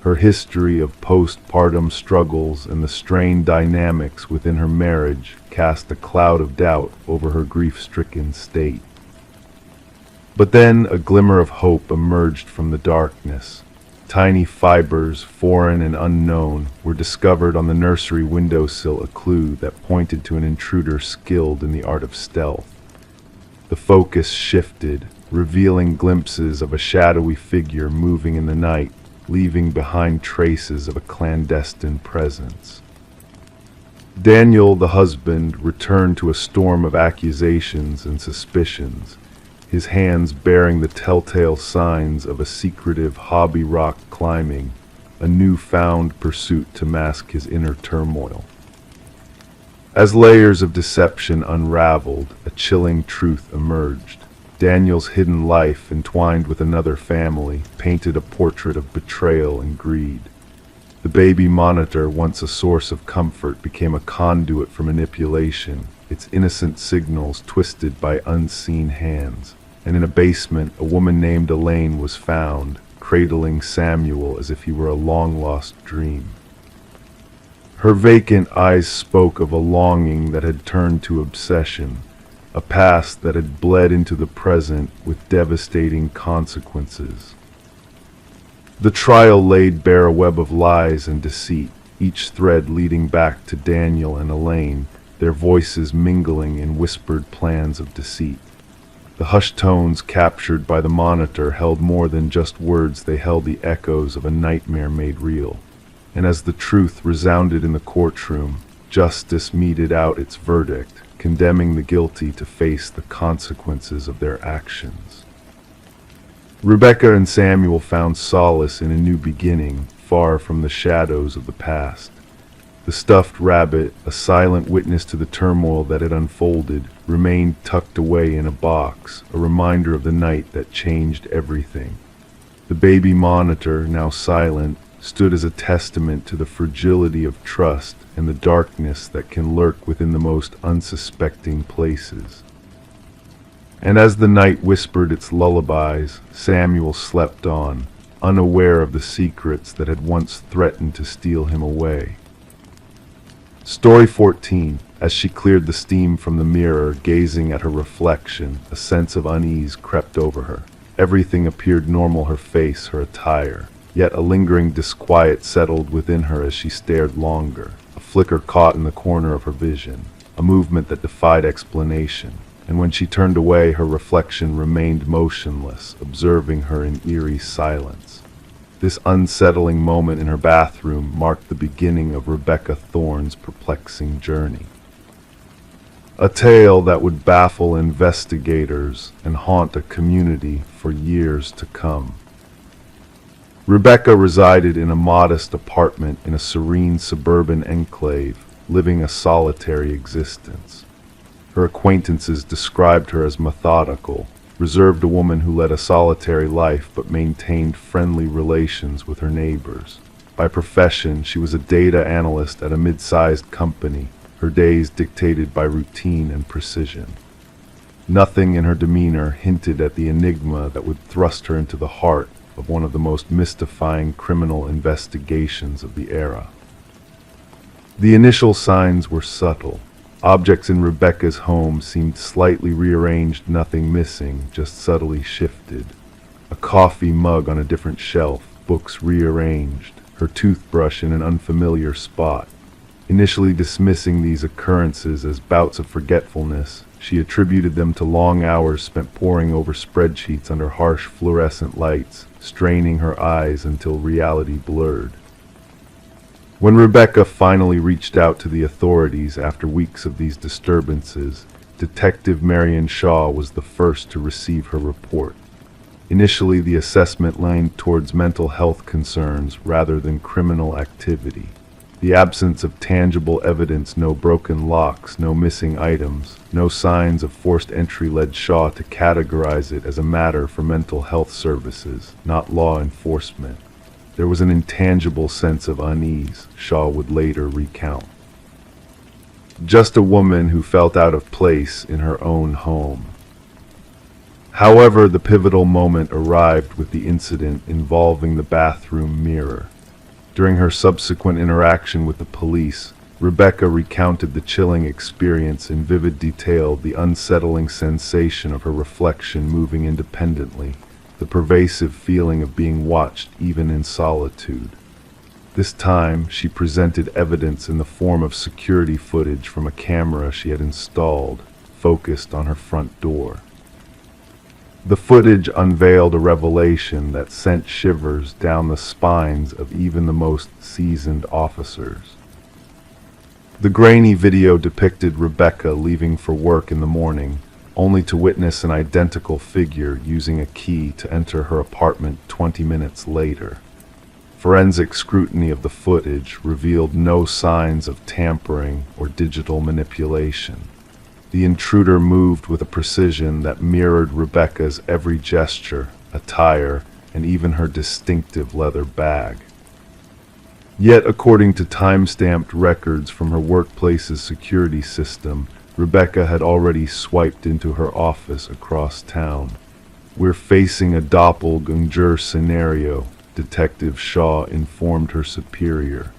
Her history of postpartum struggles and the strained dynamics within her marriage cast a cloud of doubt over her grief-stricken state. But then a glimmer of hope emerged from the darkness. Tiny fibers, foreign and unknown, were discovered on the nursery windowsill, a clue that pointed to an intruder skilled in the art of stealth. The focus shifted, revealing glimpses of a shadowy figure moving in the night, leaving behind traces of a clandestine presence. Daniel, the husband, returned to a storm of accusations and suspicions, his hands bearing the telltale signs of a secretive hobby rock climbing, a newfound pursuit to mask his inner turmoil. As layers of deception unraveled, a chilling truth emerged. Daniel's hidden life, entwined with another family, painted a portrait of betrayal and greed. The baby monitor, once a source of comfort, became a conduit for manipulation, its innocent signals twisted by unseen hands. and in a basement, a woman named Elaine was found, cradling Samuel as if he were a long-lost dream. Her vacant eyes spoke of a longing that had turned to obsession, a past that had bled into the present with devastating consequences. The trial laid bare a web of lies and deceit, each thread leading back to Daniel and Elaine, their voices mingling in whispered plans of deceit. The hushed tones captured by the monitor held more than just words, they held the echoes of a nightmare made real. And as the truth resounded in the courtroom, justice meted out its verdict, condemning the guilty to face the consequences of their actions. Rebecca and Samuel found solace in a new beginning, far from the shadows of the past. The stuffed rabbit, a silent witness to the turmoil that had unfolded, remained tucked away in a box, a reminder of the night that changed everything. The baby monitor, now silent, stood as a testament to the fragility of trust and the darkness that can lurk within the most unsuspecting places. And as the night whispered its lullabies, Samuel slept on, unaware of the secrets that had once threatened to steal him away. Story 14. As she cleared the steam from the mirror, gazing at her reflection, a sense of unease crept over her. Everything appeared normal, her face, her attire. Yet a lingering disquiet settled within her as she stared longer. A flicker caught in the corner of her vision, a movement that defied explanation. And when she turned away, her reflection remained motionless, observing her in eerie silence. This unsettling moment in her bathroom marked the beginning of Rebecca Thorne's perplexing journey. A tale that would baffle investigators and haunt a community for years to come. Rebecca resided in a modest apartment in a serene suburban enclave, living a solitary existence. Her acquaintances described her as methodical, reserved, a woman who led a solitary life but maintained friendly relations with her neighbors. By profession, she was a data analyst at a mid-sized company, her days dictated by routine and precision. Nothing in her demeanor hinted at the enigma that would thrust her into the heart of one of the most mystifying criminal investigations of the era. The initial signs were subtle. Objects in Rebecca's home seemed slightly rearranged, nothing missing, just subtly shifted. A coffee mug on a different shelf, books rearranged, her toothbrush in an unfamiliar spot. Initially dismissing these occurrences as bouts of forgetfulness, she attributed them to long hours spent poring over spreadsheets under harsh fluorescent lights, straining her eyes until reality blurred. When Rebecca finally reached out to the authorities after weeks of these disturbances, Detective Marion Shaw was the first to receive her report. Initially, the assessment leaned towards mental health concerns rather than criminal activity. The absence of tangible evidence, no broken locks, no missing items, no signs of forced entry led Shaw to categorize it as a matter for mental health services, not law enforcement. There was an intangible sense of unease, Shaw would later recount. Just a woman who felt out of place in her own home. However, the pivotal moment arrived with the incident involving the bathroom mirror. During her subsequent interaction with the police, Rebecca recounted the chilling experience in vivid detail, the unsettling sensation of her reflection moving independently, the pervasive feeling of being watched even in solitude. This time, she presented evidence in the form of security footage from a camera she had installed, focused on her front door. The footage unveiled a revelation that sent shivers down the spines of even the most seasoned officers. The grainy video depicted Rebecca leaving for work in the morning, only to witness an identical figure using a key to enter her apartment 20 minutes later. Forensic scrutiny of the footage revealed no signs of tampering or digital manipulation. The intruder moved with a precision that mirrored Rebecca's every gesture, attire, and even her distinctive leather bag. Yet, according to time-stamped records from her workplace's security system, Rebecca had already swiped into her office across town. "We're facing a doppelganger scenario," Detective Shaw informed her superior.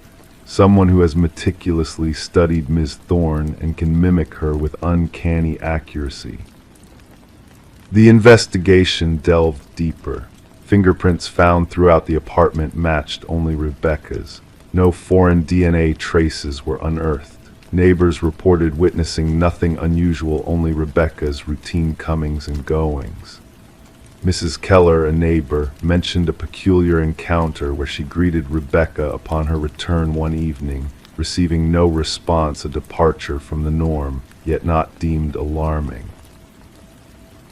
"Someone who has meticulously studied Ms. Thorne and can mimic her with uncanny accuracy." The investigation delved deeper. Fingerprints found throughout the apartment matched only Rebecca's. No foreign DNA traces were unearthed. Neighbors reported witnessing nothing unusual, only Rebecca's routine comings and goings. Mrs. Keller, a neighbor, mentioned a peculiar encounter where she greeted Rebecca upon her return one evening, receiving no response, a departure from the norm, yet not deemed alarming.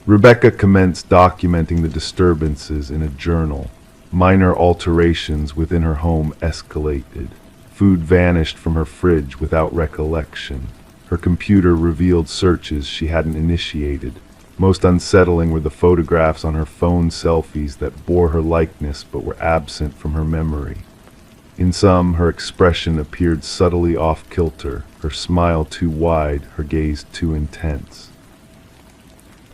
Rebecca commenced documenting the disturbances in a journal. Minor alterations within her home escalated. Food vanished from her fridge without recollection. Her computer revealed searches she hadn't initiated. Most unsettling were the photographs on her phone selfies that bore her likeness but were absent from her memory. In some, her expression appeared subtly off-kilter, her smile too wide, her gaze too intense.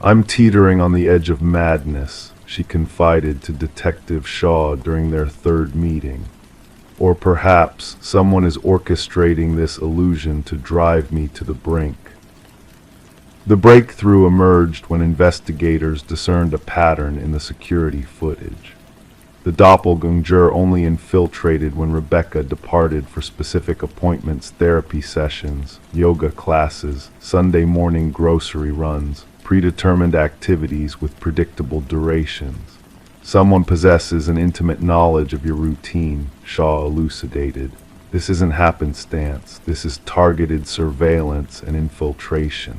"I'm teetering on the edge of madness," she confided to Detective Shaw during their third meeting. "Or perhaps someone is orchestrating this illusion to drive me to the brink." The breakthrough emerged when investigators discerned a pattern in the security footage. The doppelganger only infiltrated when Rebecca departed for specific appointments, therapy sessions, yoga classes, Sunday morning grocery runs, predetermined activities with predictable durations. "Someone possesses an intimate knowledge of your routine," Shaw elucidated. "This isn't happenstance. This is targeted surveillance and infiltration."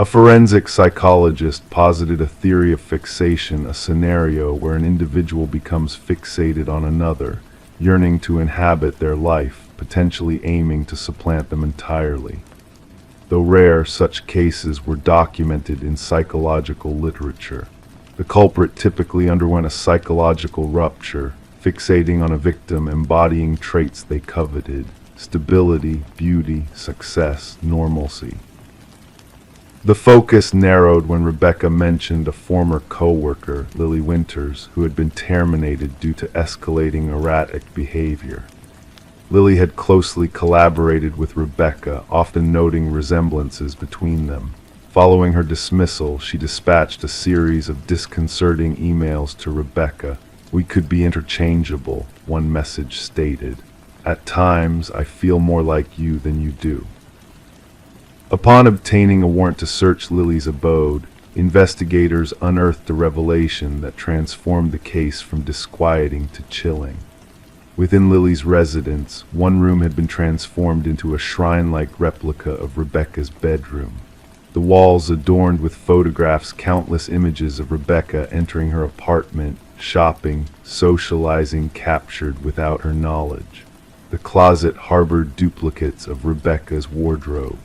A forensic psychologist posited a theory of fixation, a scenario where an individual becomes fixated on another, yearning to inhabit their life, potentially aiming to supplant them entirely. Though rare, such cases were documented in psychological literature. The culprit typically underwent a psychological rupture, fixating on a victim, embodying traits they coveted: stability, beauty, success, normalcy. The focus narrowed when Rebecca mentioned a former co-worker, Lily Winters, who had been terminated due to escalating erratic behavior. Lily had closely collaborated with Rebecca, often noting resemblances between them. Following her dismissal, she dispatched a series of disconcerting emails to Rebecca. "We could be interchangeable," one message stated. "At times, I feel more like you than you do." Upon obtaining a warrant to search Lily's abode, investigators unearthed a revelation that transformed the case from disquieting to chilling. Within Lily's residence, one room had been transformed into a shrine-like replica of Rebecca's bedroom. The walls adorned with photographs, countless images of Rebecca entering her apartment, shopping, socializing, captured without her knowledge. The closet harbored duplicates of Rebecca's wardrobe.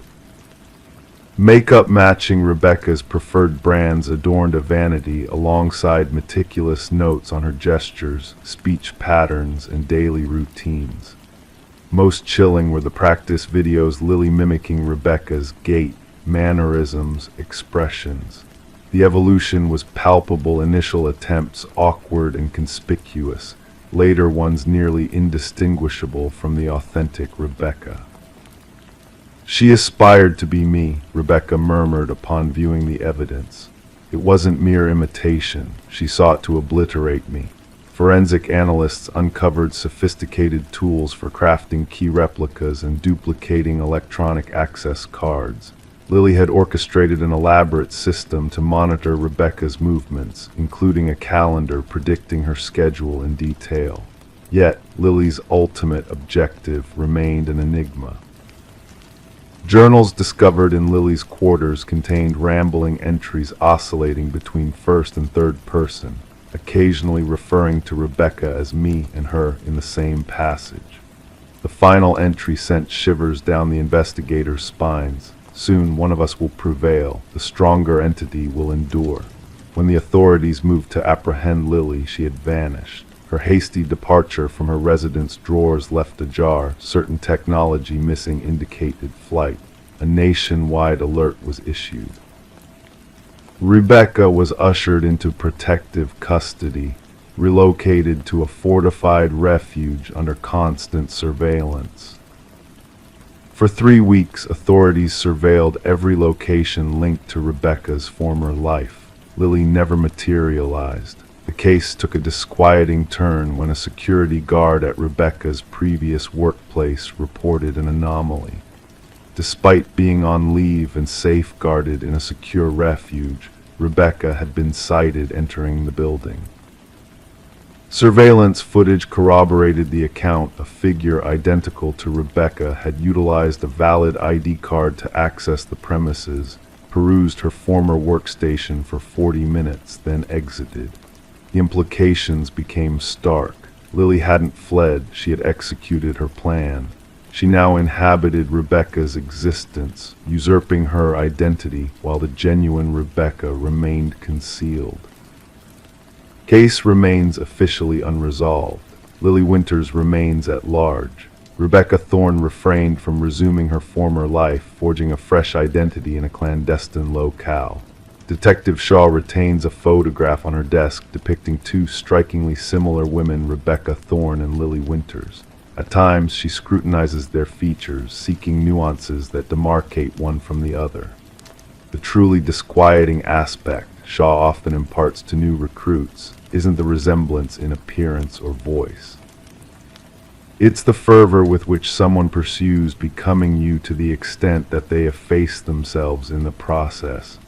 Makeup matching Rebecca's preferred brands adorned a vanity alongside meticulous notes on her gestures, speech patterns, and daily routines. Most chilling were the practice videos, Lily mimicking Rebecca's gait, mannerisms, expressions. The evolution was palpable: initial attempts awkward and conspicuous, later ones nearly indistinguishable from the authentic Rebecca. "She aspired to be me," Rebecca murmured upon viewing the evidence. "It wasn't mere imitation. She sought to obliterate me." Forensic analysts uncovered sophisticated tools for crafting key replicas and duplicating electronic access cards. Lily had orchestrated an elaborate system to monitor Rebecca's movements, including a calendar predicting her schedule in detail. Yet, Lily's ultimate objective remained an enigma. Journals discovered in Lily's quarters contained rambling entries oscillating between first and third person, occasionally referring to Rebecca as me and her in the same passage. The final entry sent shivers down the investigators' spines. "Soon one of us will prevail. The stronger entity will endure." When the authorities moved to apprehend Lily, she had vanished. Her hasty departure from her residence drawers left ajar. Certain technology missing indicated flight. A nationwide alert was issued. Rebecca was ushered into protective custody, relocated to a fortified refuge under constant surveillance. For 3 weeks, authorities surveilled every location linked to Rebecca's former life. Lily never materialized. The case took a disquieting turn when a security guard at Rebecca's previous workplace reported an anomaly. Despite being on leave and safeguarded in a secure refuge, Rebecca had been sighted entering the building. Surveillance footage corroborated the account. A figure identical to Rebecca had utilized a valid ID card to access the premises, perused her former workstation for 40 minutes, then exited. The implications became stark. Lily hadn't fled, she had executed her plan. She now inhabited Rebecca's existence, usurping her identity while the genuine Rebecca remained concealed. Case remains officially unresolved. Lily Winters remains at large. Rebecca Thorne refrained from resuming her former life, forging a fresh identity in a clandestine locale. Detective Shaw retains a photograph on her desk depicting two strikingly similar women, Rebecca Thorne and Lily Winters. At times, she scrutinizes their features, seeking nuances that demarcate one from the other. The truly disquieting aspect Shaw often imparts to new recruits isn't the resemblance in appearance or voice. It's the fervor with which someone pursues becoming you to the extent that they efface themselves in the process.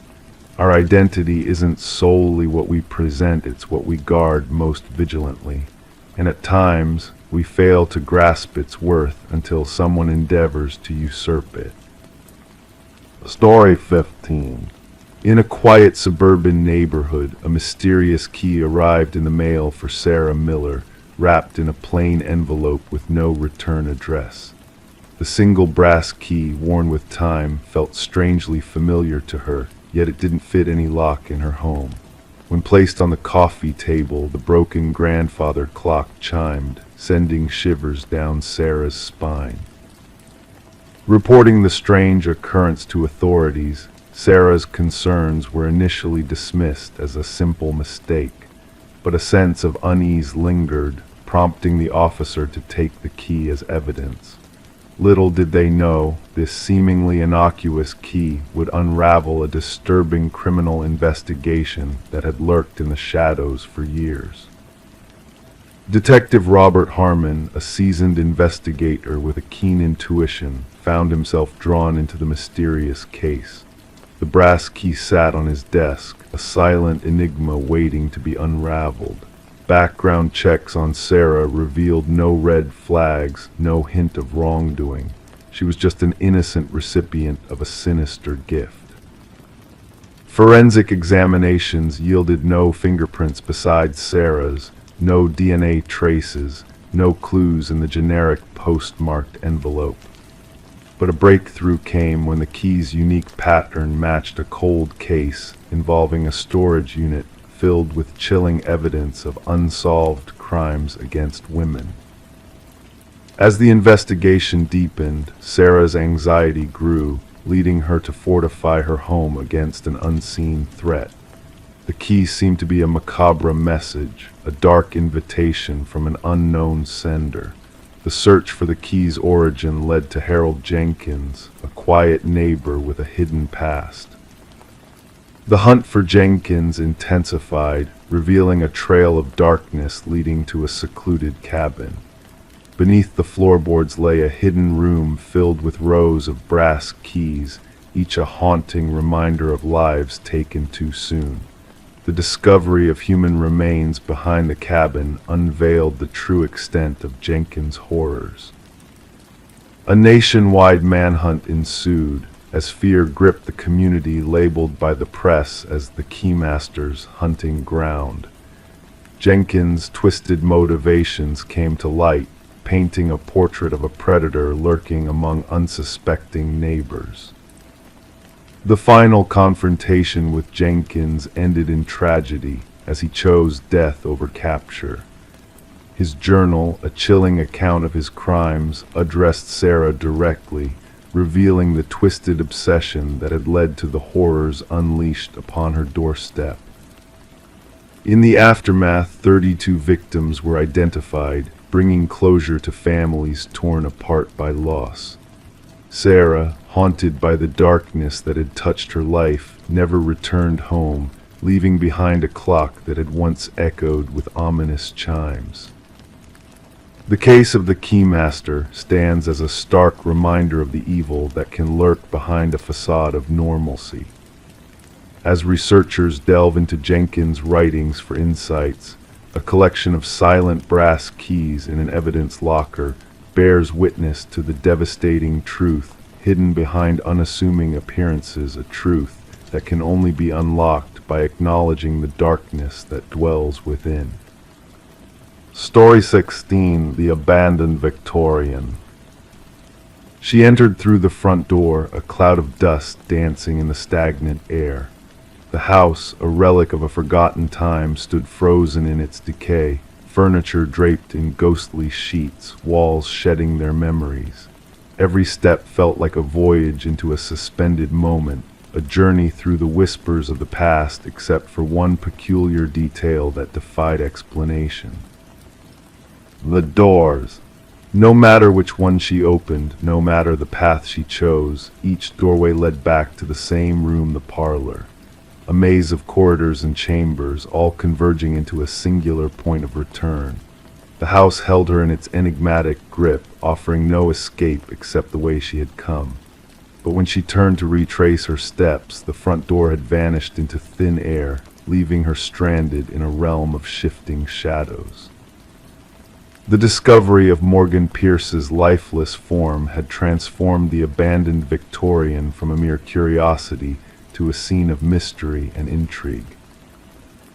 Our identity isn't solely what we present, it's what we guard most vigilantly. And at times, we fail to grasp its worth until someone endeavors to usurp it. Story 15. In a quiet suburban neighborhood, a mysterious key arrived in the mail for Sarah Miller, wrapped in a plain envelope with no return address. The single brass key, worn with time, felt strangely familiar to her, yet it didn't fit any lock in her home. When placed on the coffee table, the broken grandfather clock chimed, sending shivers down Sarah's spine. Reporting the strange occurrence to authorities, Sarah's concerns were initially dismissed as a simple mistake, but a sense of unease lingered, prompting the officer to take the key as evidence. Little did they know, this seemingly innocuous key would unravel a disturbing criminal investigation that had lurked in the shadows for years. Detective Robert Harmon, a seasoned investigator with a keen intuition, found himself drawn into the mysterious case. The brass key sat on his desk, a silent enigma waiting to be unraveled. Background checks on Sarah revealed no red flags, no hint of wrongdoing. She was just an innocent recipient of a sinister gift. Forensic examinations yielded no fingerprints besides Sarah's, no DNA traces, no clues in the generic postmarked envelope. But a breakthrough came when the key's unique pattern matched a cold case involving a storage unit filled with chilling evidence of unsolved crimes against women. As the investigation deepened, Sarah's anxiety grew, leading her to fortify her home against an unseen threat. The key seemed to be a macabre message, a dark invitation from an unknown sender. The search for the key's origin led to Harold Jenkins, a quiet neighbor with a hidden past. The hunt for Jenkins intensified, revealing a trail of darkness leading to a secluded cabin. Beneath the floorboards lay a hidden room filled with rows of brass keys, each a haunting reminder of lives taken too soon. The discovery of human remains behind the cabin unveiled the true extent of Jenkins' horrors. A nationwide manhunt ensued, as fear gripped the community labeled by the press as the Keymaster's hunting ground. Jenkins' twisted motivations came to light, painting a portrait of a predator lurking among unsuspecting neighbors. The final confrontation with Jenkins ended in tragedy as he chose death over capture. His journal, a chilling account of his crimes, addressed Sarah directly, revealing the twisted obsession that had led to the horrors unleashed upon her doorstep. In the aftermath, 32 victims were identified, bringing closure to families torn apart by loss. Sarah, haunted by the darkness that had touched her life, never returned home, leaving behind a clock that had once echoed with ominous chimes. The case of the Keymaster stands as a stark reminder of the evil that can lurk behind a facade of normalcy. As researchers delve into Jenkins' writings for insights, a collection of silent brass keys in an evidence locker bears witness to the devastating truth hidden behind unassuming appearances, a truth that can only be unlocked by acknowledging the darkness that dwells within. Story 16, The Abandoned Victorian. She entered through the front door, a cloud of dust dancing in the stagnant air. The house, a relic of a forgotten time, stood frozen in its decay, furniture draped in ghostly sheets, walls shedding their memories. Every step felt like a voyage into a suspended moment, a journey through the whispers of the past, except for one peculiar detail that defied explanation. The doors. No matter which one she opened, no matter the path she chose, each doorway led back to the same room, the parlor. A maze of corridors and chambers, all converging into a singular point of return. The house held her in its enigmatic grip, offering no escape except the way she had come. But when she turned to retrace her steps, the front door had vanished into thin air, leaving her stranded in a realm of shifting shadows. The discovery of Morgan Pierce's lifeless form had transformed the abandoned Victorian from a mere curiosity to a scene of mystery and intrigue.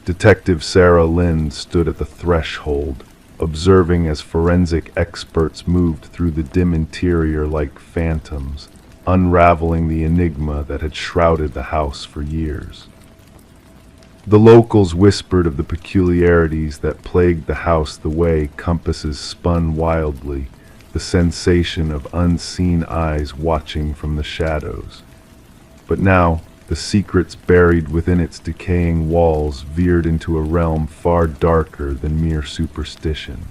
Detective Sarah Lind stood at the threshold, observing as forensic experts moved through the dim interior like phantoms, unraveling the enigma that had shrouded the house for years. The locals whispered of the peculiarities that plagued the house, the way compasses spun wildly, the sensation of unseen eyes watching from the shadows. But now, the secrets buried within its decaying walls veered into a realm far darker than mere superstition.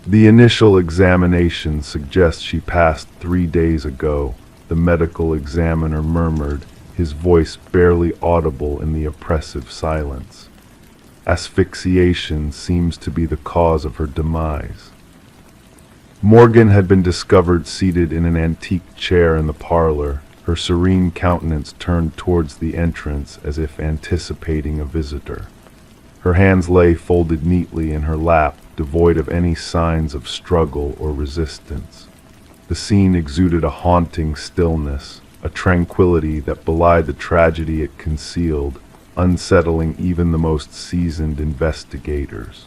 The initial examination suggests she passed 3 days ago, the medical examiner murmured, his voice barely audible in the oppressive silence. Asphyxiation seems to be the cause of her demise. Morgan had been discovered seated in an antique chair in the parlor, her serene countenance turned towards the entrance as if anticipating a visitor. Her hands lay folded neatly in her lap, devoid of any signs of struggle or resistance. The scene exuded a haunting stillness, a tranquility that belied the tragedy it concealed, unsettling even the most seasoned investigators.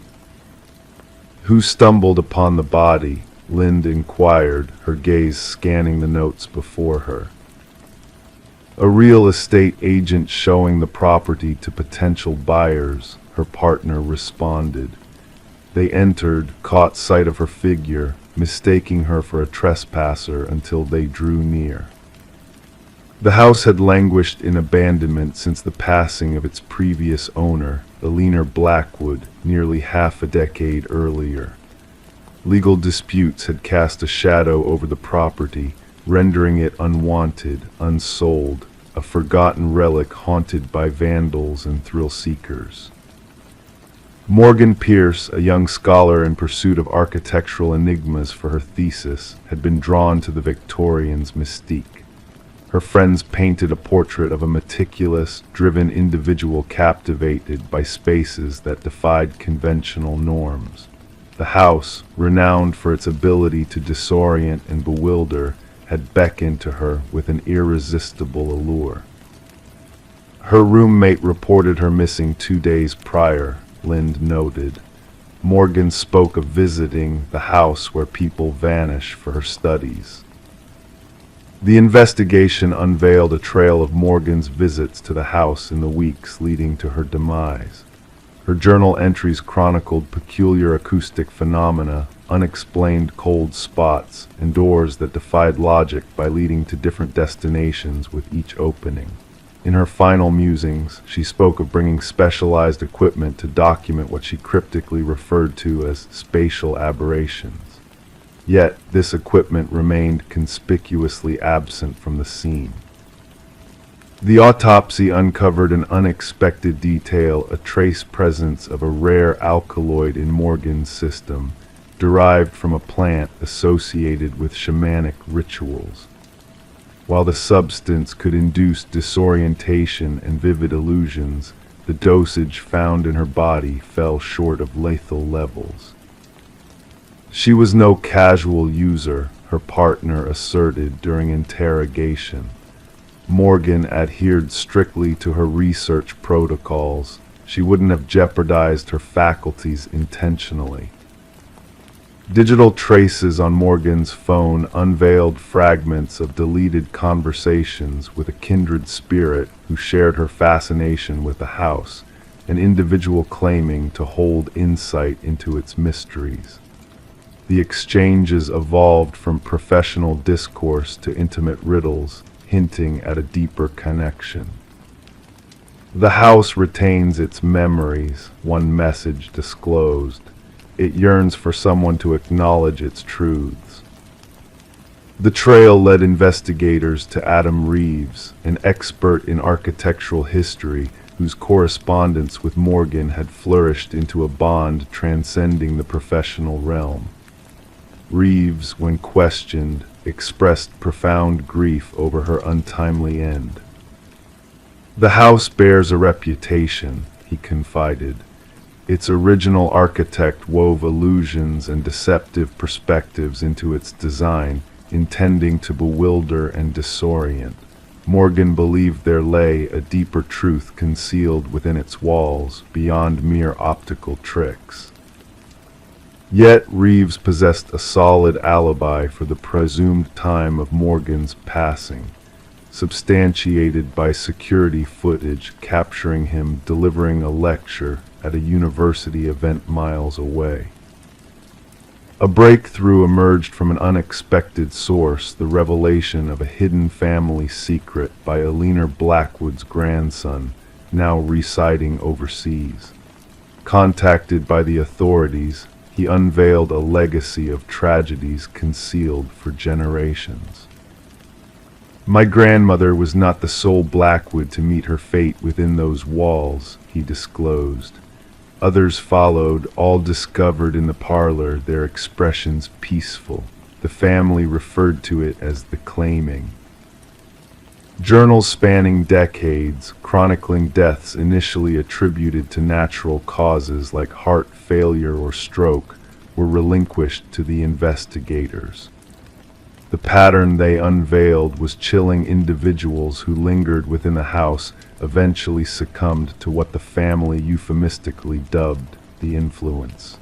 "Who stumbled upon the body?" Lind inquired, her gaze scanning the notes before her. "A real estate agent showing the property to potential buyers," her partner responded. They entered, caught sight of her figure, mistaking her for a trespasser until they drew near. The house had languished in abandonment since the passing of its previous owner, Eleanor Blackwood, nearly half a decade earlier. Legal disputes had cast a shadow over the property, rendering it unwanted, unsold, a forgotten relic haunted by vandals and thrill-seekers. Morgan Pierce, a young scholar in pursuit of architectural enigmas for her thesis, had been drawn to the Victorian's mystique. Her friends painted a portrait of a meticulous, driven individual captivated by spaces that defied conventional norms. The house, renowned for its ability to disorient and bewilder, had beckoned to her with an irresistible allure. Her roommate reported her missing 2 days prior, Lind noted. Morgan spoke of visiting the house where people vanish for her studies. The investigation unveiled a trail of Morgan's visits to the house in the weeks leading to her demise. Her journal entries chronicled peculiar acoustic phenomena, unexplained cold spots, and doors that defied logic by leading to different destinations with each opening. In her final musings, she spoke of bringing specialized equipment to document what she cryptically referred to as spatial aberrations. Yet, this equipment remained conspicuously absent from the scene. The autopsy uncovered an unexpected detail, a trace presence of a rare alkaloid in Morgan's system, derived from a plant associated with shamanic rituals. While the substance could induce disorientation and vivid illusions, the dosage found in her body fell short of lethal levels. She was no casual user, her partner asserted during interrogation. Morgan adhered strictly to her research protocols. She wouldn't have jeopardized her faculties intentionally. Digital traces on Morgan's phone unveiled fragments of deleted conversations with a kindred spirit who shared her fascination with the house, an individual claiming to hold insight into its mysteries. The exchanges evolved from professional discourse to intimate riddles, hinting at a deeper connection. The house retains its memories, one message disclosed. It yearns for someone to acknowledge its truths. The trail led investigators to Adam Reeves, an expert in architectural history whose correspondence with Morgan had flourished into a bond transcending the professional realm. Reeves, when questioned, expressed profound grief over her untimely end. "The house bears a reputation," he confided. Its original architect wove illusions and deceptive perspectives into its design, intending to bewilder and disorient. Morgan believed there lay a deeper truth concealed within its walls, beyond mere optical tricks. Yet Reeves possessed a solid alibi for the presumed time of Morgan's passing, substantiated by security footage capturing him delivering a lecture at a university event miles away. A breakthrough emerged from an unexpected source, the revelation of a hidden family secret by Alina Blackwood's grandson, now residing overseas. Contacted by the authorities, he unveiled a legacy of tragedies concealed for generations. "My grandmother was not the sole Blackwood to meet her fate within those walls," he disclosed. Others followed, all discovered in the parlor, their expressions peaceful. The family referred to it as the claiming. Journals spanning decades, chronicling deaths initially attributed to natural causes like heart failure or stroke, were relinquished to the investigators. The pattern they unveiled was chilling. Individuals who lingered within the house eventually succumbed to what the family euphemistically dubbed the influence.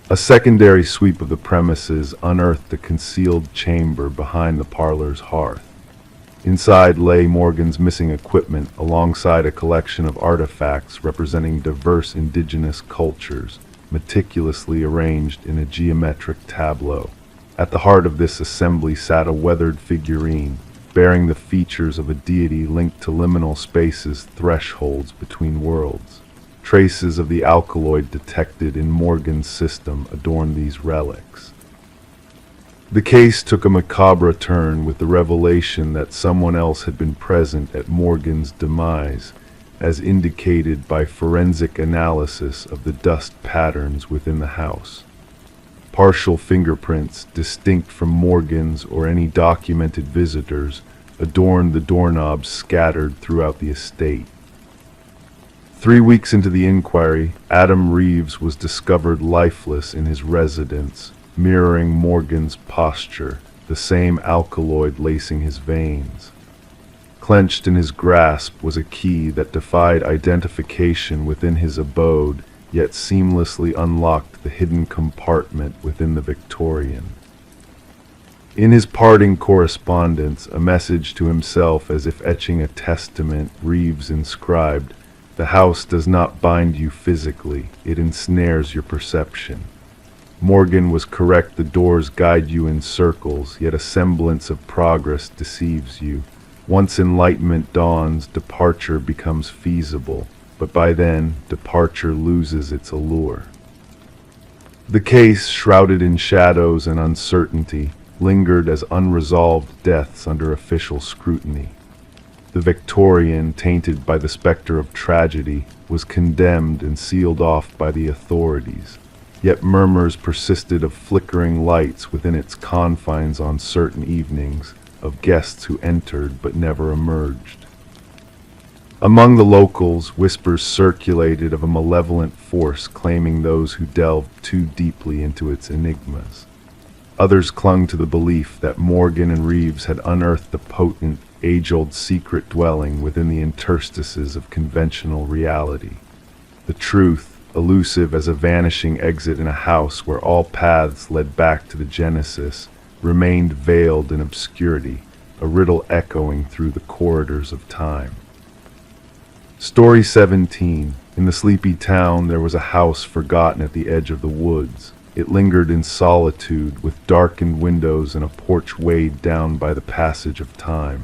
A secondary sweep of the premises unearthed a concealed chamber behind the parlor's hearth. Inside lay Morgan's missing equipment alongside a collection of artifacts representing diverse indigenous cultures, meticulously arranged in a geometric tableau. At the heart of this assembly sat a weathered figurine, bearing the features of a deity linked to liminal spaces, thresholds between worlds. Traces of the alkaloid detected in Morgan's system adorn these relics. The case took a macabre turn with the revelation that someone else had been present at Morgan's demise, as indicated by forensic analysis of the dust patterns within the house. Partial fingerprints, distinct from Morgan's or any documented visitors, adorned the doorknobs scattered throughout the estate. 3 weeks into the inquiry, Adam Reeves was discovered lifeless in his residence, mirroring Morgan's posture, the same alkaloid lacing his veins. Clenched in his grasp was a key that defied identification within his abode, yet seamlessly unlocked the hidden compartment within the Victorian. In his parting correspondence, a message to himself as if etching a testament, Reeves inscribed, The house does not bind you physically, it ensnares your perception. Morgan was correct, the doors guide you in circles, yet a semblance of progress deceives you. Once enlightenment dawns, departure becomes feasible, but by then, departure loses its allure. The case, shrouded in shadows and uncertainty, lingered as unresolved deaths under official scrutiny. The Victorian, tainted by the specter of tragedy, was condemned and sealed off by the authorities. Yet murmurs persisted of flickering lights within its confines on certain evenings, of guests who entered but never emerged. Among the locals, whispers circulated of a malevolent force claiming those who delved too deeply into its enigmas. Others clung to the belief that Morgan and Reeves had unearthed a potent, age-old secret dwelling within the interstices of conventional reality. The truth, elusive as a vanishing exit in a house where all paths led back to the genesis, remained veiled in obscurity, a riddle echoing through the corridors of time. Story 17. In the sleepy town there was a house forgotten at the edge of the woods. It lingered in solitude, with darkened windows and a porch weighed down by the passage of time.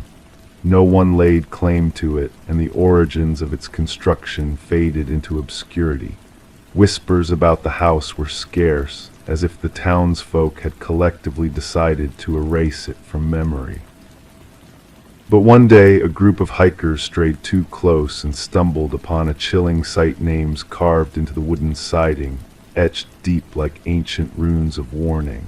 No one laid claim to it, and the origins of its construction faded into obscurity. Whispers about the house were scarce, as if the townsfolk had collectively decided to erase it from memory. But one day a group of hikers strayed too close and stumbled upon a chilling sight: names carved into the wooden siding, etched deep like ancient runes of warning.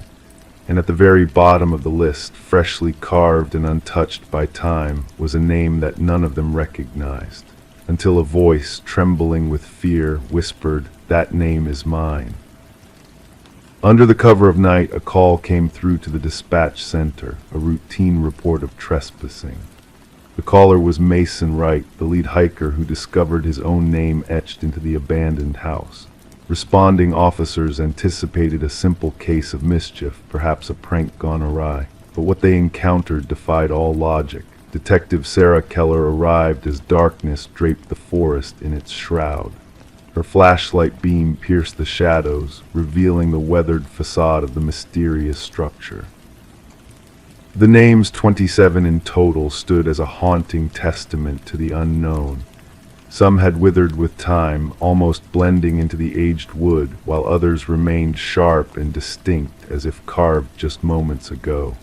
And at the very bottom of the list, freshly carved and untouched by time, was a name that none of them recognized, until a voice, trembling with fear, whispered, "That name is mine." Under the cover of night, a call came through to the dispatch center, a routine report of trespassing. The caller was Mason Wright, the lead hiker who discovered his own name etched into the abandoned house. Responding officers anticipated a simple case of mischief, perhaps a prank gone awry, but what they encountered defied all logic. Detective Sarah Keller arrived as darkness draped the forest in its shroud. Her flashlight beam pierced the shadows, revealing the weathered facade of the mysterious structure. The names 27 in total stood as a haunting testament to the unknown. Some had withered with time, almost blending into the aged wood, while others remained sharp and distinct as if carved just moments ago.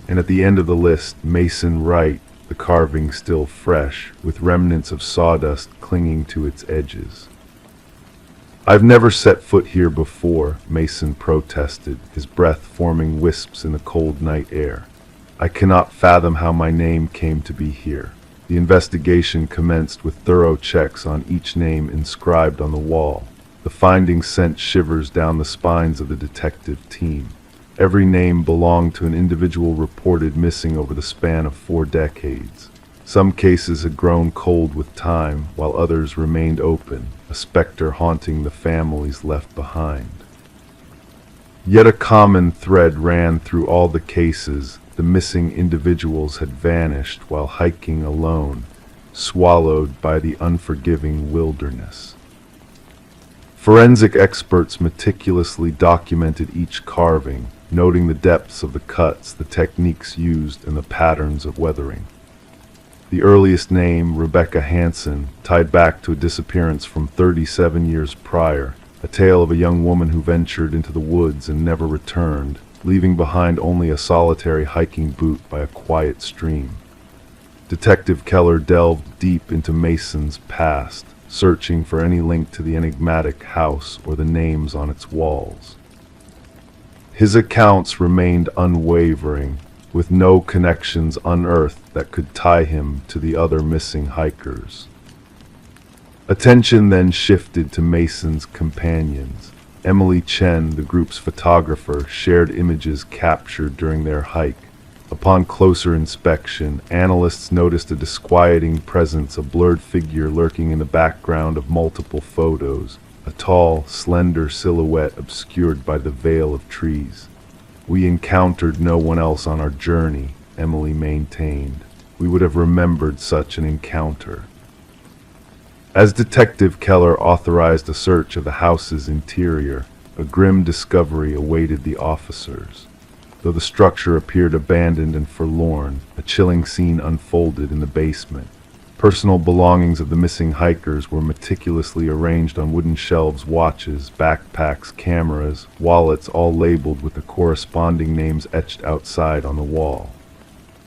And at the end of the list, Mason Wright, the carving still fresh, with remnants of sawdust clinging to its edges. "I've never set foot here before," Mason protested, his breath forming wisps in the cold night air. "I cannot fathom how my name came to be here." The investigation commenced with thorough checks on each name inscribed on the wall. The findings sent shivers down the spines of the detective team. Every name belonged to an individual reported missing over the span of 4 decades. Some cases had grown cold with time, while others remained open, a specter haunting the families left behind. Yet a common thread ran through all the cases: the missing individuals had vanished while hiking alone, swallowed by the unforgiving wilderness. Forensic experts meticulously documented each carving, noting the depths of the cuts, the techniques used, and the patterns of weathering. The earliest name, Rebecca Hansen, tied back to a disappearance from 37 years prior, a tale of a young woman who ventured into the woods and never returned, leaving behind only a solitary hiking boot by a quiet stream. Detective Keller delved deep into Mason's past, searching for any link to the enigmatic house or the names on its walls. His accounts remained unwavering, with no connections unearthed that could tie him to the other missing hikers. Attention then shifted to Mason's companions. Emily Chen, the group's photographer, shared images captured during their hike. Upon closer inspection, analysts noticed a disquieting presence, a blurred figure lurking in the background of multiple photos, a tall, slender silhouette obscured by the veil of trees. "We encountered no one else on our journey," Emily maintained. "We would have remembered such an encounter." As Detective Keller authorized a search of the house's interior, a grim discovery awaited the officers. Though the structure appeared abandoned and forlorn, a chilling scene unfolded in the basement. Personal belongings of the missing hikers were meticulously arranged on wooden shelves: watches, backpacks, cameras, wallets, all labeled with the corresponding names etched outside on the wall.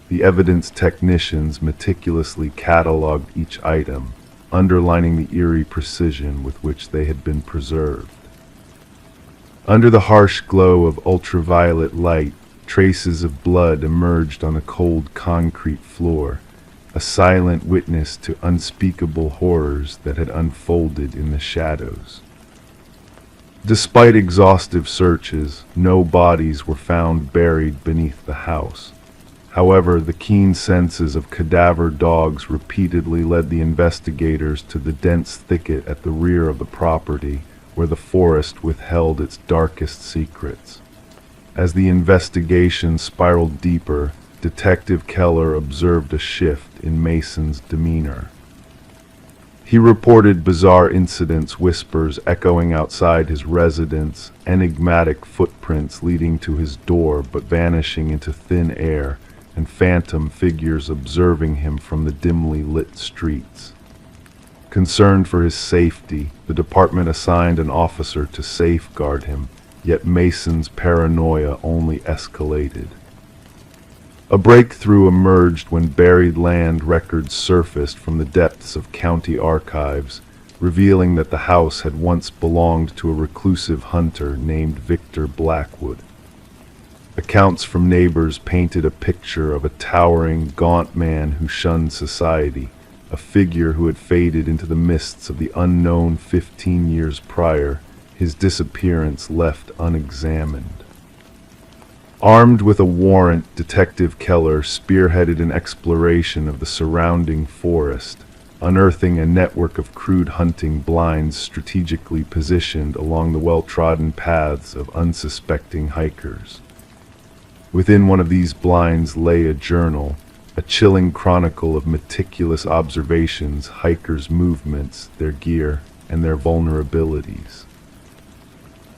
The evidence technicians meticulously cataloged each item, underlining the eerie precision with which they had been preserved. Under the harsh glow of ultraviolet light, traces of blood emerged on the cold concrete floor, a silent witness to unspeakable horrors that had unfolded in the shadows. Despite exhaustive searches, no bodies were found buried beneath the house. However, the keen senses of cadaver dogs repeatedly led the investigators to the dense thicket at the rear of the property, where the forest withheld its darkest secrets. As the investigation spiraled deeper, Detective Keller observed a shift in Mason's demeanor. He reported bizarre incidents, whispers echoing outside his residence, enigmatic footprints leading to his door but vanishing into thin air, and phantom figures observing him from the dimly lit streets. Concerned for his safety, the department assigned an officer to safeguard him, yet Mason's paranoia only escalated. A breakthrough emerged when buried land records surfaced from the depths of county archives, revealing that the house had once belonged to a reclusive hunter named Victor Blackwood. Accounts from neighbors painted a picture of a towering, gaunt man who shunned society, a figure who had faded into the mists of the unknown 15 years prior, his disappearance left unexamined. Armed with a warrant, Detective Keller spearheaded an exploration of the surrounding forest, unearthing a network of crude hunting blinds strategically positioned along the well-trodden paths of unsuspecting hikers. Within one of these blinds lay a journal, a chilling chronicle of meticulous observations, hikers' movements, their gear, and their vulnerabilities.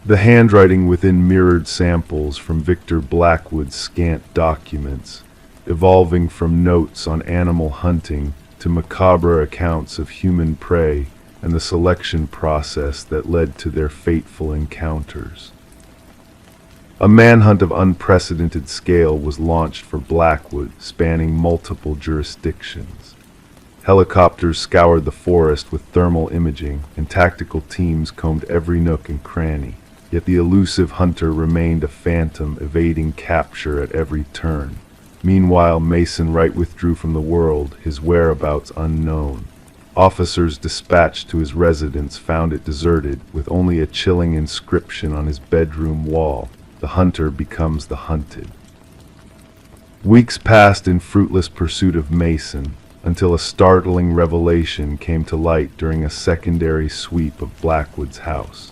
The handwriting within mirrored samples from Victor Blackwood's scant documents, evolving from notes on animal hunting to macabre accounts of human prey and the selection process that led to their fateful encounters. A manhunt of unprecedented scale was launched for Blackwood, spanning multiple jurisdictions. Helicopters scoured the forest with thermal imaging, and tactical teams combed every nook and cranny. Yet the elusive hunter remained a phantom, evading capture at every turn. Meanwhile, Mason Wright withdrew from the world, his whereabouts unknown. Officers dispatched to his residence found it deserted, with only a chilling inscription on his bedroom wall: "The hunter becomes the hunted." Weeks passed in fruitless pursuit of Mason, until a startling revelation came to light during a secondary sweep of Blackwood's house.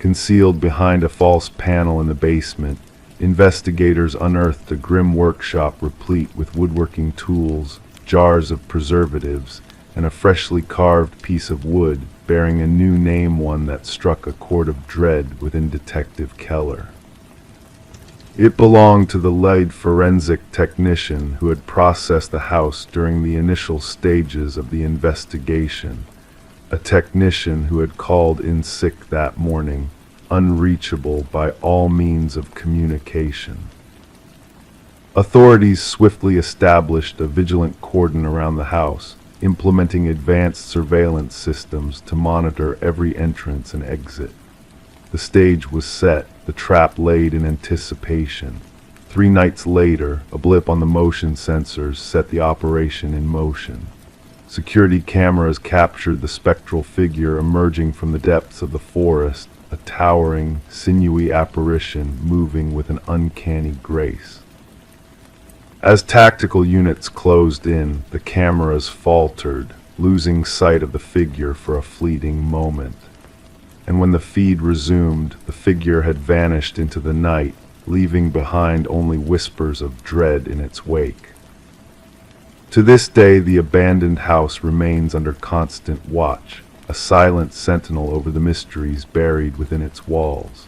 Concealed behind a false panel in the basement, investigators unearthed a grim workshop replete with woodworking tools, jars of preservatives, and a freshly carved piece of wood bearing a new name, one that struck a chord of dread within Detective Keller. It belonged to the lead forensic technician who had processed the house during the initial stages of the investigation, a technician who had called in sick that morning, unreachable by all means of communication. Authorities swiftly established a vigilant cordon around the house, implementing advanced surveillance systems to monitor every entrance and exit. The stage was set, the trap laid in anticipation. 3 nights later, a blip on the motion sensors set the operation in motion. Security cameras captured the spectral figure emerging from the depths of the forest, a towering, sinewy apparition moving with an uncanny grace. As tactical units closed in, the cameras faltered, losing sight of the figure for a fleeting moment. And when the feed resumed, the figure had vanished into the night, leaving behind only whispers of dread in its wake. To this day, the abandoned house remains under constant watch, a silent sentinel over the mysteries buried within its walls.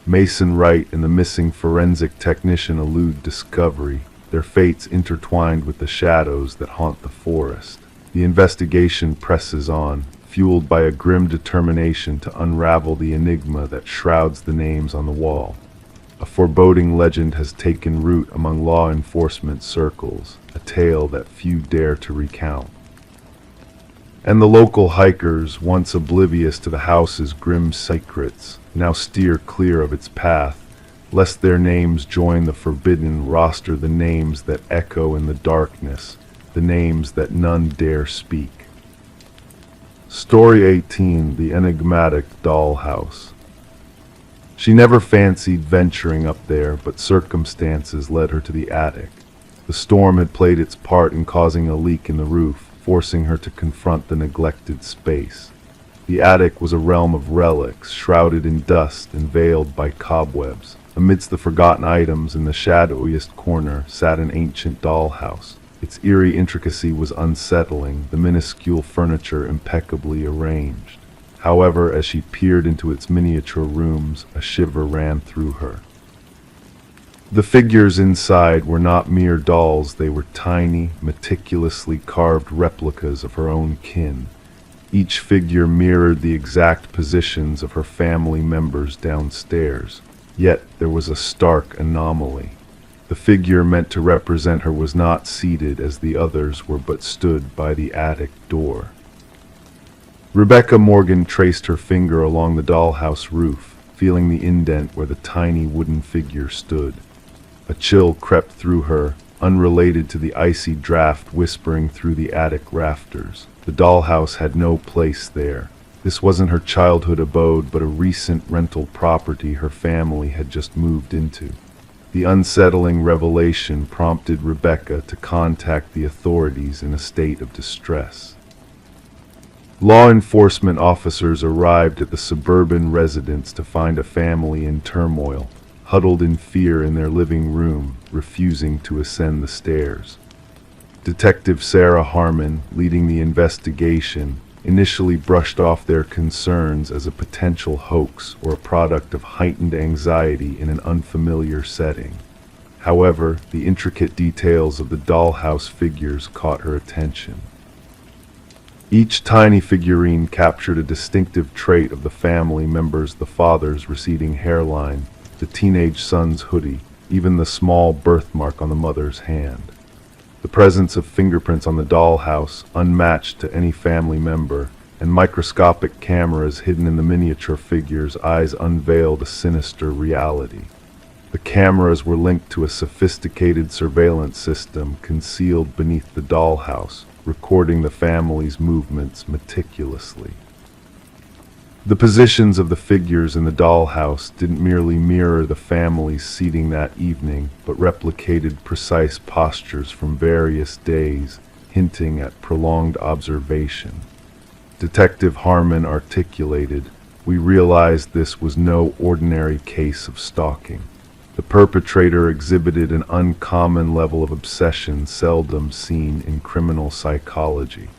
Mason Wright and the missing forensic technician elude discovery, their fates intertwined with the shadows that haunt the forest. The investigation presses on, fueled by a grim determination to unravel the enigma that shrouds the names on the wall. A foreboding legend has taken root among law enforcement circles, a tale that few dare to recount. And the local hikers, once oblivious to the house's grim secrets, now steer clear of its path, lest their names join the forbidden roster, the names that echo in the darkness, the names that none dare speak. Story 18, The Enigmatic Dollhouse. She never fancied venturing up there, but circumstances led her to the attic. The storm had played its part in causing a leak in the roof, forcing her to confront the neglected space. The attic was a realm of relics, shrouded in dust and veiled by cobwebs. Amidst the forgotten items in the shadowiest corner sat an ancient dollhouse. Its eerie intricacy was unsettling, the minuscule furniture impeccably arranged. However, as she peered into its miniature rooms, a shiver ran through her. The figures inside were not mere dolls, they were tiny, meticulously carved replicas of her own kin. Each figure mirrored the exact positions of her family members downstairs. Yet there was a stark anomaly. The figure meant to represent her was not seated as the others were, but stood by the attic door. Rebecca Morgan traced her finger along the dollhouse roof, feeling the indent where the tiny wooden figure stood. A chill crept through her, unrelated to the icy draft whispering through the attic rafters. The dollhouse had no place there. This wasn't her childhood abode, but a recent rental property her family had just moved into. The unsettling revelation prompted Rebecca to contact the authorities in a state of distress. Law enforcement officers arrived at the suburban residence to find a family in turmoil, huddled in fear in their living room, refusing to ascend the stairs. Detective Sarah Harmon, leading the investigation, initially brushed off their concerns as a potential hoax or a product of heightened anxiety in an unfamiliar setting. However, the intricate details of the dollhouse figures caught her attention. Each tiny figurine captured a distinctive trait of the family members: the father's receding hairline, the teenage son's hoodie, even the small birthmark on the mother's hand. The presence of fingerprints on the dollhouse, unmatched to any family member, and microscopic cameras hidden in the miniature figures' eyes unveiled a sinister reality. The cameras were linked to a sophisticated surveillance system concealed beneath the dollhouse, recording the family's movements meticulously. The positions of the figures in the dollhouse didn't merely mirror the family's seating that evening, but replicated precise postures from various days, hinting at prolonged observation. Detective Harmon articulated, "We realized this was no ordinary case of stalking. The perpetrator exhibited an uncommon level of obsession seldom seen in criminal psychology."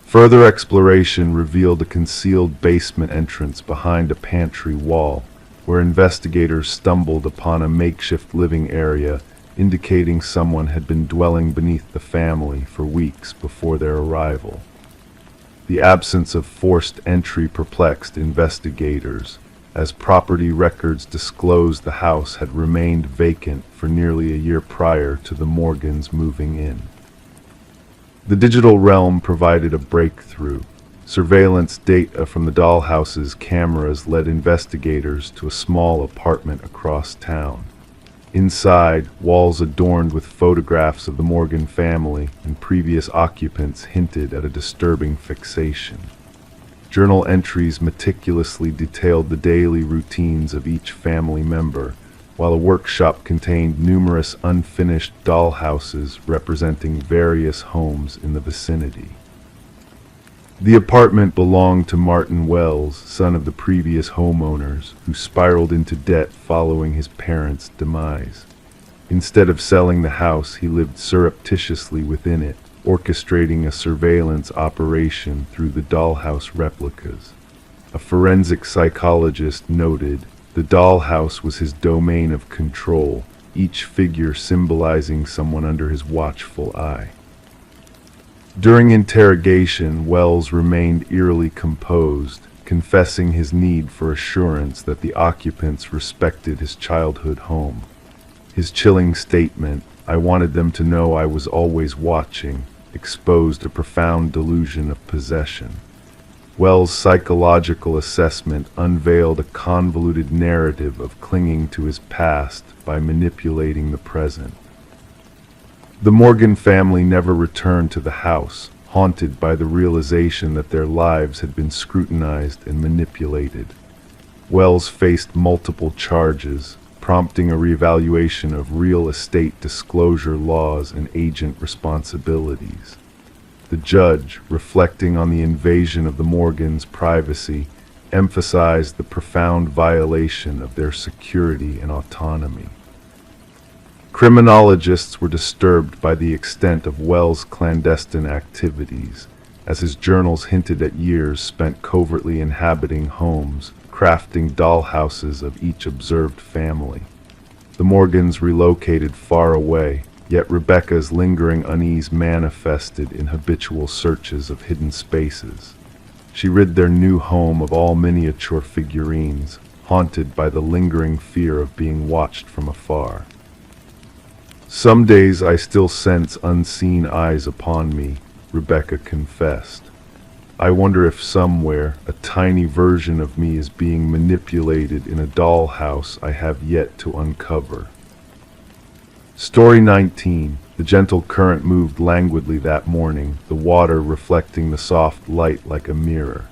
Further exploration revealed a concealed basement entrance behind a pantry wall, where investigators stumbled upon a makeshift living area, indicating someone had been dwelling beneath the family for weeks before their arrival. The absence of forced entry perplexed investigators, as property records disclosed the house had remained vacant for nearly a year prior to the Morgans moving in. The digital realm provided a breakthrough. Surveillance data from the dollhouse's cameras led investigators to a small apartment across town. Inside, walls adorned with photographs of the Morgan family and previous occupants hinted at a disturbing fixation. Journal entries meticulously detailed the daily routines of each family member, while a workshop contained numerous unfinished dollhouses representing various homes in the vicinity. The apartment belonged to Martin Wells, son of the previous homeowners, who spiraled into debt following his parents' demise. Instead of selling the house, he lived surreptitiously within it, orchestrating a surveillance operation through the dollhouse replicas. A forensic psychologist noted, the dollhouse was his domain of control, each figure symbolizing someone under his watchful eye. During interrogation, Wells remained eerily composed, confessing his need for assurance that the occupants respected his childhood home. His chilling statement, "I wanted them to know I was always watching," exposed a profound delusion of possession. Wells' psychological assessment unveiled a convoluted narrative of clinging to his past by manipulating the present. The Morgan family never returned to the house, haunted by the realization that their lives had been scrutinized and manipulated. Wells faced multiple charges, prompting a reevaluation of real estate disclosure laws and agent responsibilities. The judge, reflecting on the invasion of the Morgans' privacy, emphasized the profound violation of their security and autonomy. Criminologists were disturbed by the extent of Wells' clandestine activities, as his journals hinted at years spent covertly inhabiting homes, crafting dollhouses of each observed family. The Morgans relocated far away, yet Rebecca's lingering unease manifested in habitual searches of hidden spaces. She rid their new home of all miniature figurines, haunted by the lingering fear of being watched from afar. "Some days I still sense unseen eyes upon me," Rebecca confessed. "I wonder if somewhere a tiny version of me is being manipulated in a dollhouse I have yet to uncover." Story 19. The gentle current moved languidly that morning, the water reflecting the soft light like a mirror.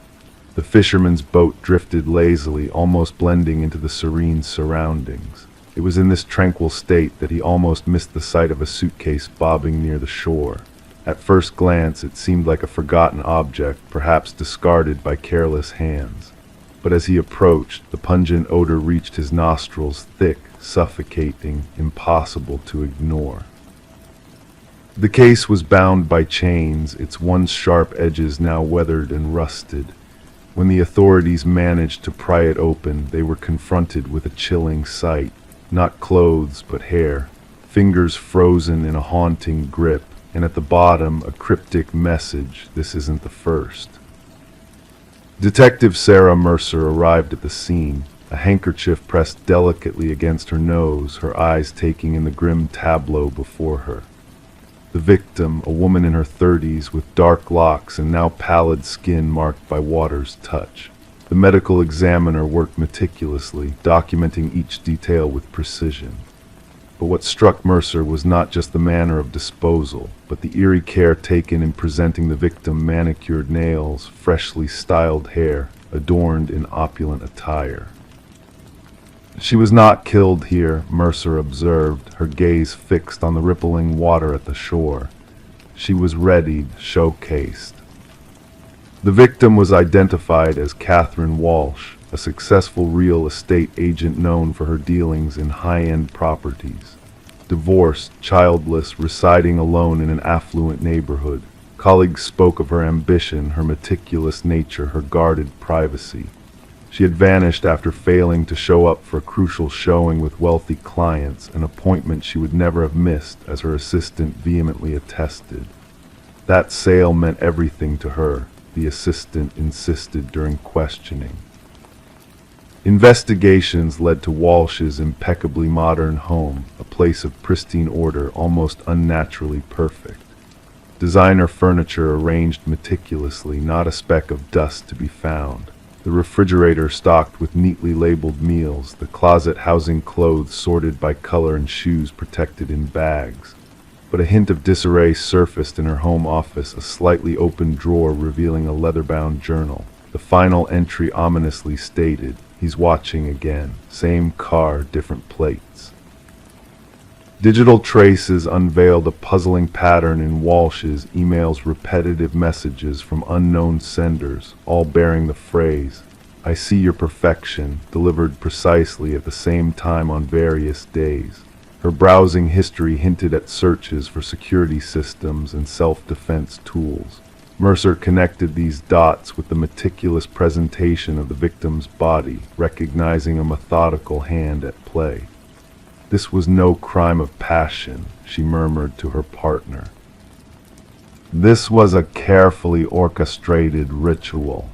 The fisherman's boat drifted lazily, almost blending into the serene surroundings. It was in this tranquil state that he almost missed the sight of a suitcase bobbing near the shore. At first glance, it seemed like a forgotten object, perhaps discarded by careless hands. But as he approached, the pungent odor reached his nostrils, thick, suffocating, impossible to ignore. The case was bound by chains, its once sharp edges now weathered and rusted. When the authorities managed to pry it open, they were confronted with a chilling sight. Not clothes, but hair, fingers frozen in a haunting grip, and at the bottom a cryptic message, "This isn't the first." Detective Sarah Mercer arrived at the scene, a handkerchief pressed delicately against her nose, her eyes taking in the grim tableau before her. The victim, a woman in her 30s with dark locks and now pallid skin marked by water's touch. The medical examiner worked meticulously, documenting each detail with precision. But what struck Mercer was not just the manner of disposal, but the eerie care taken in presenting the victim manicured nails, freshly styled hair, adorned in opulent attire. "She was not killed here," Mercer observed, her gaze fixed on the rippling water at the shore. "She was readied, showcased." The victim was identified as Catherine Walsh, a successful real estate agent known for her dealings in high-end properties. Divorced, childless, residing alone in an affluent neighborhood. Colleagues spoke of her ambition, her meticulous nature, her guarded privacy. She had vanished after failing to show up for a crucial showing with wealthy clients, an appointment she would never have missed, as her assistant vehemently attested. That sale meant everything to her, the assistant insisted during questioning. Investigations led to Walsh's impeccably modern home, a place of pristine order, almost unnaturally perfect. Designer furniture arranged meticulously, not a speck of dust to be found. The refrigerator stocked with neatly labeled meals, the closet housing clothes sorted by color and shoes protected in bags. But a hint of disarray surfaced in her home office, a slightly open drawer revealing a leather-bound journal. The final entry ominously stated, "He's watching again. Same car, different plates." Digital traces unveiled a puzzling pattern in Walsh's emails, repetitive messages from unknown senders, all bearing the phrase, "I see your perfection," delivered precisely at the same time on various days. Her browsing history hinted at searches for security systems and self-defense tools. Mercer connected these dots with the meticulous presentation of the victim's body, recognizing a methodical hand at play. "This was no crime of passion," she murmured to her partner. "This was a carefully orchestrated ritual."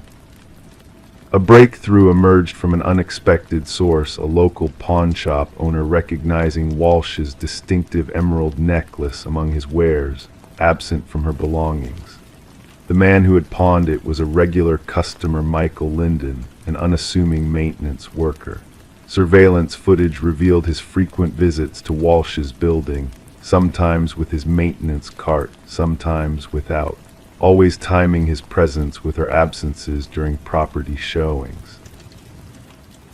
A breakthrough emerged from an unexpected source, a local pawn shop owner recognizing Walsh's distinctive emerald necklace among his wares, absent from her belongings. The man who had pawned it was a regular customer, Michael Linden, an unassuming maintenance worker. Surveillance footage revealed his frequent visits to Walsh's building, sometimes with his maintenance cart, sometimes without, always timing his presence with her absences during property showings.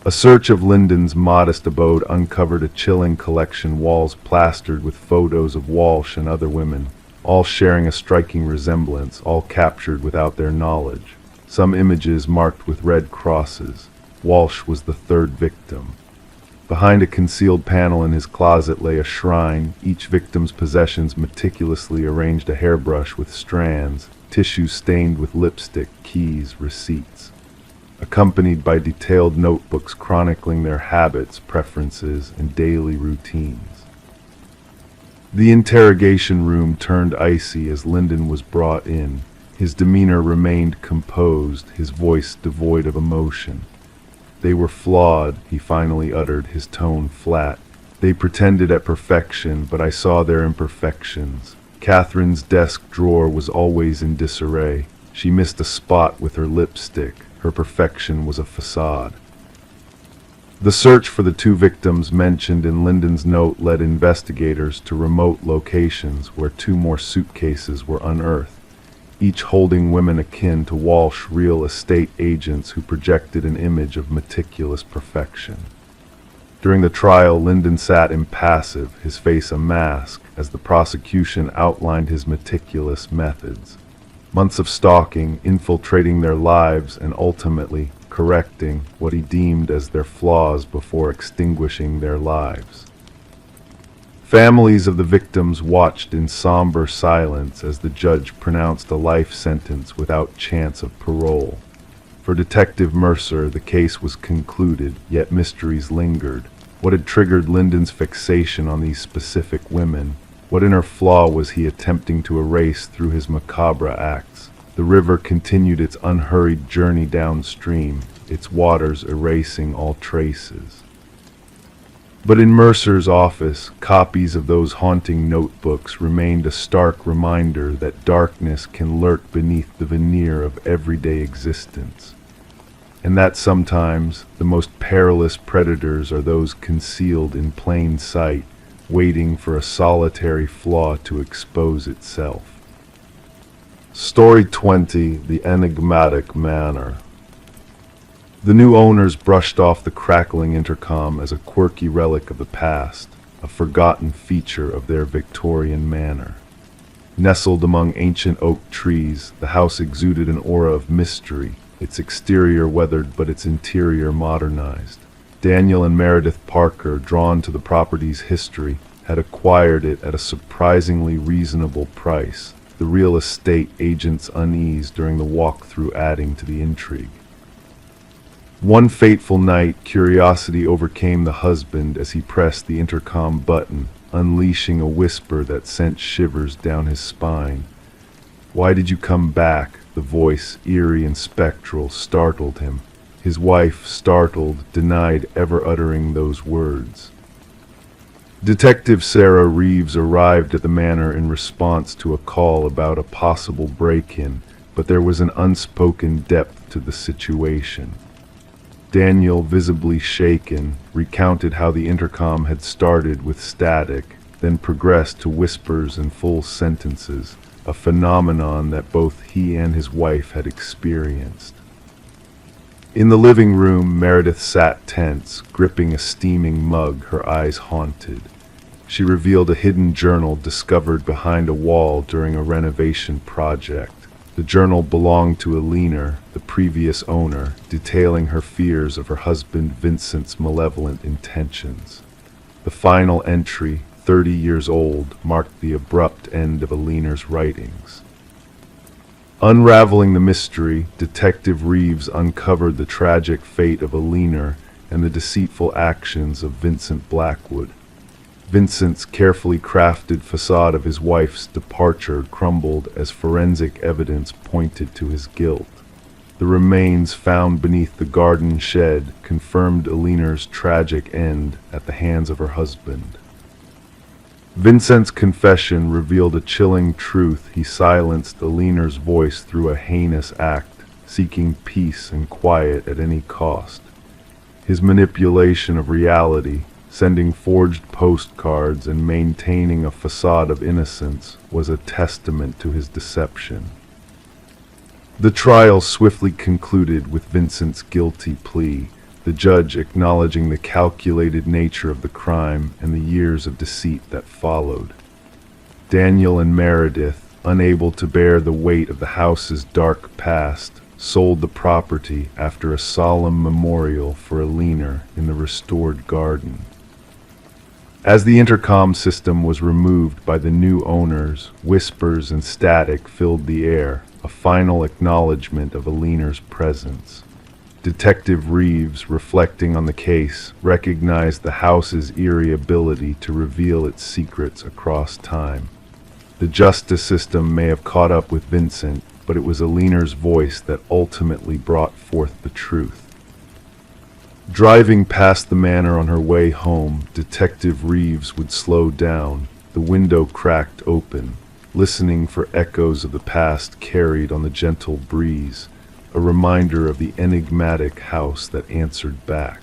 A search of Linden's modest abode uncovered a chilling collection, walls plastered with photos of Walsh and other women, all sharing a striking resemblance, all captured without their knowledge. Some images marked with red crosses. Walsh was the third victim. Behind a concealed panel in his closet lay a shrine, each victim's possessions meticulously arranged, a hairbrush with strands, tissue stained with lipstick, keys, receipts, accompanied by detailed notebooks chronicling their habits, preferences, and daily routines. The interrogation room turned icy as Linden was brought in. His demeanor remained composed, his voice devoid of emotion. "They were flawed," he finally uttered, his tone flat. "They pretended at perfection, but I saw their imperfections. Catherine's desk drawer was always in disarray. She missed a spot with her lipstick. Her perfection was a facade." The search for the two victims mentioned in Linden's note led investigators to remote locations where two more suitcases were unearthed, each holding women akin to Walsh, real estate agents who projected an image of meticulous perfection. During the trial, Linden sat impassive, his face a mask, as the prosecution outlined his meticulous methods. Months of stalking, infiltrating their lives, and ultimately correcting what he deemed as their flaws before extinguishing their lives. Families of the victims watched in somber silence as the judge pronounced a life sentence without chance of parole. For Detective Mercer, the case was concluded, yet mysteries lingered. What had triggered Linden's fixation on these specific women? What inner flaw was he attempting to erase through his macabre acts? The river continued its unhurried journey downstream, its waters erasing all traces. But in Mercer's office, copies of those haunting notebooks remained a stark reminder that darkness can lurk beneath the veneer of everyday existence, and that sometimes the most perilous predators are those concealed in plain sight, waiting for a solitary flaw to expose itself. Story 20: The Enigmatic Manor. The new owners brushed off the crackling intercom as a quirky relic of the past, a forgotten feature of their Victorian manor. Nestled among ancient oak trees, the house exuded an aura of mystery, its exterior weathered but its interior modernized. Daniel and Meredith Parker, drawn to the property's history, had acquired it at a surprisingly reasonable price, the real estate agent's unease during the walkthrough adding to the intrigue. One fateful night, curiosity overcame the husband as he pressed the intercom button, unleashing a whisper that sent shivers down his spine. "Why did you come back?" The voice, eerie and spectral, startled him. His wife, startled, denied ever uttering those words. Detective Sarah Reeves arrived at the manor in response to a call about a possible break-in, but there was an unspoken depth to the situation. Daniel, visibly shaken, recounted how the intercom had started with static, then progressed to whispers and full sentences, a phenomenon that both he and his wife had experienced. In the living room, Meredith sat tense, gripping a steaming mug, her eyes haunted. She revealed a hidden journal discovered behind a wall during a renovation project. The journal belonged to Alina, the previous owner, detailing her fears of her husband Vincent's malevolent intentions. The final entry, 30 years old, marked the abrupt end of Alina's writings. Unraveling the mystery, Detective Reeves uncovered the tragic fate of Alina and the deceitful actions of Vincent Blackwood. Vincent's carefully crafted facade of his wife's departure crumbled as forensic evidence pointed to his guilt. The remains found beneath the garden shed confirmed Alina's tragic end at the hands of her husband. Vincent's confession revealed a chilling truth. He silenced Alina's voice through a heinous act, seeking peace and quiet at any cost. His manipulation of reality, sending forged postcards and maintaining a facade of innocence, was a testament to his deception. The trial swiftly concluded with Vincent's guilty plea, the judge acknowledging the calculated nature of the crime and the years of deceit that followed. Daniel and Meredith, unable to bear the weight of the house's dark past, sold the property after a solemn memorial for Alina in the restored garden. As the intercom system was removed by the new owners, whispers and static filled the air, a final acknowledgement of Alina's presence. Detective Reeves, reflecting on the case, recognized the house's eerie ability to reveal its secrets across time. The justice system may have caught up with Vincent, but it was Alina's voice that ultimately brought forth the truth. Driving past the manor on her way home, Detective Reeves would slow down, the window cracked open, listening for echoes of the past carried on the gentle breeze, a reminder of the enigmatic house that answered back.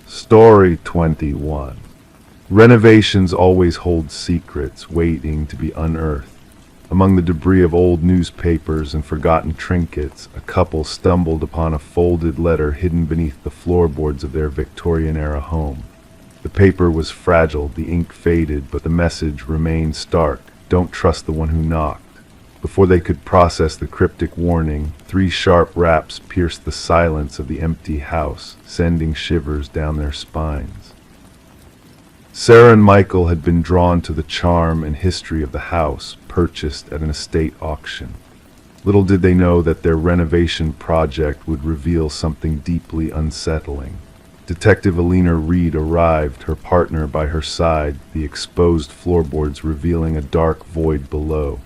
Story 21. Renovations always hold secrets waiting to be unearthed. Among the debris of old newspapers and forgotten trinkets, a couple stumbled upon a folded letter hidden beneath the floorboards of their Victorian-era home. The paper was fragile, the ink faded, but the message remained stark: "Don't trust the one who knocked." Before they could process the cryptic warning, 3 sharp raps pierced the silence of the empty house, sending shivers down their spines. Sarah and Michael had been drawn to the charm and history of the house, purchased at an estate auction. Little did they know that their renovation project would reveal something deeply unsettling. Detective Alina Reed arrived, her partner by her side, the exposed floorboards revealing a dark void below.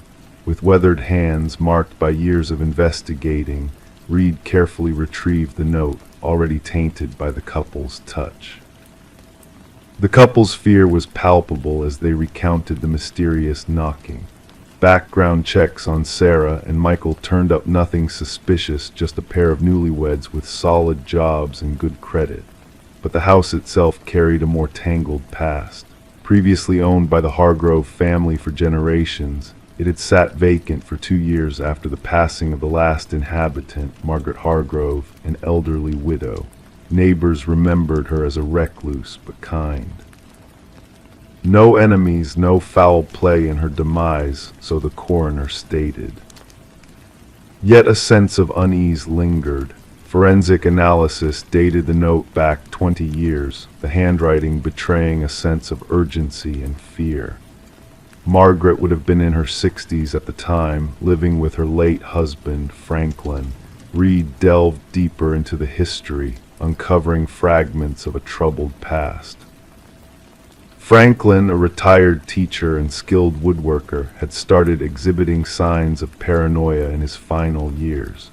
With weathered hands marked by years of investigating, Reed carefully retrieved the note, already tainted by the couple's touch. The couple's fear was palpable as they recounted the mysterious knocking. Background checks on Sarah and Michael turned up nothing suspicious, just a pair of newlyweds with solid jobs and good credit. But the house itself carried a more tangled past. Previously owned by the Hargrove family for generations, it had sat vacant for 2 years after the passing of the last inhabitant, Margaret Hargrove, an elderly widow. Neighbors remembered her as a recluse but kind. No enemies, no foul play in her demise, so the coroner stated. Yet a sense of unease lingered. Forensic analysis dated the note back 20 years, the handwriting betraying a sense of urgency and fear. Margaret would have been in her 60s at the time, living with her late husband, Franklin. Reed delved deeper into the history, uncovering fragments of a troubled past. Franklin, a retired teacher and skilled woodworker, had started exhibiting signs of paranoia in his final years.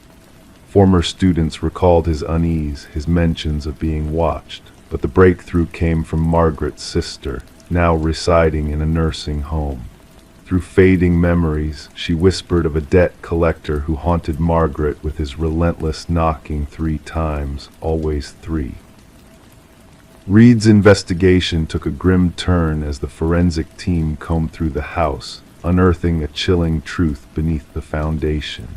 Former students recalled his unease, his mentions of being watched, but the breakthrough came from Margaret's sister, now residing in a nursing home. Through fading memories, she whispered of a debt collector who haunted Margaret with his relentless knocking 3 times, always 3. Reed's investigation took a grim turn as the forensic team combed through the house, unearthing a chilling truth beneath the foundation.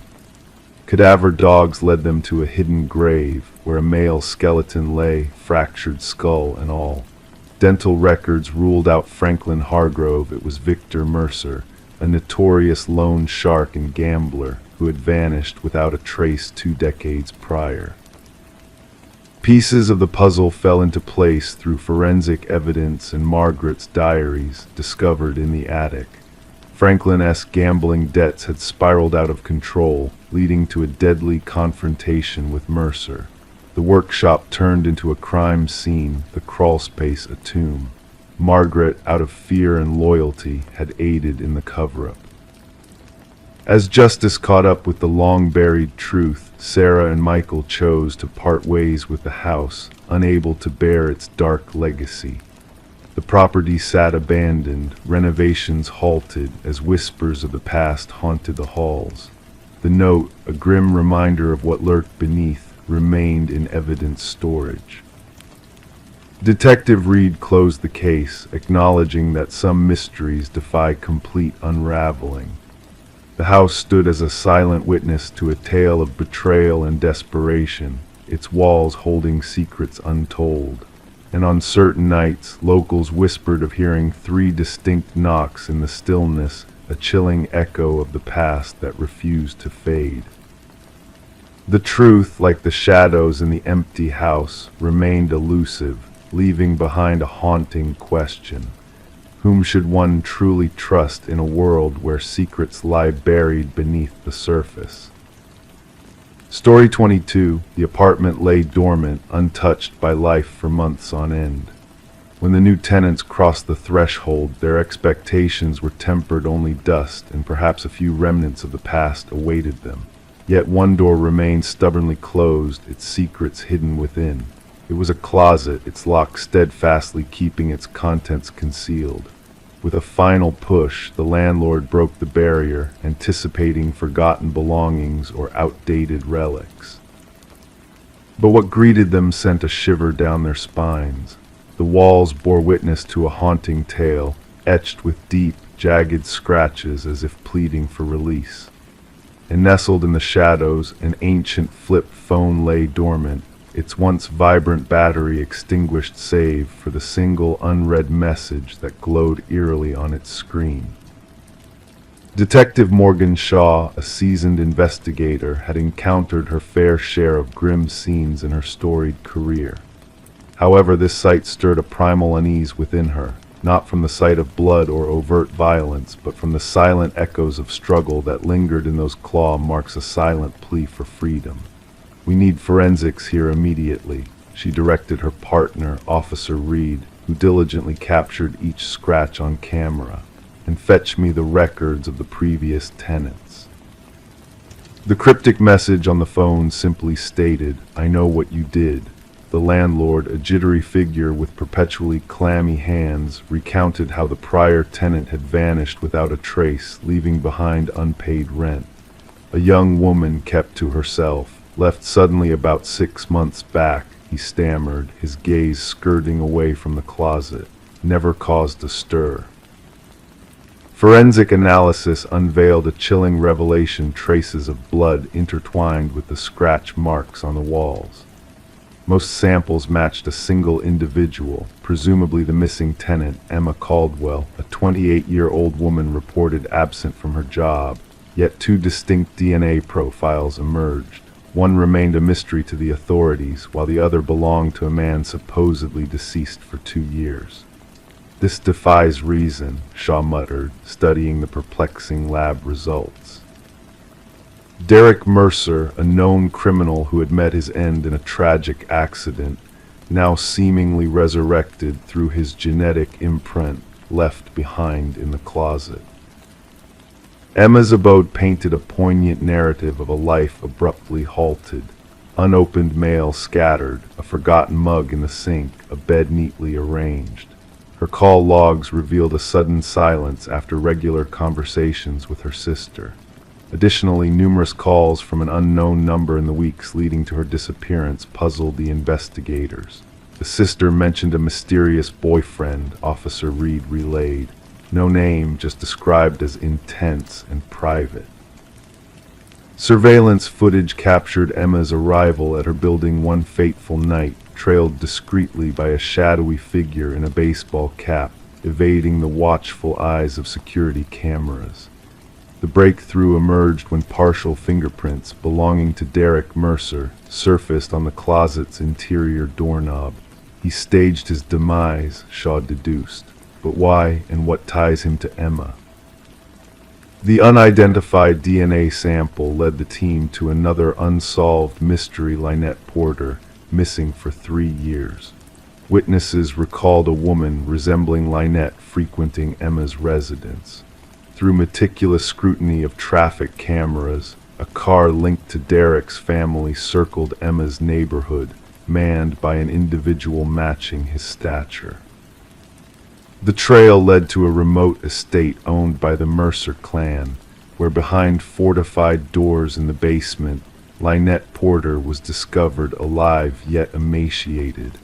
Cadaver dogs led them to a hidden grave where a male skeleton lay, fractured skull and all. Dental records ruled out Franklin Hargrove. It was Victor Mercer, a notorious loan shark and gambler who had vanished without a trace 2 decades prior. Pieces of the puzzle fell into place through forensic evidence and Margaret's diaries discovered in the attic. Franklin's gambling debts had spiraled out of control, leading to a deadly confrontation with Mercer. The workshop turned into a crime scene, the crawlspace a tomb. Margaret, out of fear and loyalty, had aided in the cover-up. As justice caught up with the long-buried truth, Sarah and Michael chose to part ways with the house, unable to bear its dark legacy. The property sat abandoned, renovations halted as whispers of the past haunted the halls. The note, a grim reminder of what lurked beneath, remained in evidence storage. Detective Reed closed the case, acknowledging that some mysteries defy complete unraveling. The house stood as a silent witness to a tale of betrayal and desperation, its walls holding secrets untold. And on certain nights, locals whispered of hearing 3 distinct knocks in the stillness, a chilling echo of the past that refused to fade. The truth, like the shadows in the empty house, remained elusive, leaving behind a haunting question. Whom should one truly trust in a world where secrets lie buried beneath the surface? Story 22, the apartment lay dormant, untouched by life for months on end. When the new tenants crossed the threshold, their expectations were tempered, only dust and perhaps a few remnants of the past awaited them. Yet one door remained stubbornly closed, its secrets hidden within. It was a closet, its lock steadfastly keeping its contents concealed. With a final push, the landlord broke the barrier, anticipating forgotten belongings or outdated relics. But what greeted them sent a shiver down their spines. The walls bore witness to a haunting tale, etched with deep, jagged scratches as if pleading for release. And nestled in the shadows, an ancient flip phone lay dormant, its once vibrant battery extinguished save for the single unread message that glowed eerily on its screen. Detective Morgan Shaw, a seasoned investigator, had encountered her fair share of grim scenes in her storied career. However, this sight stirred a primal unease within her, not from the sight of blood or overt violence, but from the silent echoes of struggle that lingered in those claw marks, a silent plea for freedom. "We need forensics here immediately," she directed her partner, Officer Reed, who diligently captured each scratch on camera, "and fetch me the records of the previous tenants." The cryptic message on the phone simply stated, "I know what you did." The landlord, a jittery figure with perpetually clammy hands, recounted how the prior tenant had vanished without a trace, leaving behind unpaid rent. A young woman kept to herself, left suddenly about 6 months back, he stammered, his gaze skirting away from the closet, never caused a stir. Forensic analysis unveiled a chilling revelation, traces of blood intertwined with the scratch marks on the walls. Most samples matched a single individual, presumably the missing tenant, Emma Caldwell, a 28-year-old woman reported absent from her job, yet 2 distinct DNA profiles emerged. One remained a mystery to the authorities, while the other belonged to a man supposedly deceased for 2 years. "This defies reason," Shaw muttered, studying the perplexing lab results. Derek Mercer, a known criminal who had met his end in a tragic accident, now seemingly resurrected through his genetic imprint left behind in the closet. Emma's abode painted a poignant narrative of a life abruptly halted. Unopened mail scattered, a forgotten mug in the sink, a bed neatly arranged. Her call logs revealed a sudden silence after regular conversations with her sister. Additionally, numerous calls from an unknown number in the weeks leading to her disappearance puzzled the investigators. The sister mentioned a mysterious boyfriend, Officer Reed relayed. No name, just described as intense and private. Surveillance footage captured Emma's arrival at her building one fateful night, trailed discreetly by a shadowy figure in a baseball cap, evading the watchful eyes of security cameras. The breakthrough emerged when partial fingerprints belonging to Derek Mercer surfaced on the closet's interior doorknob. He staged his demise, Shaw deduced. But why and what ties him to Emma? The unidentified DNA sample led the team to another unsolved mystery: Lynette Porter, missing for 3 years. Witnesses recalled a woman resembling Lynette frequenting Emma's residence. Through meticulous scrutiny of traffic cameras, a car linked to Derek's family circled Emma's neighborhood, manned by an individual matching his stature. The trail led to a remote estate owned by the Mercer clan, where behind fortified doors in the basement, Lynette Porter was discovered alive yet emaciated,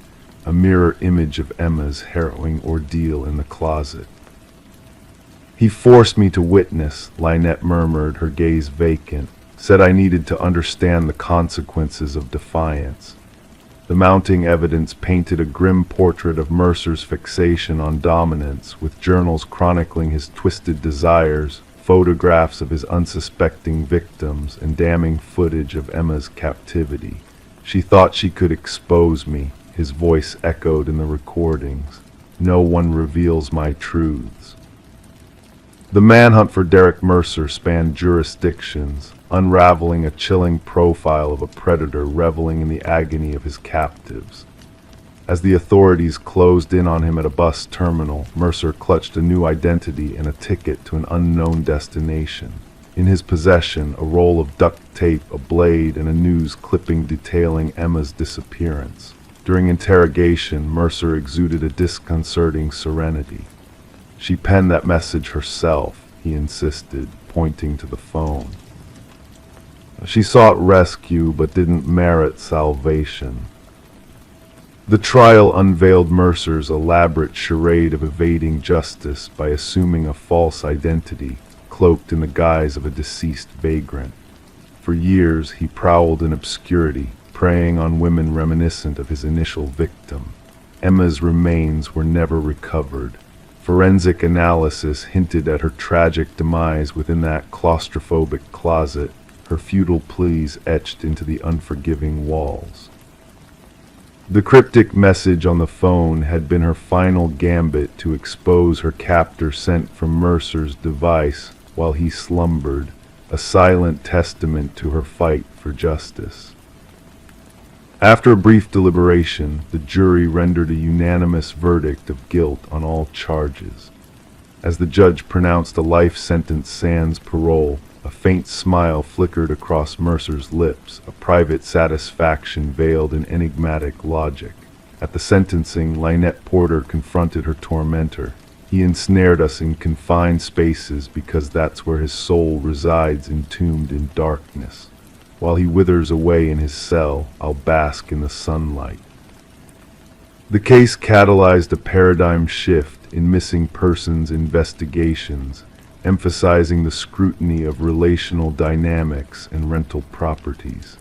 a mirror image of Emma's harrowing ordeal in the closet. "He forced me to witness," Lynette murmured, her gaze vacant, "said I needed to understand the consequences of defiance." The mounting evidence painted a grim portrait of Mercer's fixation on dominance, with journals chronicling his twisted desires, photographs of his unsuspecting victims, and damning footage of Emma's captivity. "She thought she could expose me," his voice echoed in the recordings. "No one reveals my truths." The manhunt for Derek Mercer spanned jurisdictions, unraveling a chilling profile of a predator reveling in the agony of his captives. As the authorities closed in on him at a bus terminal, Mercer clutched a new identity and a ticket to an unknown destination. In his possession, a roll of duct tape, a blade, and a news clipping detailing Emma's disappearance. During interrogation, Mercer exuded a disconcerting serenity. "She penned that message herself," he insisted, pointing to the phone. "She sought rescue but didn't merit salvation." The trial unveiled Mercer's elaborate charade of evading justice by assuming a false identity, cloaked in the guise of a deceased vagrant. For years he prowled in obscurity, preying on women reminiscent of his initial victim. Emma's remains were never recovered. Forensic analysis hinted at her tragic demise within that claustrophobic closet, her futile pleas etched into the unforgiving walls. The cryptic message on the phone had been her final gambit to expose her captor sent from Mercer's device while he slumbered, a silent testament to her fight for justice. After a brief deliberation, the jury rendered a unanimous verdict of guilt on all charges. As the judge pronounced a life sentence sans parole, a faint smile flickered across Mercer's lips, a private satisfaction veiled in enigmatic logic. At the sentencing, Lynette Porter confronted her tormentor. "He ensnared us in confined spaces because that's where his soul resides, entombed in darkness. While he withers away in his cell, I'll bask in the sunlight." The case catalyzed a paradigm shift in missing persons investigations, emphasizing the scrutiny of relational dynamics and rental properties.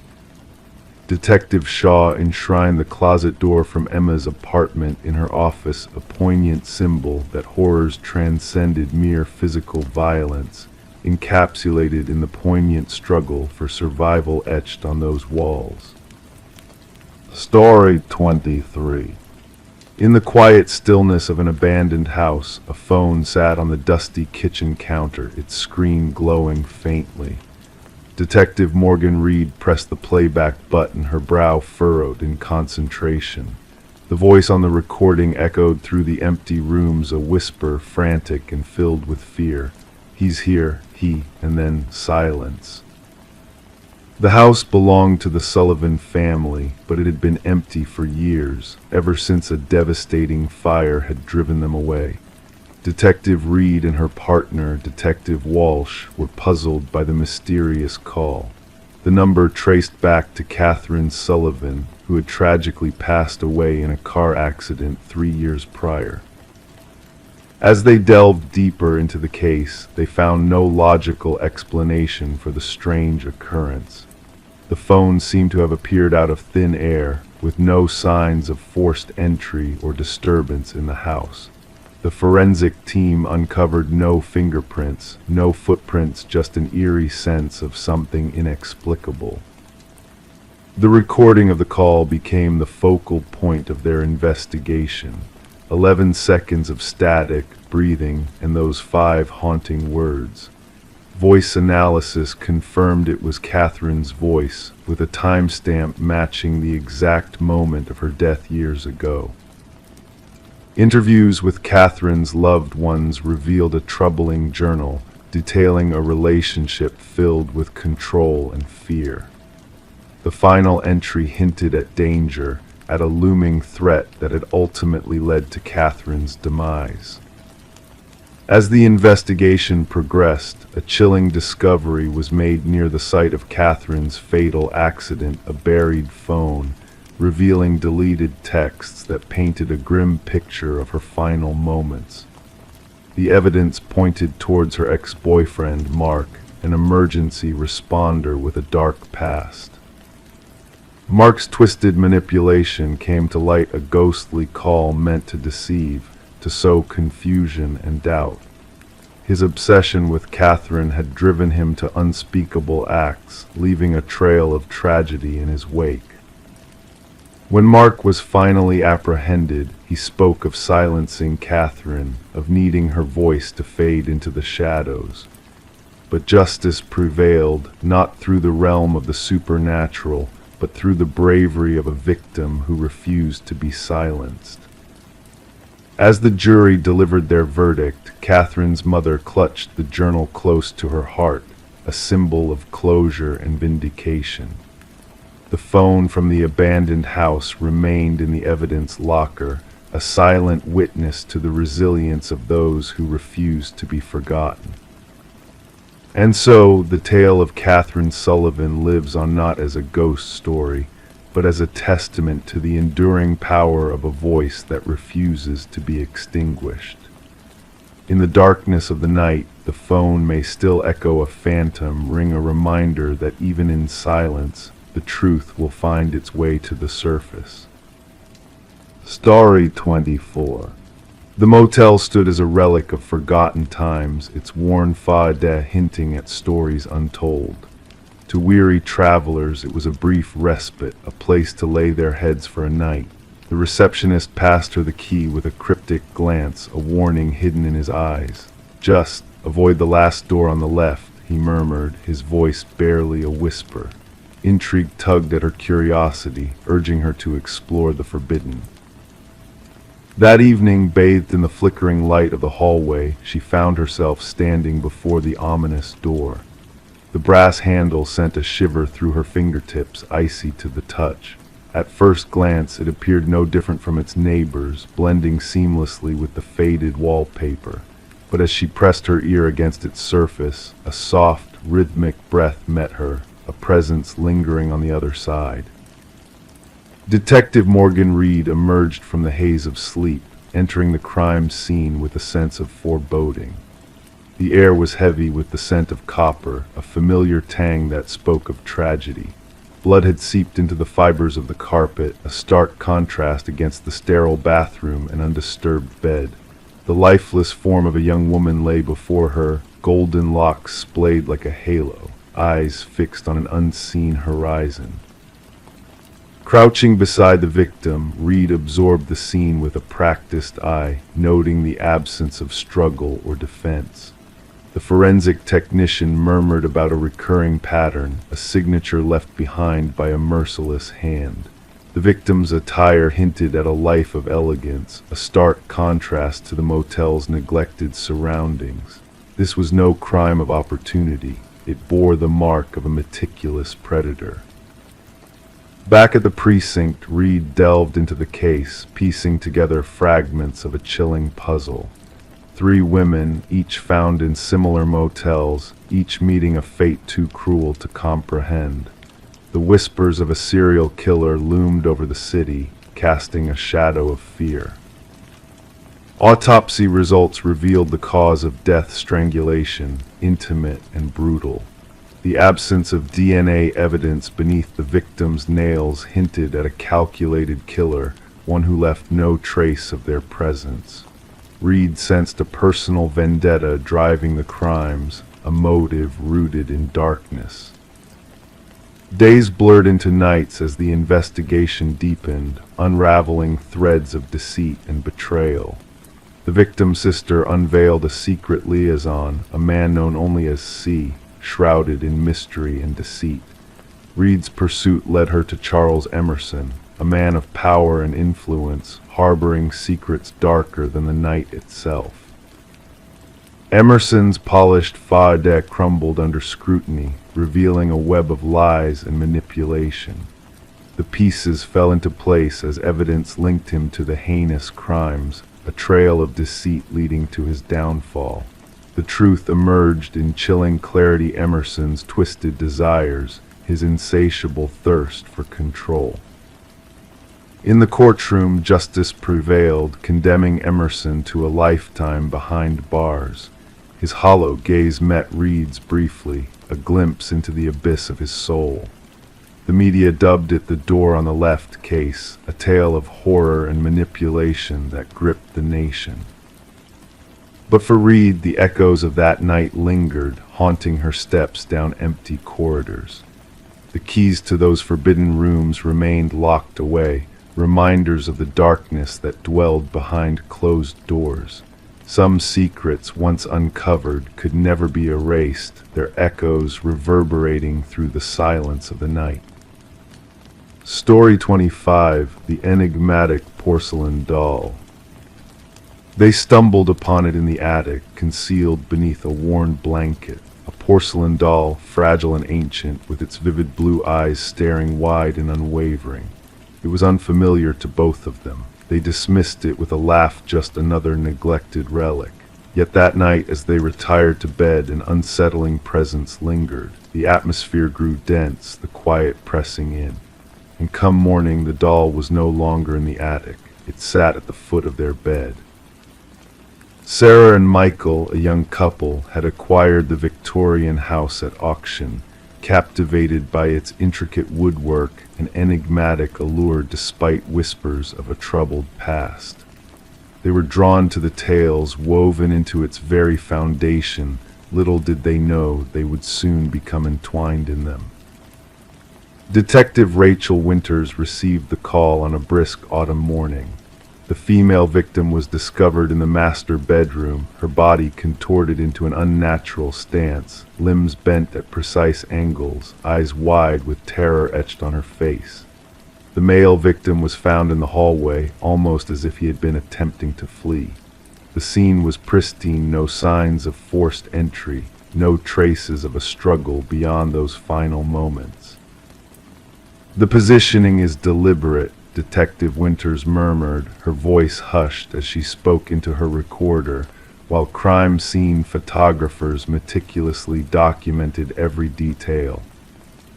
Detective Shaw enshrined the closet door from Emma's apartment in her office, a poignant symbol that horrors transcended mere physical violence, encapsulated in the poignant struggle for survival etched on those walls. Story 23. In the quiet stillness of an abandoned house, a phone sat on the dusty kitchen counter, its screen glowing faintly. Detective Morgan Reed pressed the playback button, her brow furrowed in concentration. The voice on the recording echoed through the empty rooms, a whisper frantic and filled with fear. "He's here, and then silence." The house belonged to the Sullivan family, but it had been empty for years, ever since a devastating fire had driven them away. Detective Reed and her partner, Detective Walsh, were puzzled by the mysterious call. The number traced back to Catherine Sullivan, who had tragically passed away in a car accident 3 years prior. As they delved deeper into the case, they found no logical explanation for the strange occurrence. The phone seemed to have appeared out of thin air, with no signs of forced entry or disturbance in the house. The forensic team uncovered no fingerprints, no footprints, just an eerie sense of something inexplicable. The recording of the call became the focal point of their investigation. 11 seconds of static, breathing, and those 5 haunting words. Voice analysis confirmed it was Catherine's voice, with a timestamp matching the exact moment of her death years ago. Interviews with Catherine's loved ones revealed a troubling journal detailing a relationship filled with control and fear. The final entry hinted at danger, at a looming threat that had ultimately led to Catherine's demise. As the investigation progressed, a chilling discovery was made near the site of Catherine's fatal accident, a buried phone, revealing deleted texts that painted a grim picture of her final moments. The evidence pointed towards her ex-boyfriend, Mark, an emergency responder with a dark past. Mark's twisted manipulation came to light, a ghostly call meant to deceive, to sow confusion and doubt. His obsession with Catherine had driven him to unspeakable acts, leaving a trail of tragedy in his wake. When Mark was finally apprehended, he spoke of silencing Catherine, of needing her voice to fade into the shadows. But justice prevailed, not through the realm of the supernatural, but through the bravery of a victim who refused to be silenced. As the jury delivered their verdict, Catherine's mother clutched the journal close to her heart, a symbol of closure and vindication. The phone from the abandoned house remained in the evidence locker, a silent witness to the resilience of those who refused to be forgotten. And so, the tale of Catherine Sullivan lives on not as a ghost story, but as a testament to the enduring power of a voice that refuses to be extinguished. In the darkness of the night, the phone may still echo a phantom, ring a reminder that even in silence, the truth will find its way to the surface. Story 24. The motel stood as a relic of forgotten times, its worn façade hinting at stories untold. To weary travelers, it was a brief respite, a place to lay their heads for a night. The receptionist passed her the key with a cryptic glance, a warning hidden in his eyes. "Just avoid the last door on the left," he murmured, his voice barely a whisper. Intrigue tugged at her curiosity, urging her to explore the forbidden. That evening, bathed in the flickering light of the hallway, she found herself standing before the ominous door. The brass handle sent a shiver through her fingertips, icy to the touch. At first glance, it appeared no different from its neighbors, blending seamlessly with the faded wallpaper. But as she pressed her ear against its surface, a soft, rhythmic breath met her, a presence lingering on the other side. Detective Morgan Reed emerged from the haze of sleep, entering the crime scene with a sense of foreboding. The air was heavy with the scent of copper, a familiar tang that spoke of tragedy. Blood had seeped into the fibers of the carpet, a stark contrast against the sterile bathroom and undisturbed bed. The lifeless form of a young woman lay before her, golden locks splayed like a halo, eyes fixed on an unseen horizon. Crouching beside the victim, Reed absorbed the scene with a practiced eye, noting the absence of struggle or defense. The forensic technician murmured about a recurring pattern, a signature left behind by a merciless hand. The victim's attire hinted at a life of elegance, a stark contrast to the motel's neglected surroundings. This was no crime of opportunity. It bore the mark of a meticulous predator. Back at the precinct, Reed delved into the case, piecing together fragments of a chilling puzzle. 3 women, each found in similar motels, each meeting a fate too cruel to comprehend. The whispers of a serial killer loomed over the city, casting a shadow of fear. Autopsy results revealed the cause of death: strangulation, intimate and brutal. The absence of DNA evidence beneath the victim's nails hinted at a calculated killer, one who left no trace of their presence. Reed sensed a personal vendetta driving the crimes, a motive rooted in darkness. Days blurred into nights as the investigation deepened, unraveling threads of deceit and betrayal. The victim's sister unveiled a secret liaison, a man known only as C, shrouded in mystery and deceit. Reed's pursuit led her to Charles Emerson, a man of power and influence, harboring secrets darker than the night itself. Emerson's polished facade crumbled under scrutiny, revealing a web of lies and manipulation. The pieces fell into place as evidence linked him to the heinous crimes, a trail of deceit leading to his downfall. The truth emerged in chilling clarity: Emerson's twisted desires, his insatiable thirst for control. In the courtroom, justice prevailed, condemning Emerson to a lifetime behind bars. His hollow gaze met Reed's briefly, a glimpse into the abyss of his soul. The media dubbed it the Door on the Left case, a tale of horror and manipulation that gripped the nation. But for Reed, the echoes of that night lingered, haunting her steps down empty corridors. The keys to those forbidden rooms remained locked away, reminders of the darkness that dwelled behind closed doors. Some secrets, once uncovered, could never be erased, their echoes reverberating through the silence of the night. Story 25: The Enigmatic Porcelain Doll. They stumbled upon it in the attic, concealed beneath a worn blanket. A porcelain doll, fragile and ancient, with its vivid blue eyes staring wide and unwavering. It was unfamiliar to both of them. They dismissed it with a laugh, just another neglected relic. Yet that night, as they retired to bed, an unsettling presence lingered. The atmosphere grew dense, the quiet pressing in. And come morning, the doll was no longer in the attic. It sat at the foot of their bed. Sarah and Michael, a young couple, had acquired the Victorian house at auction, captivated by its intricate woodwork and enigmatic allure despite whispers of a troubled past. They were drawn to the tales woven into its very foundation. Little did they know they would soon become entwined in them. Detective Rachel Winters received the call on a brisk autumn morning. The female victim was discovered in the master bedroom, her body contorted into an unnatural stance, limbs bent at precise angles, eyes wide with terror etched on her face. The male victim was found in the hallway, almost as if he had been attempting to flee. The scene was pristine, no signs of forced entry, no traces of a struggle beyond those final moments. "The positioning is deliberate," Detective Winters murmured, her voice hushed as she spoke into her recorder, while crime scene photographers meticulously documented every detail.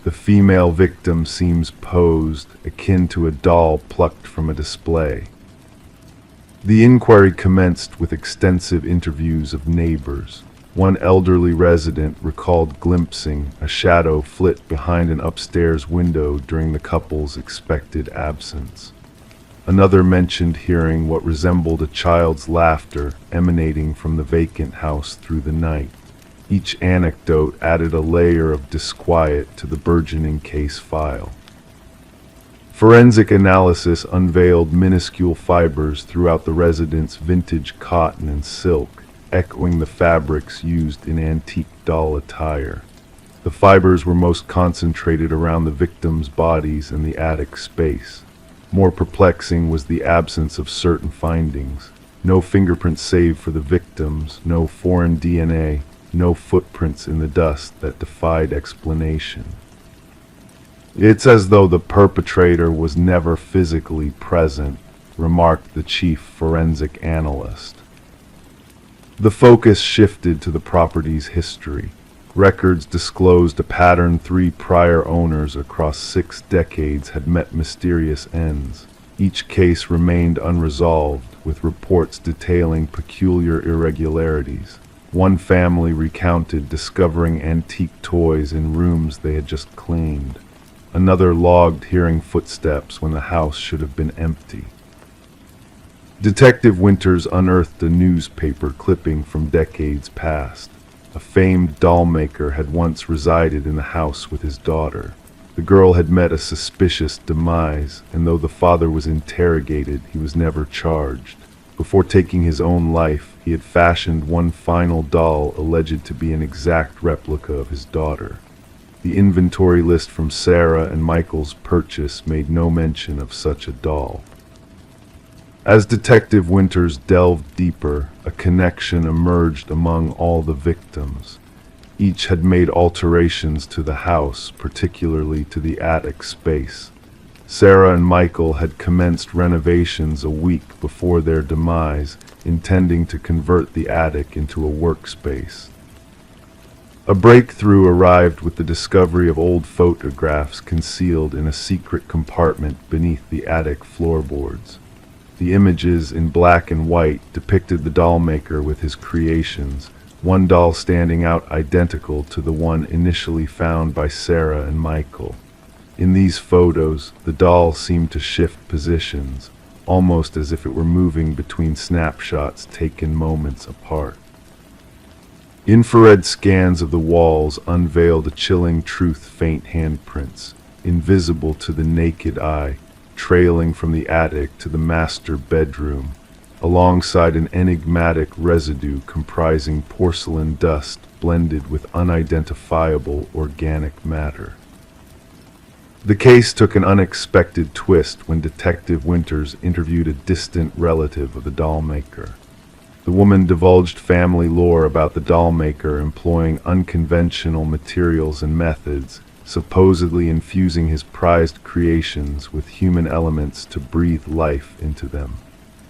"The female victim seems posed, akin to a doll plucked from a display." The inquiry commenced with extensive interviews of neighbors. One elderly resident recalled glimpsing a shadow flit behind an upstairs window during the couple's expected absence. Another mentioned hearing what resembled a child's laughter emanating from the vacant house through the night. Each anecdote added a layer of disquiet to the burgeoning case file. Forensic analysis unveiled minuscule fibers throughout the resident's vintage cotton and silk, echoing the fabrics used in antique doll attire. The fibers were most concentrated around the victims' bodies and the attic space. More perplexing was the absence of certain findings. No fingerprints saved for the victims, no foreign DNA, no footprints in the dust that defied explanation. "It's as though the perpetrator was never physically present," remarked the chief forensic analyst. The focus shifted to the property's history. Records disclosed a pattern: 3 prior owners across 6 decades had met mysterious ends. Each case remained unresolved, with reports detailing peculiar irregularities. One family recounted discovering antique toys in rooms they had just cleaned. Another logged hearing footsteps when the house should have been empty. Detective Winters unearthed a newspaper clipping from decades past. A famed doll maker had once resided in the house with his daughter. The girl had met a suspicious demise, and though the father was interrogated, he was never charged. Before taking his own life, he had fashioned one final doll alleged to be an exact replica of his daughter. The inventory list from Sarah and Michael's purchase made no mention of such a doll. As Detective Winters delved deeper, a connection emerged among all the victims. Each had made alterations to the house, particularly to the attic space. Sarah and Michael had commenced renovations a week before their demise, intending to convert the attic into a workspace. A breakthrough arrived with the discovery of old photographs concealed in a secret compartment beneath the attic floorboards. The images in black and white depicted the doll maker with his creations, one doll standing out identical to the one initially found by Sarah and Michael. In these photos, the doll seemed to shift positions, almost as if it were moving between snapshots taken moments apart. Infrared scans of the walls unveiled a chilling truth: faint handprints, invisible to the naked eye, trailing from the attic to the master bedroom, alongside an enigmatic residue comprising porcelain dust blended with unidentifiable organic matter. The case took an unexpected twist when Detective Winters interviewed a distant relative of the doll maker. The woman divulged family lore about the doll maker employing unconventional materials and methods, supposedly infusing his prized creations with human elements to breathe life into them.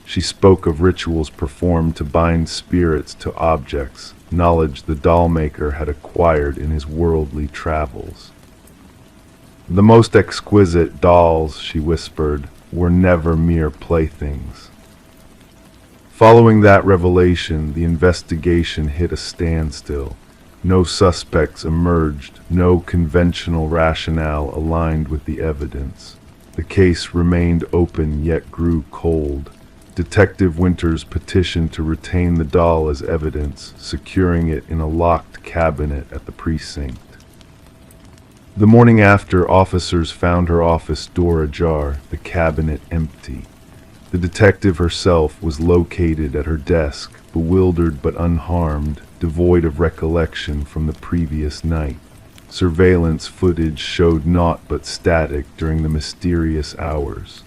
She spoke of rituals performed to bind spirits to objects, knowledge the doll maker had acquired in his worldly travels. The most exquisite dolls, she whispered, were never mere playthings. Following that revelation, the investigation hit a standstill. No suspects emerged, no conventional rationale aligned with the evidence. The case remained open yet grew cold. Detective Winters petitioned to retain the doll as evidence, securing it in a locked cabinet at the precinct. The morning after, officers found her office door ajar, the cabinet empty. The detective herself was located at her desk, bewildered but unharmed, devoid of recollection from the previous night. Surveillance footage showed naught but static during the mysterious hours.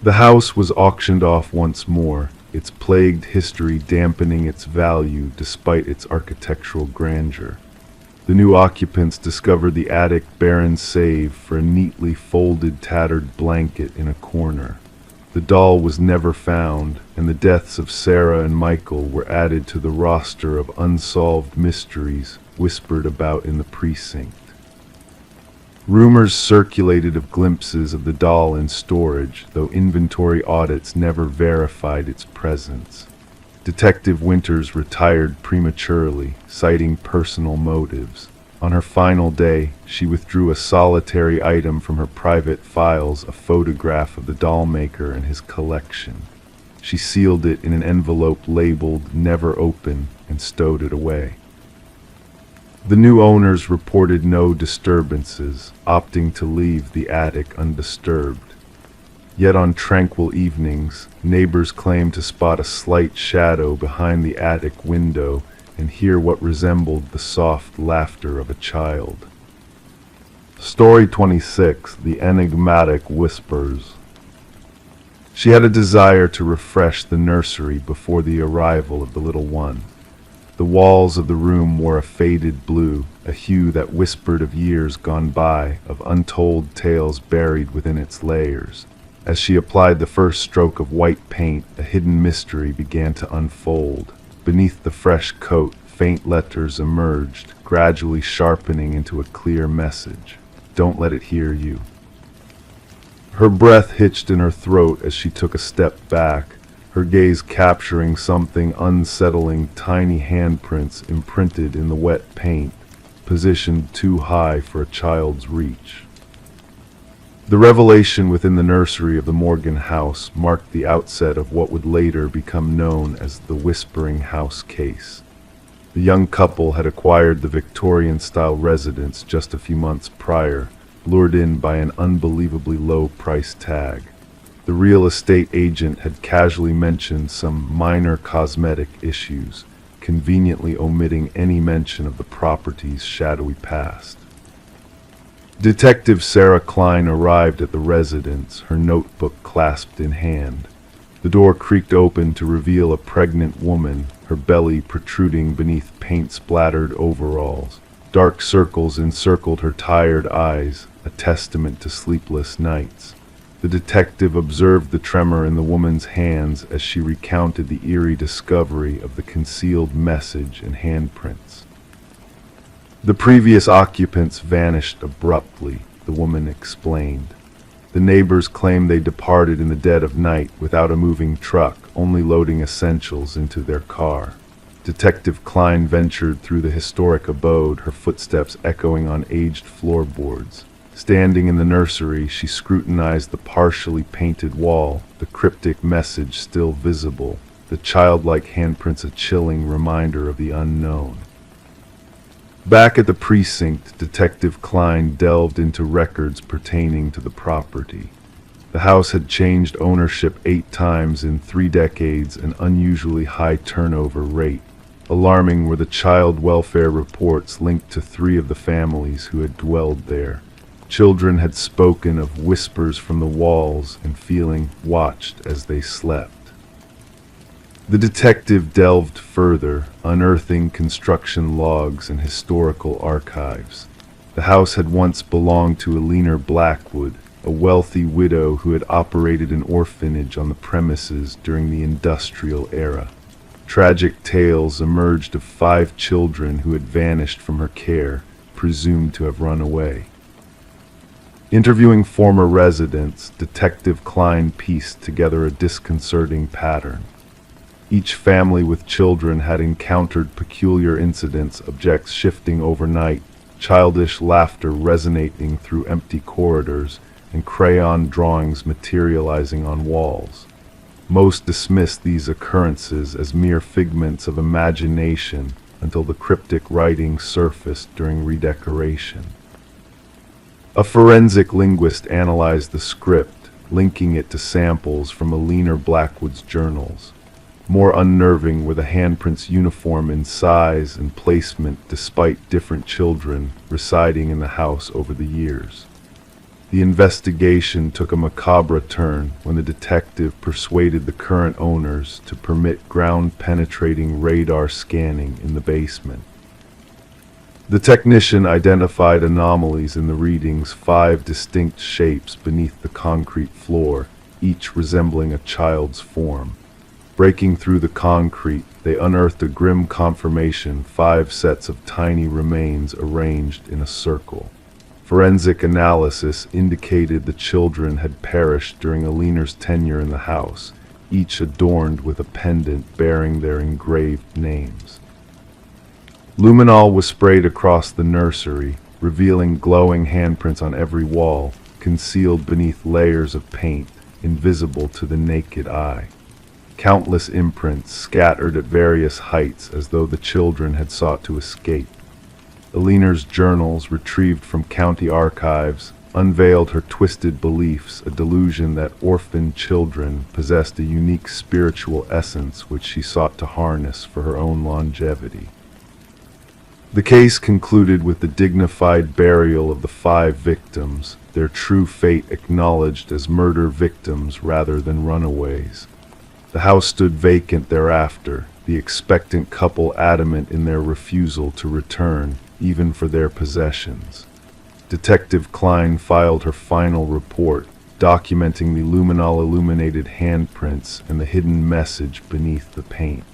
The house was auctioned off once more, its plagued history dampening its value despite its architectural grandeur. The new occupants discovered the attic barren save for a neatly folded tattered blanket in a corner. The doll was never found, and the deaths of Sarah and Michael were added to the roster of unsolved mysteries whispered about in the precinct. Rumors circulated of glimpses of the doll in storage, though inventory audits never verified its presence. Detective Winters retired prematurely, citing personal motives. On her final day, she withdrew a solitary item from her private files, a photograph of the doll maker and his collection. She sealed it in an envelope labeled "Never Open" and stowed it away. The new owners reported no disturbances, opting to leave the attic undisturbed. Yet on tranquil evenings, neighbors claimed to spot a slight shadow behind the attic window and hear what resembled the soft laughter of a child. Story 26: The Enigmatic Whispers. She had a desire to refresh the nursery before the arrival of the little one. The walls of the room wore a faded blue, a hue that whispered of years gone by, of untold tales buried within its layers. As she applied the first stroke of white paint, a hidden mystery began to unfold. Beneath the fresh coat, faint letters emerged, gradually sharpening into a clear message. Don't let it hear you. Her breath hitched in her throat as she took a step back, her gaze capturing something unsettling: tiny handprints imprinted in the wet paint, positioned too high for a child's reach. The revelation within the nursery of the Morgan house marked the outset of what would later become known as the Whispering House case. The young couple had acquired the Victorian-style residence just a few months prior, lured in by an unbelievably low price tag. The real estate agent had casually mentioned some minor cosmetic issues, conveniently omitting any mention of the property's shadowy past. Detective Sarah Klein arrived at the residence, her notebook clasped in hand. The door creaked open to reveal a pregnant woman, her belly protruding beneath paint-splattered overalls. Dark circles encircled her tired eyes, a testament to sleepless nights. The detective observed the tremor in the woman's hands as she recounted the eerie discovery of the concealed message and handprints. The previous occupants vanished abruptly, the woman explained. The neighbors claimed they departed in the dead of night without a moving truck, only loading essentials into their car. Detective Klein ventured through the historic abode, her footsteps echoing on aged floorboards. Standing in the nursery, she scrutinized the partially painted wall, the cryptic message still visible, the childlike handprints a chilling reminder of the unknown. Back at the precinct, Detective Klein delved into records pertaining to the property. The house had changed ownership 8 times in 3 decades, an unusually high turnover rate. Alarming were the child welfare reports linked to 3 of the families who had dwelled there. Children had spoken of whispers from the walls and feeling watched as they slept. The detective delved further, unearthing construction logs and historical archives. The house had once belonged to Eleanor Blackwood, a wealthy widow who had operated an orphanage on the premises during the industrial era. Tragic tales emerged of 5 children who had vanished from her care, presumed to have run away. Interviewing former residents, Detective Klein pieced together a disconcerting pattern. Each family with children had encountered peculiar incidents, objects shifting overnight, childish laughter resonating through empty corridors, and crayon drawings materializing on walls. Most dismissed these occurrences as mere figments of imagination until the cryptic writing surfaced during redecoration. A forensic linguist analyzed the script, linking it to samples from Eleanor Blackwood's journals. More unnerving were the handprints uniform in size and placement despite different children residing in the house over the years. The investigation took a macabre turn when the detective persuaded the current owners to permit ground-penetrating radar scanning in the basement. The technician identified anomalies in the readings, 5 distinct shapes beneath the concrete floor, each resembling a child's form. Breaking through the concrete, they unearthed a grim confirmation, 5 sets of tiny remains arranged in a circle. Forensic analysis indicated the children had perished during Eleanor's tenure in the house, each adorned with a pendant bearing their engraved names. Luminol was sprayed across the nursery, revealing glowing handprints on every wall, concealed beneath layers of paint, invisible to the naked eye. Countless imprints scattered at various heights as though the children had sought to escape. Eleanor's journals, retrieved from county archives, unveiled her twisted beliefs, a delusion that orphaned children possessed a unique spiritual essence which she sought to harness for her own longevity. The case concluded with the dignified burial of the 5 victims, their true fate acknowledged as murder victims rather than runaways. The house stood vacant thereafter, the expectant couple adamant in their refusal to return, even for their possessions. Detective Klein filed her final report, documenting the luminol-illuminated handprints and the hidden message beneath the paint.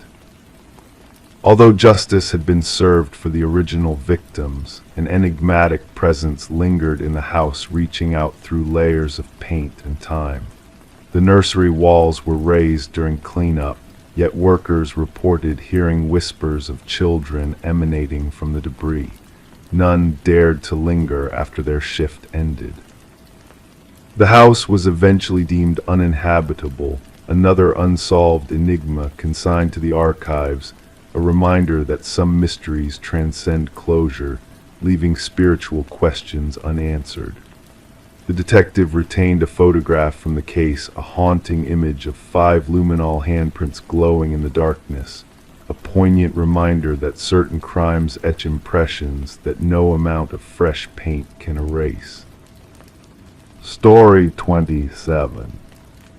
Although justice had been served for the original victims, an enigmatic presence lingered in the house, reaching out through layers of paint and time. The nursery walls were raised during cleanup, yet workers reported hearing whispers of children emanating from the debris. None dared to linger after their shift ended. The house was eventually deemed uninhabitable, another unsolved enigma consigned to the archives, a reminder that some mysteries transcend closure, leaving spiritual questions unanswered. The detective retained a photograph from the case, a haunting image of 5 luminol handprints glowing in the darkness, a poignant reminder that certain crimes etch impressions that no amount of fresh paint can erase. Story 27.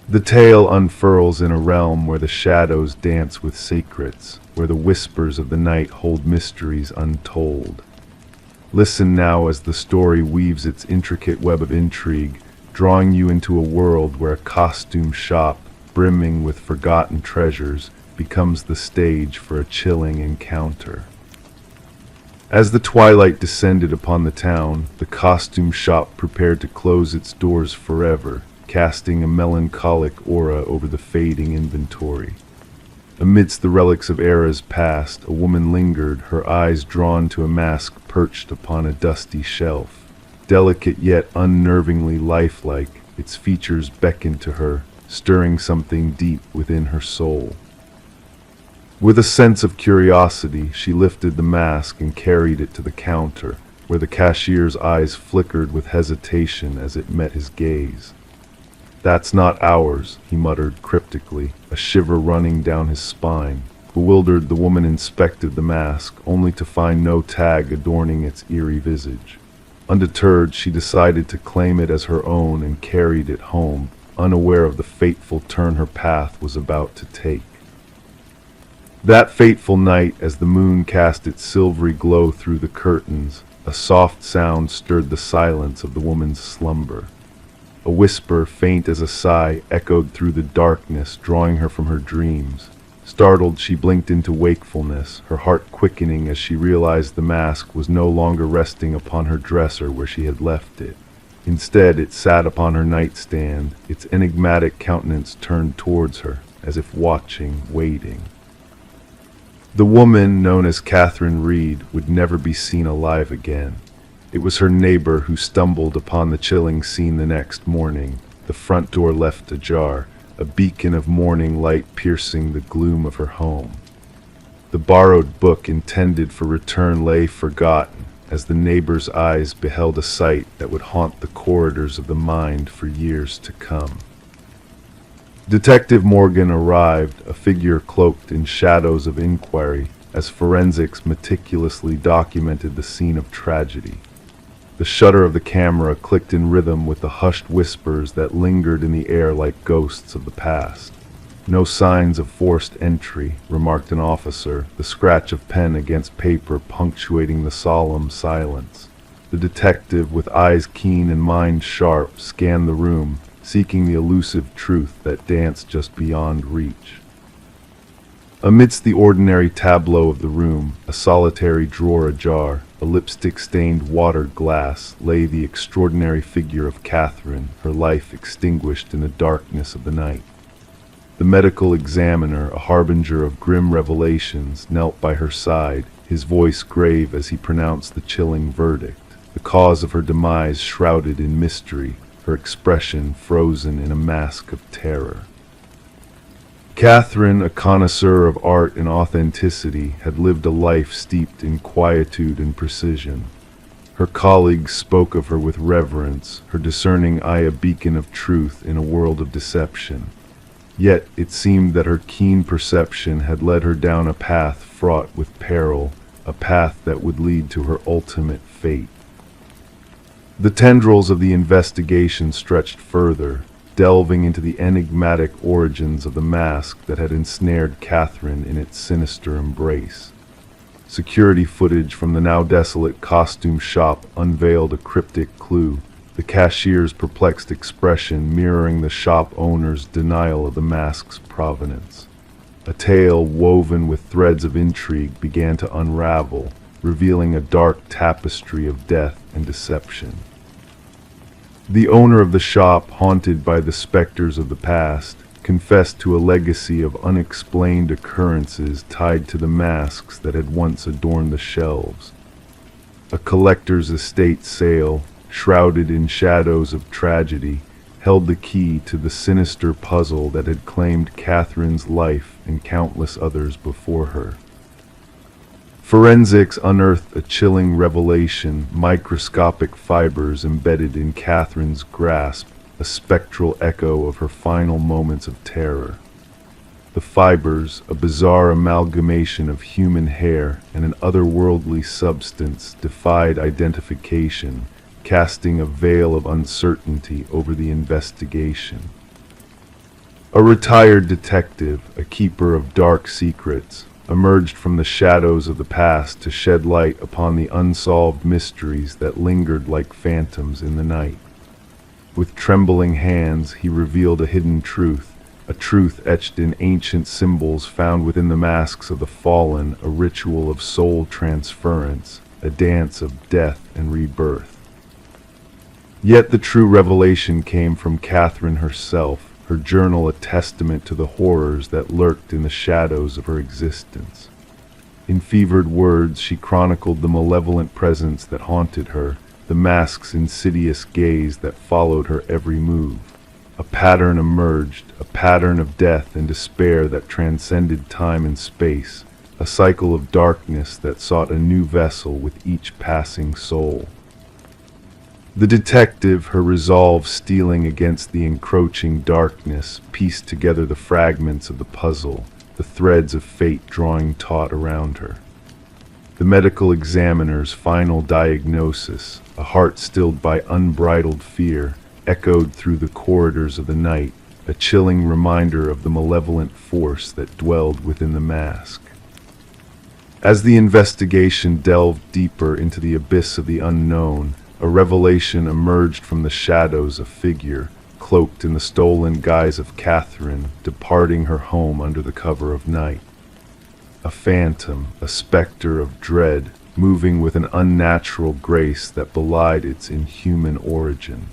The tale unfurls in a realm where the shadows dance with secrets, where the whispers of the night hold mysteries untold. Listen now as the story weaves its intricate web of intrigue, drawing you into a world where a costume shop, brimming with forgotten treasures, becomes the stage for a chilling encounter. As the twilight descended upon the town, the costume shop prepared to close its doors forever, casting a melancholic aura over the fading inventory. Amidst the relics of eras past, a woman lingered, her eyes drawn to a mask perched upon a dusty shelf. Delicate yet unnervingly lifelike, its features beckoned to her, stirring something deep within her soul. With a sense of curiosity, she lifted the mask and carried it to the counter, where the cashier's eyes flickered with hesitation as it met his gaze. "That's not ours," he muttered cryptically, a shiver running down his spine. Bewildered, the woman inspected the mask, only to find no tag adorning its eerie visage. Undeterred, she decided to claim it as her own and carried it home, unaware of the fateful turn her path was about to take. That fateful night, as the moon cast its silvery glow through the curtains, a soft sound stirred the silence of the woman's slumber. A whisper, faint as a sigh, echoed through the darkness, drawing her from her dreams. Startled, she blinked into wakefulness, her heart quickening as she realized the mask was no longer resting upon her dresser where she had left it. Instead, it sat upon her nightstand, its enigmatic countenance turned towards her, as if watching, waiting. The woman, known as Catherine Reed, would never be seen alive again. It was her neighbor who stumbled upon the chilling scene the next morning, the front door left ajar, a beacon of morning light piercing the gloom of her home. The borrowed book intended for return lay forgotten, as the neighbor's eyes beheld a sight that would haunt the corridors of the mind for years to come. Detective Morgan arrived, a figure cloaked in shadows of inquiry, as forensics meticulously documented the scene of tragedy. The shutter of the camera clicked in rhythm with the hushed whispers that lingered in the air like ghosts of the past. "No signs of forced entry," remarked an officer, the scratch of pen against paper punctuating the solemn silence. The detective, with eyes keen and mind sharp, scanned the room, seeking the elusive truth that danced just beyond reach. Amidst the ordinary tableau of the room, a solitary drawer ajar, a lipstick-stained watered glass, lay the extraordinary figure of Catherine, her life extinguished in the darkness of the night. The medical examiner, a harbinger of grim revelations, knelt by her side, his voice grave as he pronounced the chilling verdict. The cause of her demise shrouded in mystery, her expression frozen in a mask of terror. Catherine, a connoisseur of art and authenticity, had lived a life steeped in quietude and precision. Her colleagues spoke of her with reverence, her discerning eye a beacon of truth in a world of deception. Yet it seemed that her keen perception had led her down a path fraught with peril, a path that would lead to her ultimate fate. The tendrils of the investigation stretched further, delving into the enigmatic origins of the mask that had ensnared Catherine in its sinister embrace. Security footage from the now desolate costume shop unveiled a cryptic clue, the cashier's perplexed expression mirroring the shop owner's denial of the mask's provenance. A tale woven with threads of intrigue began to unravel, revealing a dark tapestry of death and deception. The owner of the shop, haunted by the specters of the past, confessed to a legacy of unexplained occurrences tied to the masks that had once adorned the shelves. A collector's estate sale, shrouded in shadows of tragedy, held the key to the sinister puzzle that had claimed Catherine's life and countless others before her. Forensics unearthed a chilling revelation: microscopic fibers embedded in Catherine's grasp, a spectral echo of her final moments of terror. The fibers, a bizarre amalgamation of human hair and an otherworldly substance, defied identification, casting a veil of uncertainty over the investigation. A retired detective, a keeper of dark secrets, emerged from the shadows of the past to shed light upon the unsolved mysteries that lingered like phantoms in the night. With trembling hands, he revealed a hidden truth, a truth etched in ancient symbols found within the masks of the fallen, a ritual of soul transference, a dance of death and rebirth. Yet the true revelation came from Catherine herself, her journal a testament to the horrors that lurked in the shadows of her existence. In fevered words, she chronicled the malevolent presence that haunted her, the mask's insidious gaze that followed her every move. A pattern emerged, a pattern of death and despair that transcended time and space, a cycle of darkness that sought a new vessel with each passing soul. The detective, her resolve steeling against the encroaching darkness, pieced together the fragments of the puzzle, the threads of fate drawing taut around her. The medical examiner's final diagnosis, a heart stilled by unbridled fear, echoed through the corridors of the night, a chilling reminder of the malevolent force that dwelled within the mask. As the investigation delved deeper into the abyss of the unknown, a revelation emerged from the shadows: a figure, cloaked in the stolen guise of Catherine, departing her home under the cover of night. A phantom, a specter of dread, moving with an unnatural grace that belied its inhuman origin.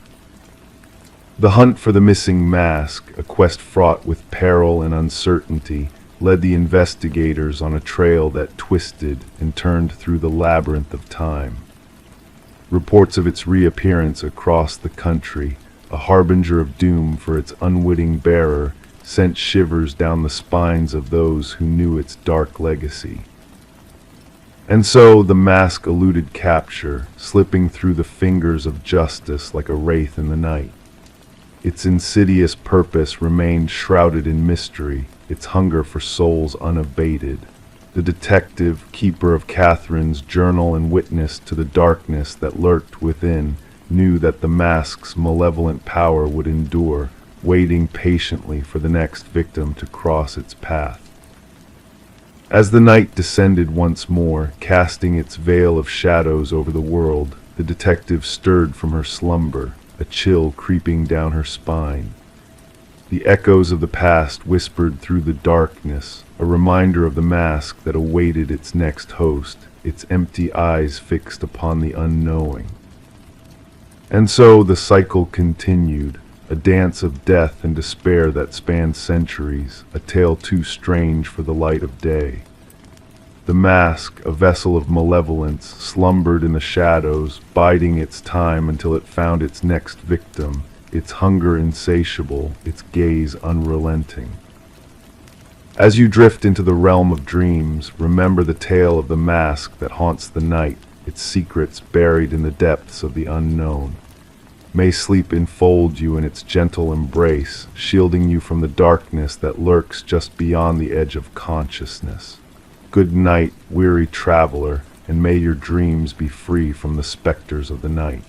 The hunt for the missing mask, a quest fraught with peril and uncertainty, led the investigators on a trail that twisted and turned through the labyrinth of time. Reports of its reappearance across the country, a harbinger of doom for its unwitting bearer, sent shivers down the spines of those who knew its dark legacy. And so the mask eluded capture, slipping through the fingers of justice like a wraith in the night. Its insidious purpose remained shrouded in mystery, its hunger for souls unabated. The detective, keeper of Catherine's journal and witness to the darkness that lurked within, knew that the mask's malevolent power would endure, waiting patiently for the next victim to cross its path. As the night descended once more, casting its veil of shadows over the world, the detective stirred from her slumber, a chill creeping down her spine. The echoes of the past whispered through the darkness, a reminder of the mask that awaited its next host, its empty eyes fixed upon the unknowing. And so the cycle continued, a dance of death and despair that spanned centuries, a tale too strange for the light of day. The mask, a vessel of malevolence, slumbered in the shadows, biding its time until it found its next victim, its hunger insatiable, its gaze unrelenting. As you drift into the realm of dreams, remember the tale of the mask that haunts the night, its secrets buried in the depths of the unknown. May sleep enfold you in its gentle embrace, shielding you from the darkness that lurks just beyond the edge of consciousness. Good night, weary traveler, and may your dreams be free from the specters of the night.